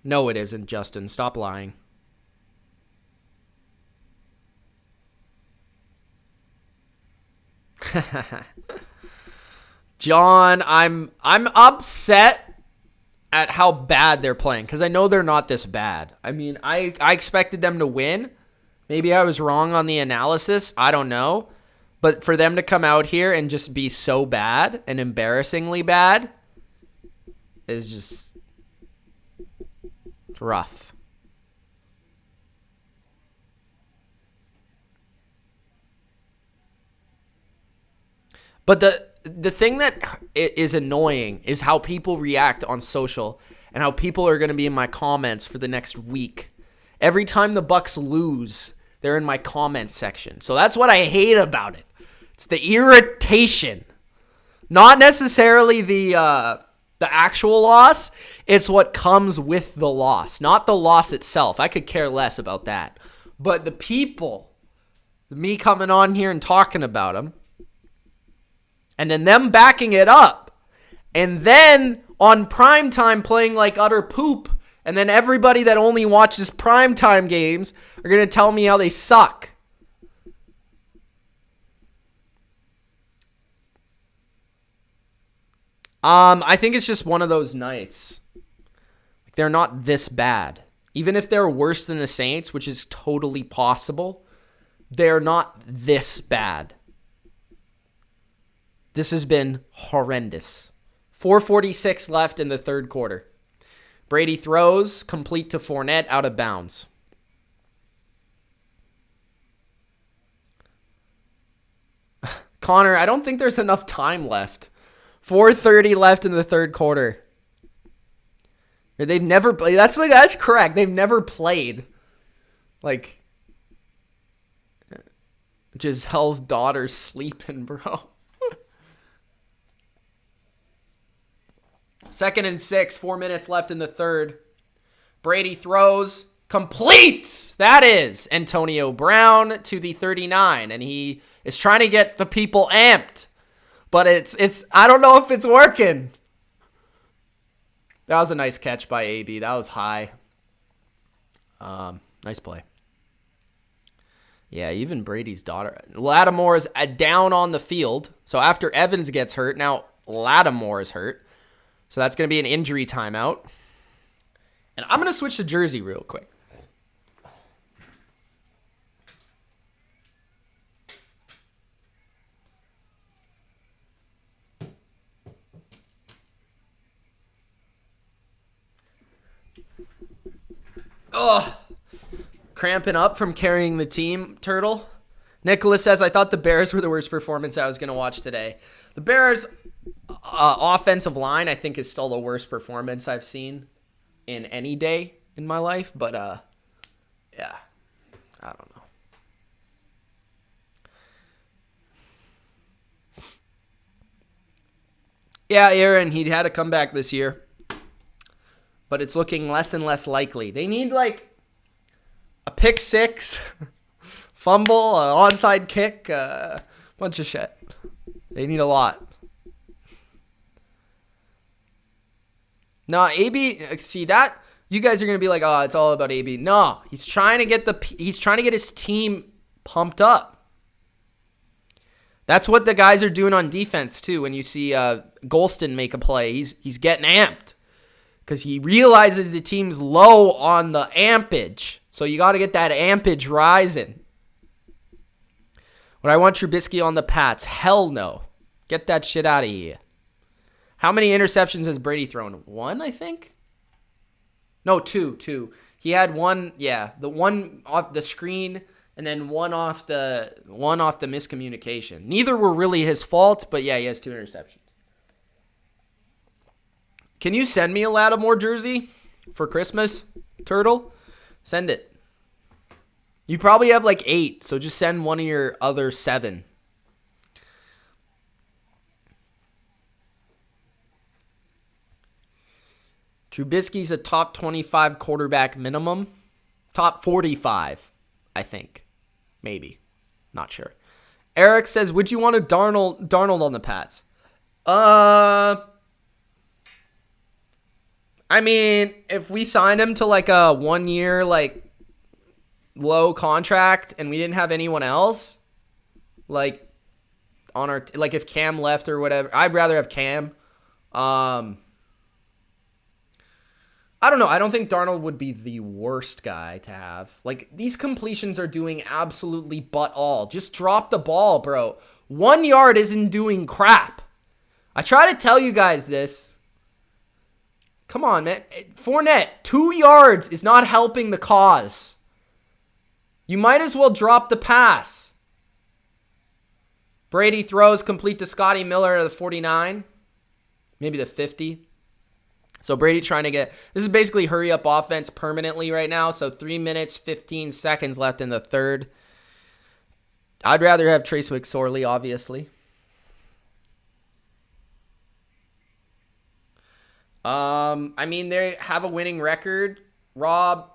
No, it isn't, Justin. Stop lying. John, I'm upset at how bad they're playing because I know they're not this bad. I mean, I expected them to win. Maybe I was wrong on the analysis. I don't know. But for them to come out here and just be so bad and embarrassingly bad is just rough. But the thing that is annoying is how people react on social and how people are going to be in my comments for the next week. Every time the Bucs lose, they're in my comments section. So that's what I hate about it. It's the irritation. Not necessarily the actual loss. It's what comes with the loss. Not the loss itself. I could care less about that. But the people, me coming on here and talking about them, and then them backing it up, and then on primetime playing like utter poop, and then everybody that only watches primetime games are going to tell me how they suck. I think it's just one of those nights. Like, they're not this bad. Even if they're worse than the Saints, which is totally possible, they're not this bad. This has been horrendous. 4:46 left in the third quarter. Brady throws, complete to Fournette, out of bounds. Connor, I don't think there's enough time left. 4:30 left in the third quarter. They've never played. That's correct. They've never played. Like, Giselle's daughter's sleeping, bro. 2nd and 6, 4 minutes left in the third. Brady throws, complete. That is Antonio Brown to the 39, and he is trying to get the people amped. But it's I don't know if it's working. That was a nice catch by AB. That was high. Nice play. Yeah, even Brady's daughter. Lattimore is down on the field. So after Evans gets hurt, now Lattimore is hurt. So that's going to be an injury timeout. And I'm going to switch to jersey real quick. Oh, cramping up from carrying the team, Turtle. Nicholas says, I thought the Bears were the worst performance I was going to watch today. The Bears' offensive line, I think, is still the worst performance I've seen in any day in my life. But, yeah, I don't know. Yeah, Aaron, he had to come back this year. But it's looking less and less likely. They need, like, a pick six, fumble, an onside kick, a bunch of shit. They need a lot. No, AB, see that? You guys are going to be like, oh, it's all about AB. No, he's trying to get his team pumped up. That's what the guys are doing on defense, too. When you see Golston make a play, he's getting amped. Because he realizes the team's low on the ampage. So you got to get that ampage rising. Would I want Trubisky on the Pats? Hell no. Get that shit out of here. How many interceptions has Brady thrown? 1, I think? No, two. He had one, the one off the screen and then one off the miscommunication. Neither were really his fault, but yeah, he has 2 interceptions. Can you send me a Lattimore jersey for Christmas, Turtle? Send it. You probably have like 8, so just send one of your other 7. Trubisky's a top 25 quarterback minimum. Top 45, I think. Maybe. Not sure. Eric says, would you want a Darnold on the Pats? I mean, if we signed him to like a 1-year like low contract and we didn't have anyone else, like on our like if Cam left or whatever, I'd rather have Cam. I don't know. I don't think Darnold would be the worst guy to have. Like, these completions are doing absolutely butt all. Just drop the ball, bro. 1 yard isn't doing crap. I try to tell you guys this. Come on, man. Fournette, 2 yards is not helping the cause. You might as well drop the pass. Brady throws complete to Scotty Miller at the 49. Maybe the 50. So Brady trying to get, this is basically hurry up offense permanently right now. So 3 minutes, 15 seconds left in the third. I'd rather have Trace McSorley, obviously. I mean, they have a winning record. Rob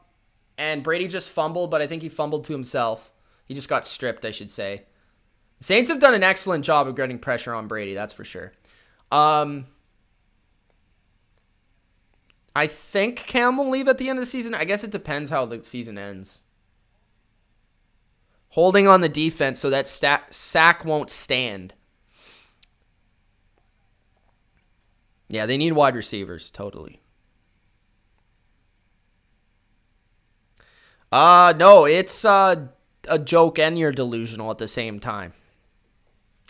and Brady just fumbled, but I think he fumbled to himself. He just got stripped, I should say. The Saints have done an excellent job of getting pressure on Brady, that's for sure. I think Cam will leave at the end of the season. I guess it depends how the season ends. Holding on the defense so that sack won't stand. Yeah, they need wide receivers, totally. No, it's a joke and you're delusional at the same time,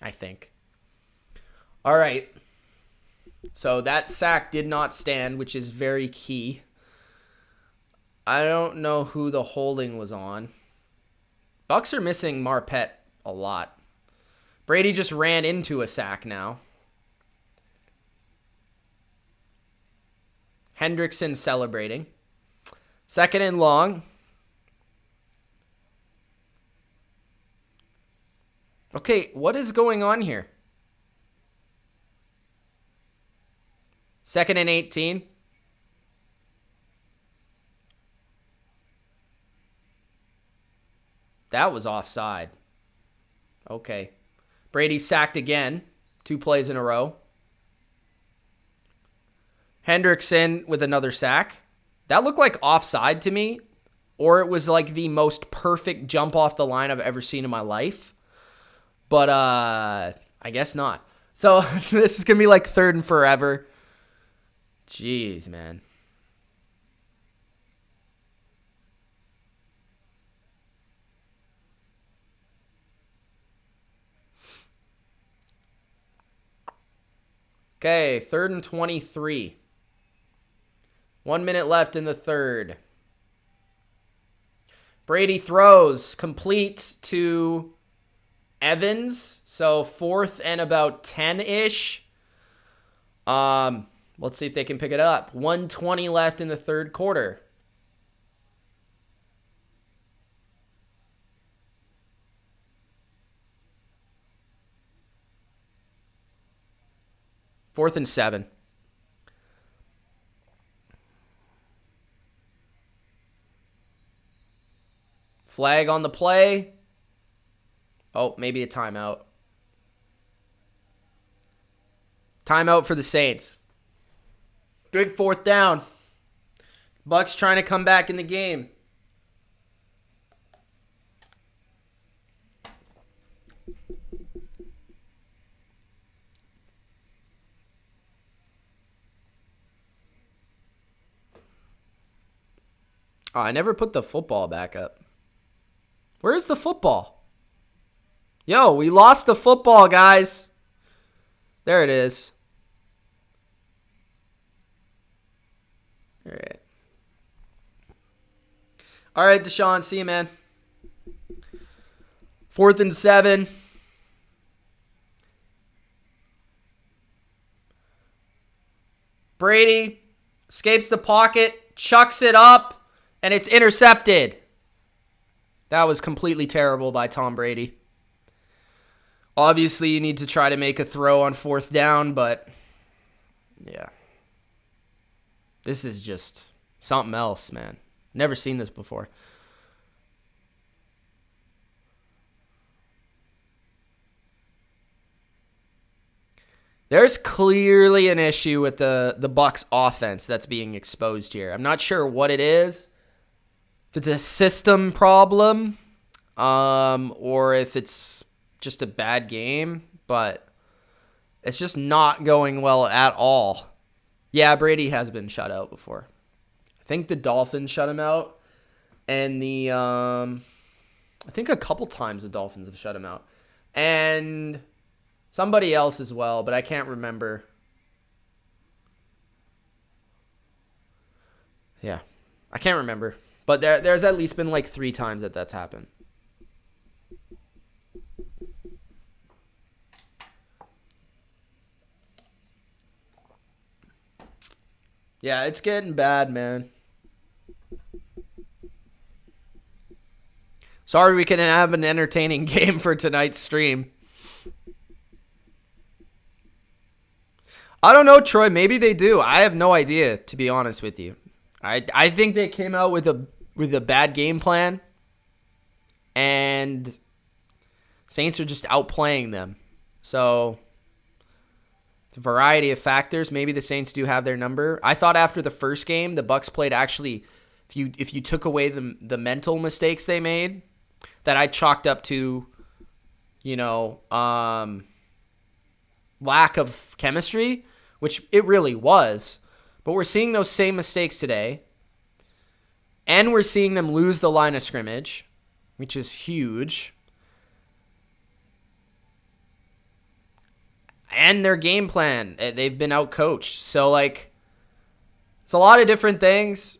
I think. All right. So that sack did not stand, which is very key. I don't know who the holding was on. Bucs are missing Marpet a lot. Brady just ran into a sack now. Hendrickson celebrating. 2nd and long. Okay, what is going on here? 2nd and 18. That was offside. Okay. Brady sacked again. 2 plays in a row. Hendrickson with another sack. That looked like offside to me. Or it was like the most perfect jump off the line I've ever seen in my life. But I guess not. So this is going to be like 3rd and forever. Jeez, man. Okay, 3rd and 23. 1 minute left in the third. Brady throws complete to Evans. So 4th and about 10-ish. Let's see if they can pick it up. 1:20 left in the third quarter. Fourth and 7. Flag on the play. Oh, maybe a timeout. Timeout for the Saints. Big 4th down. Bucs trying to come back in the game. Oh, I never put the football back up. Where's the football? Yo, we lost the football, guys. There it is. All right. All right, Deshaun, see you, man. 4th and 7. Brady escapes the pocket, chucks it up, and it's intercepted. That was completely terrible by Tom Brady. Obviously, you need to try to make a throw on 4th down, but yeah. This is just something else, man. Never seen this before. There's clearly an issue with the Bucs offense that's being exposed here. I'm not sure what it is. If it's a system problem, or if it's just a bad game, but it's just not going well at all. Yeah, Brady has been shut out before. I think the Dolphins shut him out, and I think a couple times the Dolphins have shut him out, and somebody else as well, but I can't remember. Yeah, I can't remember. But there's at least been like 3 times that's happened. Yeah, it's getting bad, man. Sorry we couldn't have an entertaining game for tonight's stream. I don't know, Troy. Maybe they do. I have no idea, to be honest with you. I think they came out with a bad game plan, and Saints are just outplaying them. So it's a variety of factors. Maybe the Saints do have their number. I thought after the first game, the Bucs played actually, if you took away the mental mistakes they made, that I chalked up to, lack of chemistry, which it really was. But we're seeing those same mistakes today, and we're seeing them lose the line of scrimmage, which is huge. And their game plan, they've been outcoached. So, it's a lot of different things.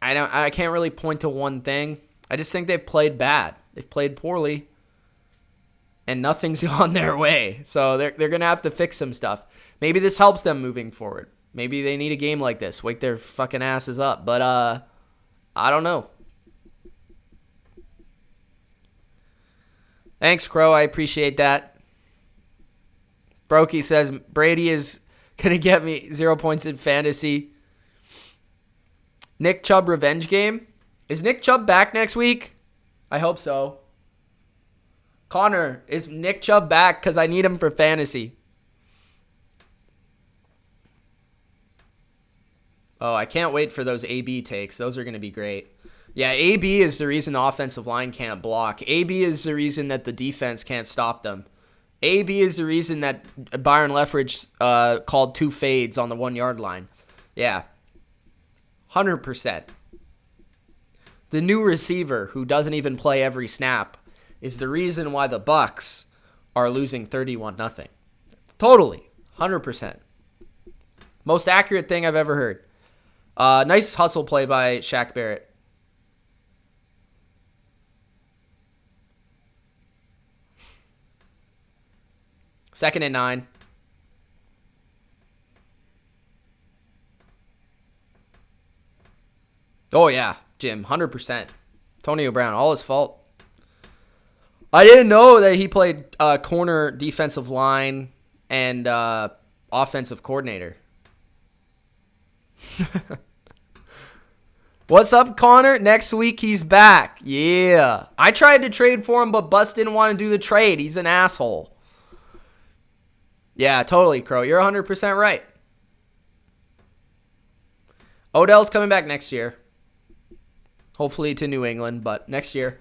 I can't really point to one thing. I just think they've played bad. They've played poorly, and nothing's gone their way. So they're going to have to fix some stuff. Maybe this helps them moving forward. Maybe they need a game like this. Wake their fucking asses up. But I don't know. Thanks, Crow. I appreciate that. Brokey says Brady is going to get me 0 points in fantasy. Nick Chubb revenge game. Is Nick Chubb back next week? I hope so. Connor, is Nick Chubb back? Because I need him for fantasy. Oh, I can't wait for those AB takes. Those are going to be great. Yeah, AB is the reason the offensive line can't block. AB is the reason that the defense can't stop them. AB is the reason that Byron Leftwich called 2 fades on the 1-yard line. Yeah. 100%. The new receiver who doesn't even play every snap is the reason why the Bucs are losing 31-0. Totally. 100%. Most accurate thing I've ever heard. Nice hustle play by Shaq Barrett. Second and 9. Oh, yeah, Jim, 100%. Antonio Brown, all his fault. I didn't know that he played corner, defensive line, and offensive coordinator. What's up, Connor? Next week, he's back. Yeah. I tried to trade for him, but Bus didn't want to do the trade. He's an asshole. Yeah, totally, Crow. You're 100% right. Odell's coming back next year. Hopefully to New England, but next year.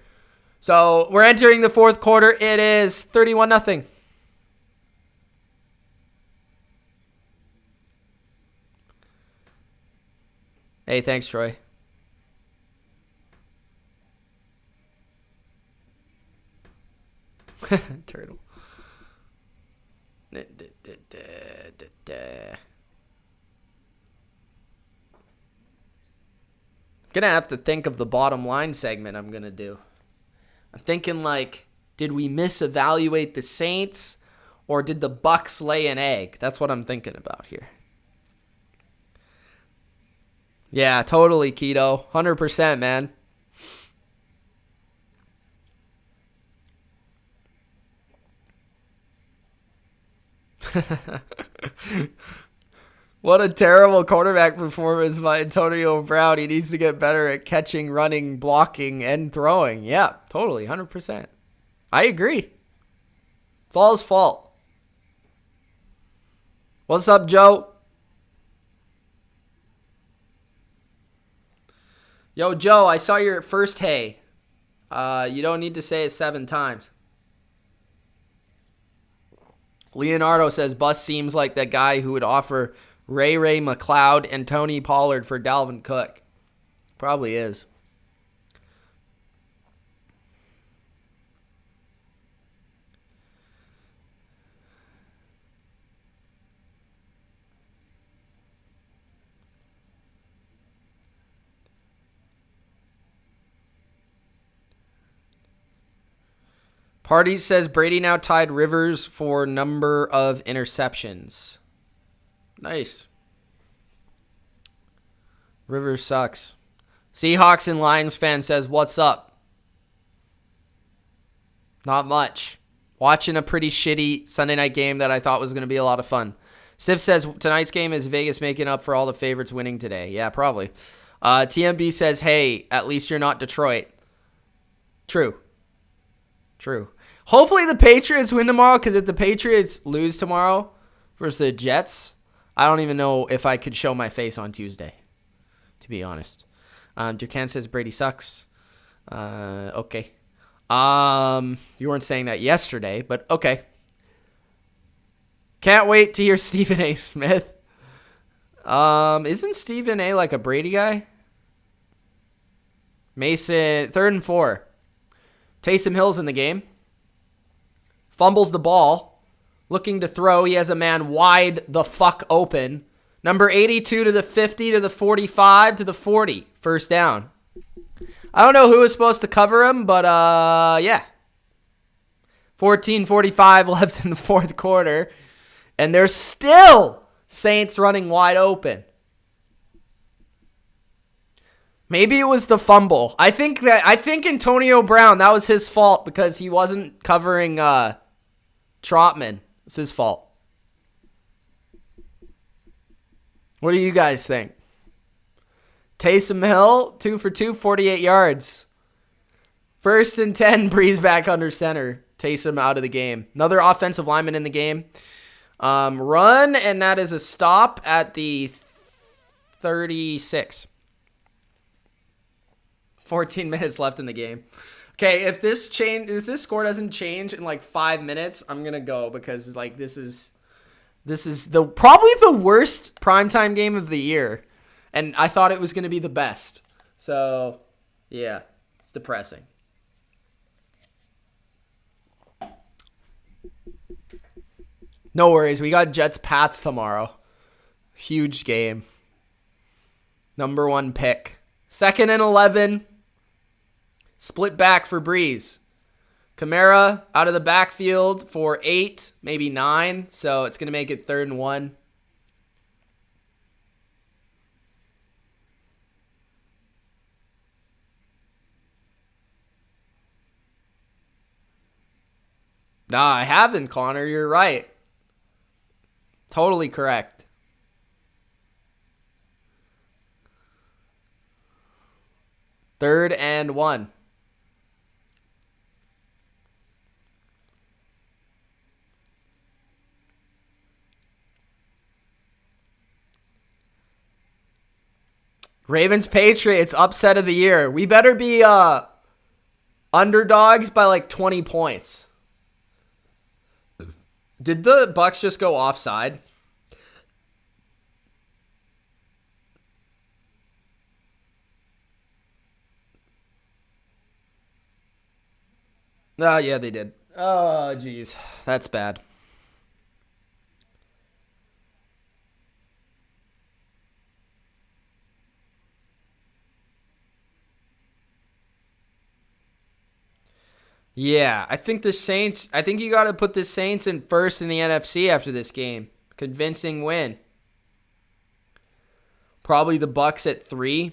So we're entering the fourth quarter. It is 31-0. Hey, thanks, Troy. Turtle. Gonna have to think of the bottom line segment I'm gonna do. I'm thinking like, did we misevaluate the Saints or did the Bucs lay an egg? That's what I'm thinking about here. Yeah, totally, Keto. 100%, man. What a terrible quarterback performance by Antonio Brown. He needs to get better at catching, running, blocking, and throwing. Yeah, totally, 100%. I agree. It's all his fault. What's up, Joe? Yo, Joe, I saw your first hey. You don't need to say it 7 times. Leonardo says, Bus seems like that guy who would offer Ray McLeod and Tony Pollard for Dalvin Cook. Probably is. Party says Brady now tied Rivers for number of interceptions. Nice. Rivers sucks. Seahawks and Lions fan says, what's up? Not much. Watching a pretty shitty Sunday night game that I thought was going to be a lot of fun. Stiff says, tonight's game is Vegas making up for all the favorites winning today. Yeah, probably. TMB says, hey, at least you're not Detroit. True. Hopefully the Patriots win tomorrow, because if the Patriots lose tomorrow versus the Jets, I don't even know if I could show my face on Tuesday, to be honest. Ducan says Brady sucks. Okay. You weren't saying that yesterday, but okay. Can't wait to hear Stephen A. Smith. Isn't Stephen A. like a Brady guy? Mason, 3rd and 4. Taysom Hill's in the game. Fumbles the ball. Looking to throw. He has a man wide the fuck open. Number 82 to the 50 to the 45 to the 40. First down. I don't know who was supposed to cover him, but yeah. 14:45 left in the fourth quarter. And there's still Saints running wide open. Maybe it was the fumble. I think Antonio Brown, that was his fault because he wasn't covering Trotman. It's his fault. What do you guys think? Taysom Hill, 2 for 2, 48 yards. 1st and 10, Brees back under center. Taysom out of the game. Another offensive lineman in the game. Run, and that is a stop at the 36. 14 minutes left in the game. Okay, if this score doesn't change in like 5 minutes, I'm gonna go because like this is probably the worst primetime game of the year, and I thought it was gonna be the best. So yeah, it's depressing. No worries, we got Jets Pats tomorrow. Huge game. Number 1 pick. 2nd and 11. Split back for Brees. Kamara out of the backfield for 8, maybe 9. So it's going to make it 3rd and 1. Nah, I haven't, Connor. You're right. Totally correct. Third and 1. Ravens Patriots upset of the year. We better be underdogs by like 20 points. Did the Bucs just go offside? Oh, yeah, they did. Oh, geez. That's bad. Yeah, I think you got to put the Saints in first in the NFC after this game. Convincing win. Probably the Bucs at 3.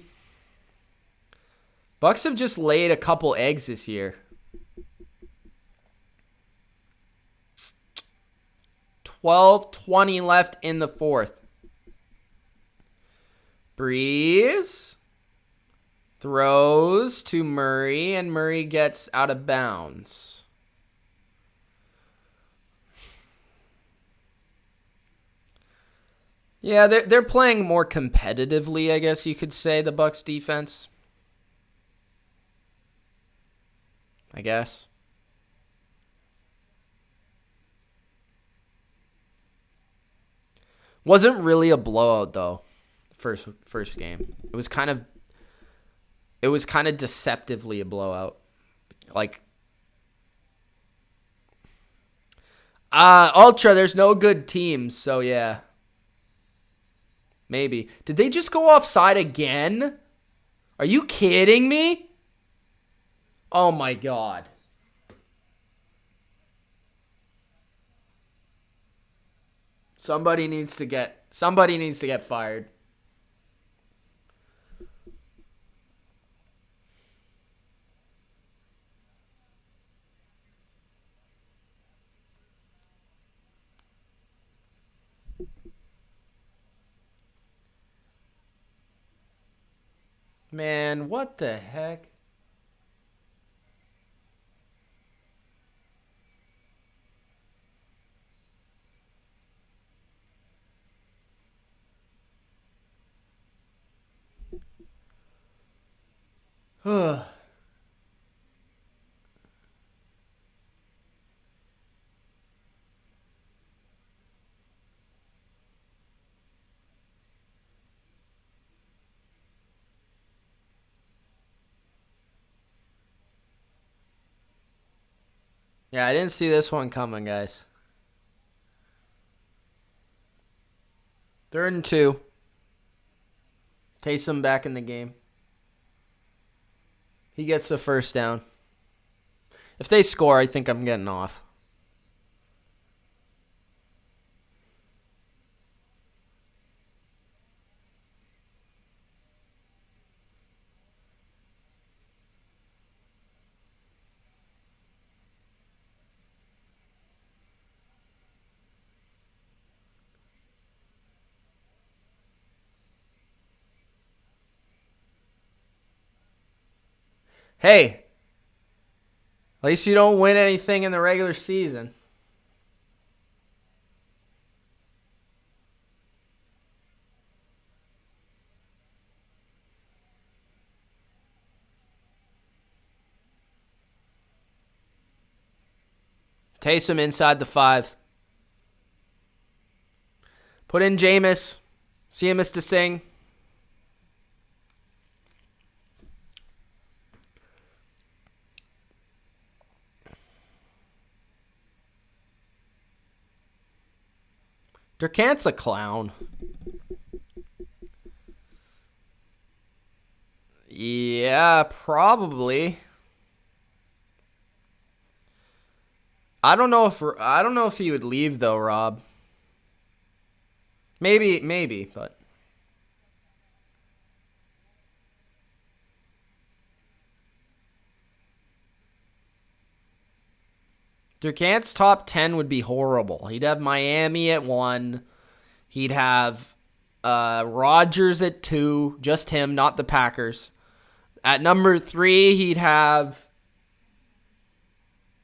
Bucs have just laid a couple eggs this year. 12:20 left in the fourth. Brees throws to Murray, and Murray gets out of bounds. Yeah, they're playing more competitively, I guess you could say, the Bucs defense. I guess. Wasn't really a blowout though. First game. It was kind of deceptively a blowout. Like Ultra, there's no good teams, so yeah. Maybe. Did they just go offside again? Are you kidding me? Oh my god. Somebody needs to get fired. Man, what the heck? Yeah, I didn't see this one coming, guys. 3rd and 2. Taysom back in the game. He gets the first down. If they score, I think I'm getting off. Hey, at least you don't win anything in the regular season. Taysom inside the 5. Put in Jameis. See him as to sing. Durkant's a clown. Yeah, probably. I don't know if he would leave though, Rob. Maybe, but Durkant's top 10 would be horrible. He'd have Miami at 1. He'd have Rodgers at 2. Just him, not the Packers. At number 3, he'd have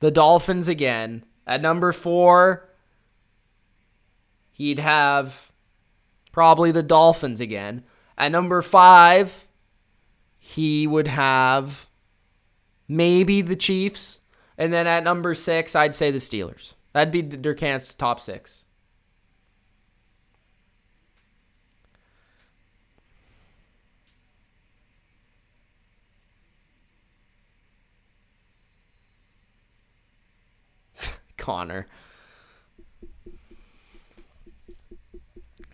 the Dolphins again. At number 4, he'd have probably the Dolphins again. At number 5, he would have maybe the Chiefs. And then at number 6, I'd say the Steelers. That'd be Durkant's top 6. Connor.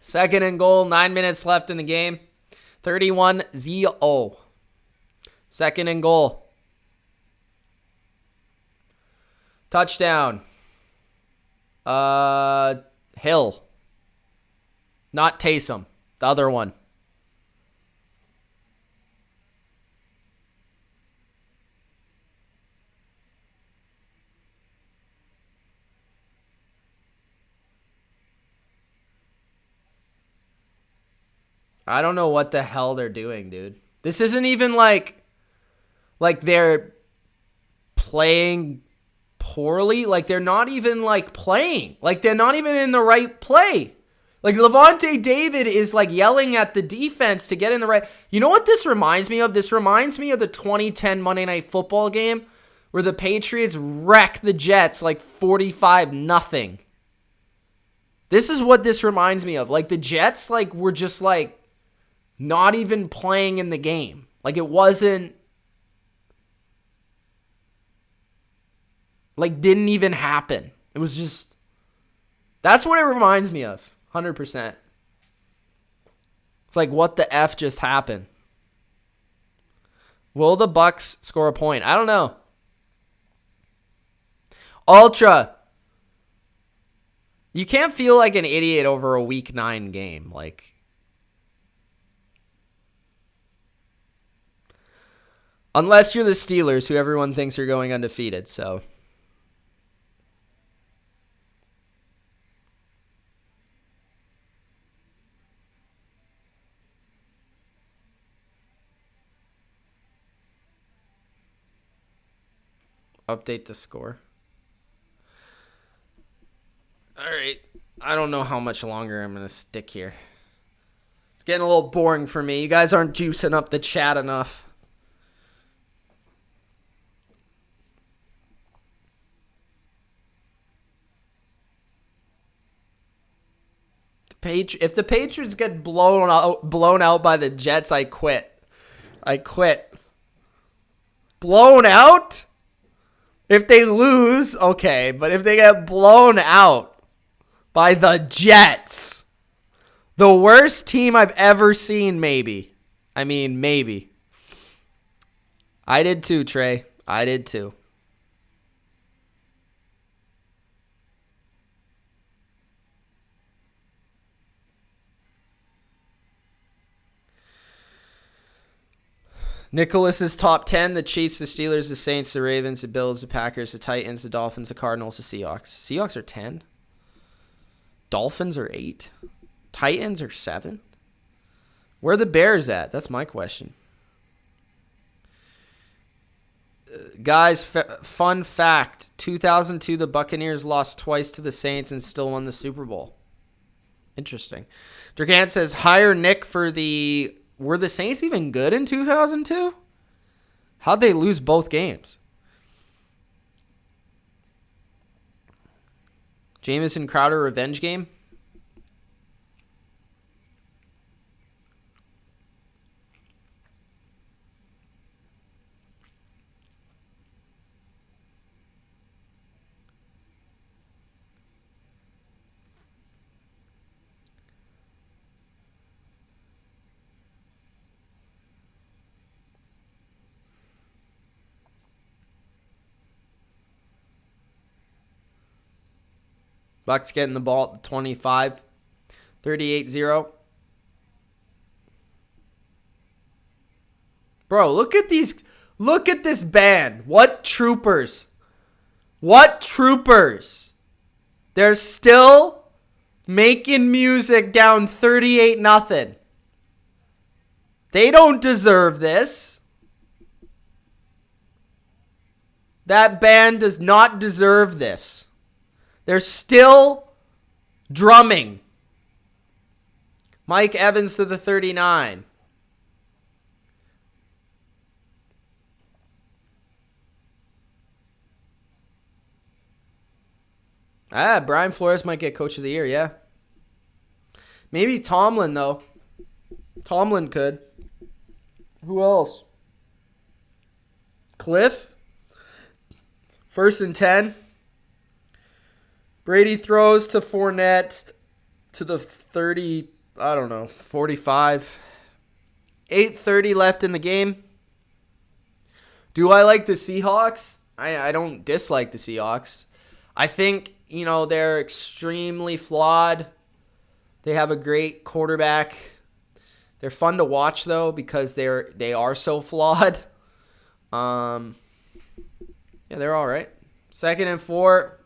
2nd and goal, 9 minutes left in the game. 31-0. 2nd and goal. Touchdown. Hill. Not Taysom. The other one. I don't know what the hell they're doing, dude. This isn't even like they're playing poorly. Like, they're not even, like, playing. Like, they're not even in the right play. Like, Levante David is, like, yelling at the defense to get in the right. You know what this reminds me of? This reminds me of the 2010 Monday Night Football game where the Patriots wrecked the Jets, like, 45-0. This is what this reminds me of. Like, the Jets, like, were just, like, not even playing in the game. Like, it wasn't, like, didn't even happen. It was just, that's what it reminds me of. 100%. It's like, what the F just happened? Will the Bucs score a point? I don't know. Ultra. You can't feel like an idiot over a Week 9 game. Like, unless you're the Steelers, who everyone thinks are going undefeated, so. Update the score. All right. I don't know how much longer I'm going to stick here. It's getting a little boring for me. You guys aren't juicing up the chat enough. If the Patriots get blown out by the Jets, I quit. Blown out? If they lose, okay. But if they get blown out by the Jets, the worst team I've ever seen, maybe. I mean, maybe. I did too, Trey. I did too. Nicholas's top 10, the Chiefs, the Steelers, the Saints, the Ravens, the Bills, the Packers, the Titans, the Dolphins, the Cardinals, the Seahawks. Seahawks are 10. Dolphins are 8. Titans are 7. Where are the Bears at? That's my question. Guys, fun fact. 2002, the Buccaneers lost twice to the Saints and still won the Super Bowl. Interesting. Durgant says, hire Nick for the... Were the Saints even good in 2002? How'd they lose both games? Jamison Crowder revenge game? Bucs getting the ball at 25. 38-0. Bro, look at these. Look at this band. What troopers. What troopers. They're still making music down 38-0. They don't deserve this. That band does not deserve this. They're still drumming. Mike Evans to the 39. Brian Flores might get Coach of the Year, yeah. Maybe Tomlin, though. Tomlin could. Who else? Cliff? 1st and 10. Brady throws to Fournette to the 30, 45. 8:30 left in the game. Do I like the Seahawks? I don't dislike the Seahawks. I think, they're extremely flawed. They have a great quarterback. They're fun to watch though because they are so flawed. Yeah, they're all right. 2nd and 4.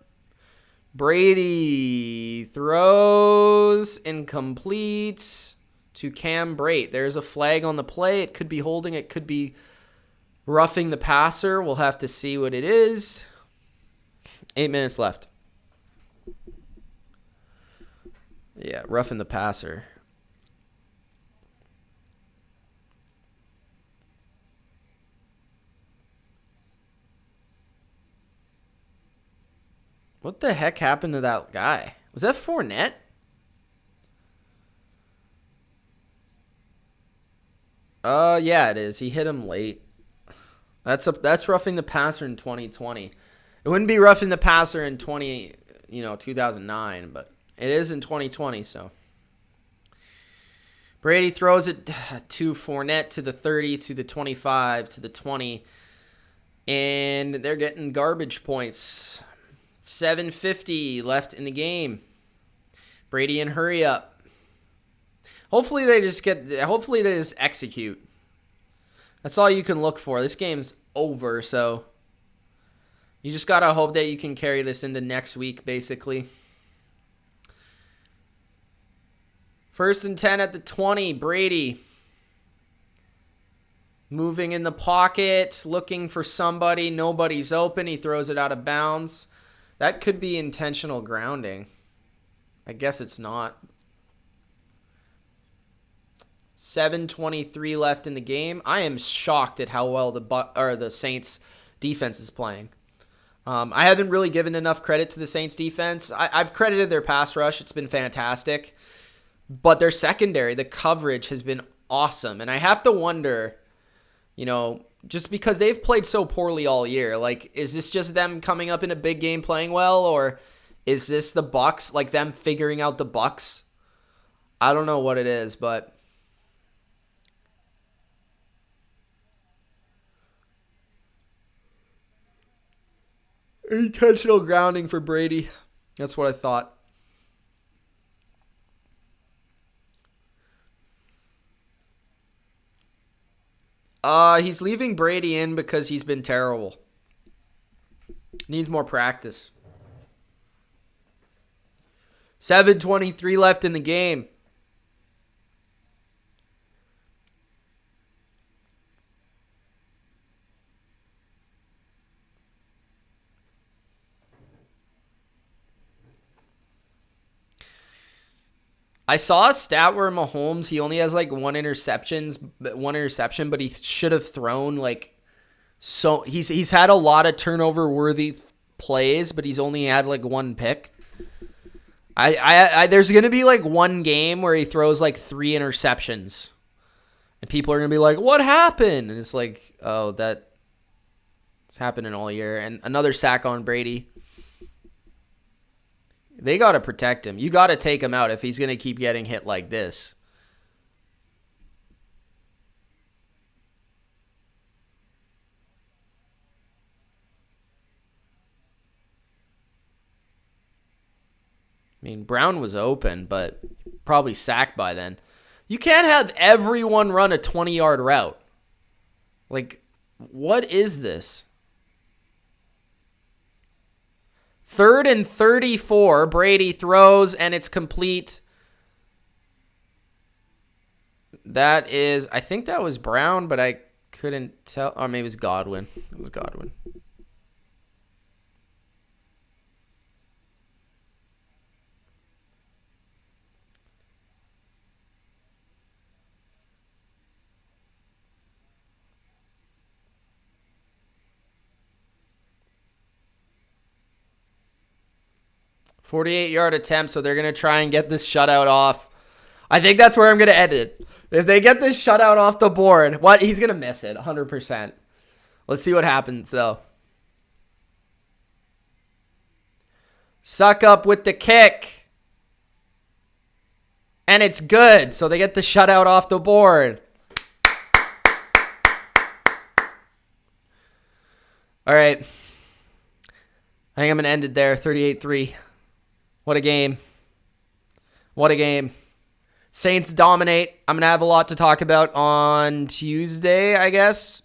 Brady throws incomplete to Cam Brate. There's a flag on the play. It could be holding. It could be roughing the passer. We'll have to see what it is. 8 minutes left. Yeah, roughing the passer. What the heck happened to that guy? Was that Fournette? Yeah, it is. He hit him late. That's roughing the passer in 2020. It wouldn't be roughing the passer in 2009, but it is in 2020, so. Brady throws it to Fournette to the 30, to the 25, to the 20, and they're getting garbage points. 7:50 left in the game. Brady and hurry up. Hopefully they just execute. That's all you can look for. This game's over, so you just got to hope that you can carry this into next week, basically. 1st and 10 at the 20. Brady moving in the pocket, looking for somebody. Nobody's open. He throws it out of bounds. That could be intentional grounding. I guess it's not. 7:23 left in the game. I am shocked at how well the Saints defense is playing. I haven't really given enough credit to the Saints defense. I've credited their pass rush. It's been fantastic. But their secondary, the coverage has been awesome. And I have to wonder, just because they've played so poorly all year, like, is this just them coming up in a big game playing well, or is this the Bucs, like them figuring out the Bucs? I don't know what it is, but intentional grounding for Brady. That's what I thought. He's leaving Brady in because he's been terrible. Needs more practice. 7:23 left in the game. I saw a stat where Mahomes, he only has like one interception, but he should have thrown so he's had a lot of turnover worthy plays, but he's only had like one pick. I there's gonna be like one game where he throws like 3 interceptions, and people are gonna be like, "What happened?" And it's like, oh, that's happening all year. And another sack on Brady. They got to protect him. You got to take him out if he's going to keep getting hit like this. I mean, Brown was open, but probably sacked by then. You can't have everyone run a 20-yard route. Like, what is this? 3rd and 34. Brady throws, and it's complete. That is, I think that was Brown, but I couldn't tell. Or maybe it was Godwin. It was Godwin. .48-yard attempt, so they're going to try and get this shutout off. I think that's where I'm going to end it. If they get this shutout off the board, he's going to miss it, 100%. Let's see what happens, though. Suck up with the kick. And it's good, so they get the shutout off the board. All right. I think I'm going to end it there. 38-3. What a game. What a game. Saints dominate. I'm going to have a lot to talk about on Tuesday, I guess.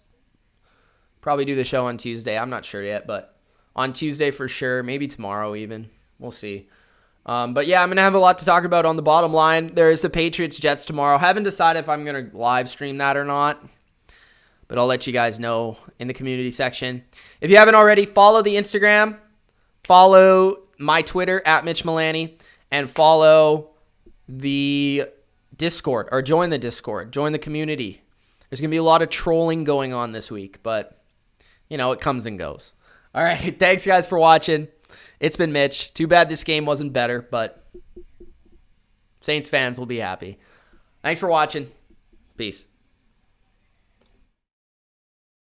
Probably do the show on Tuesday. I'm not sure yet, but on Tuesday for sure. Maybe tomorrow even. We'll see. But yeah, I'm going to have a lot to talk about on the bottom line. There is the Patriots-Jets tomorrow. Haven't decided if I'm going to live stream that or not, but I'll let you guys know in the community section. If you haven't already, follow the Instagram, follow my Twitter at Mitch Milani, and follow the Discord, or join the Discord, join the community. There's going to be a lot of trolling going on this week, but, you know, it comes and goes. All right, thanks, guys, for watching. It's been Mitch. Too bad this game wasn't better, but Saints fans will be happy. Thanks for watching. Peace.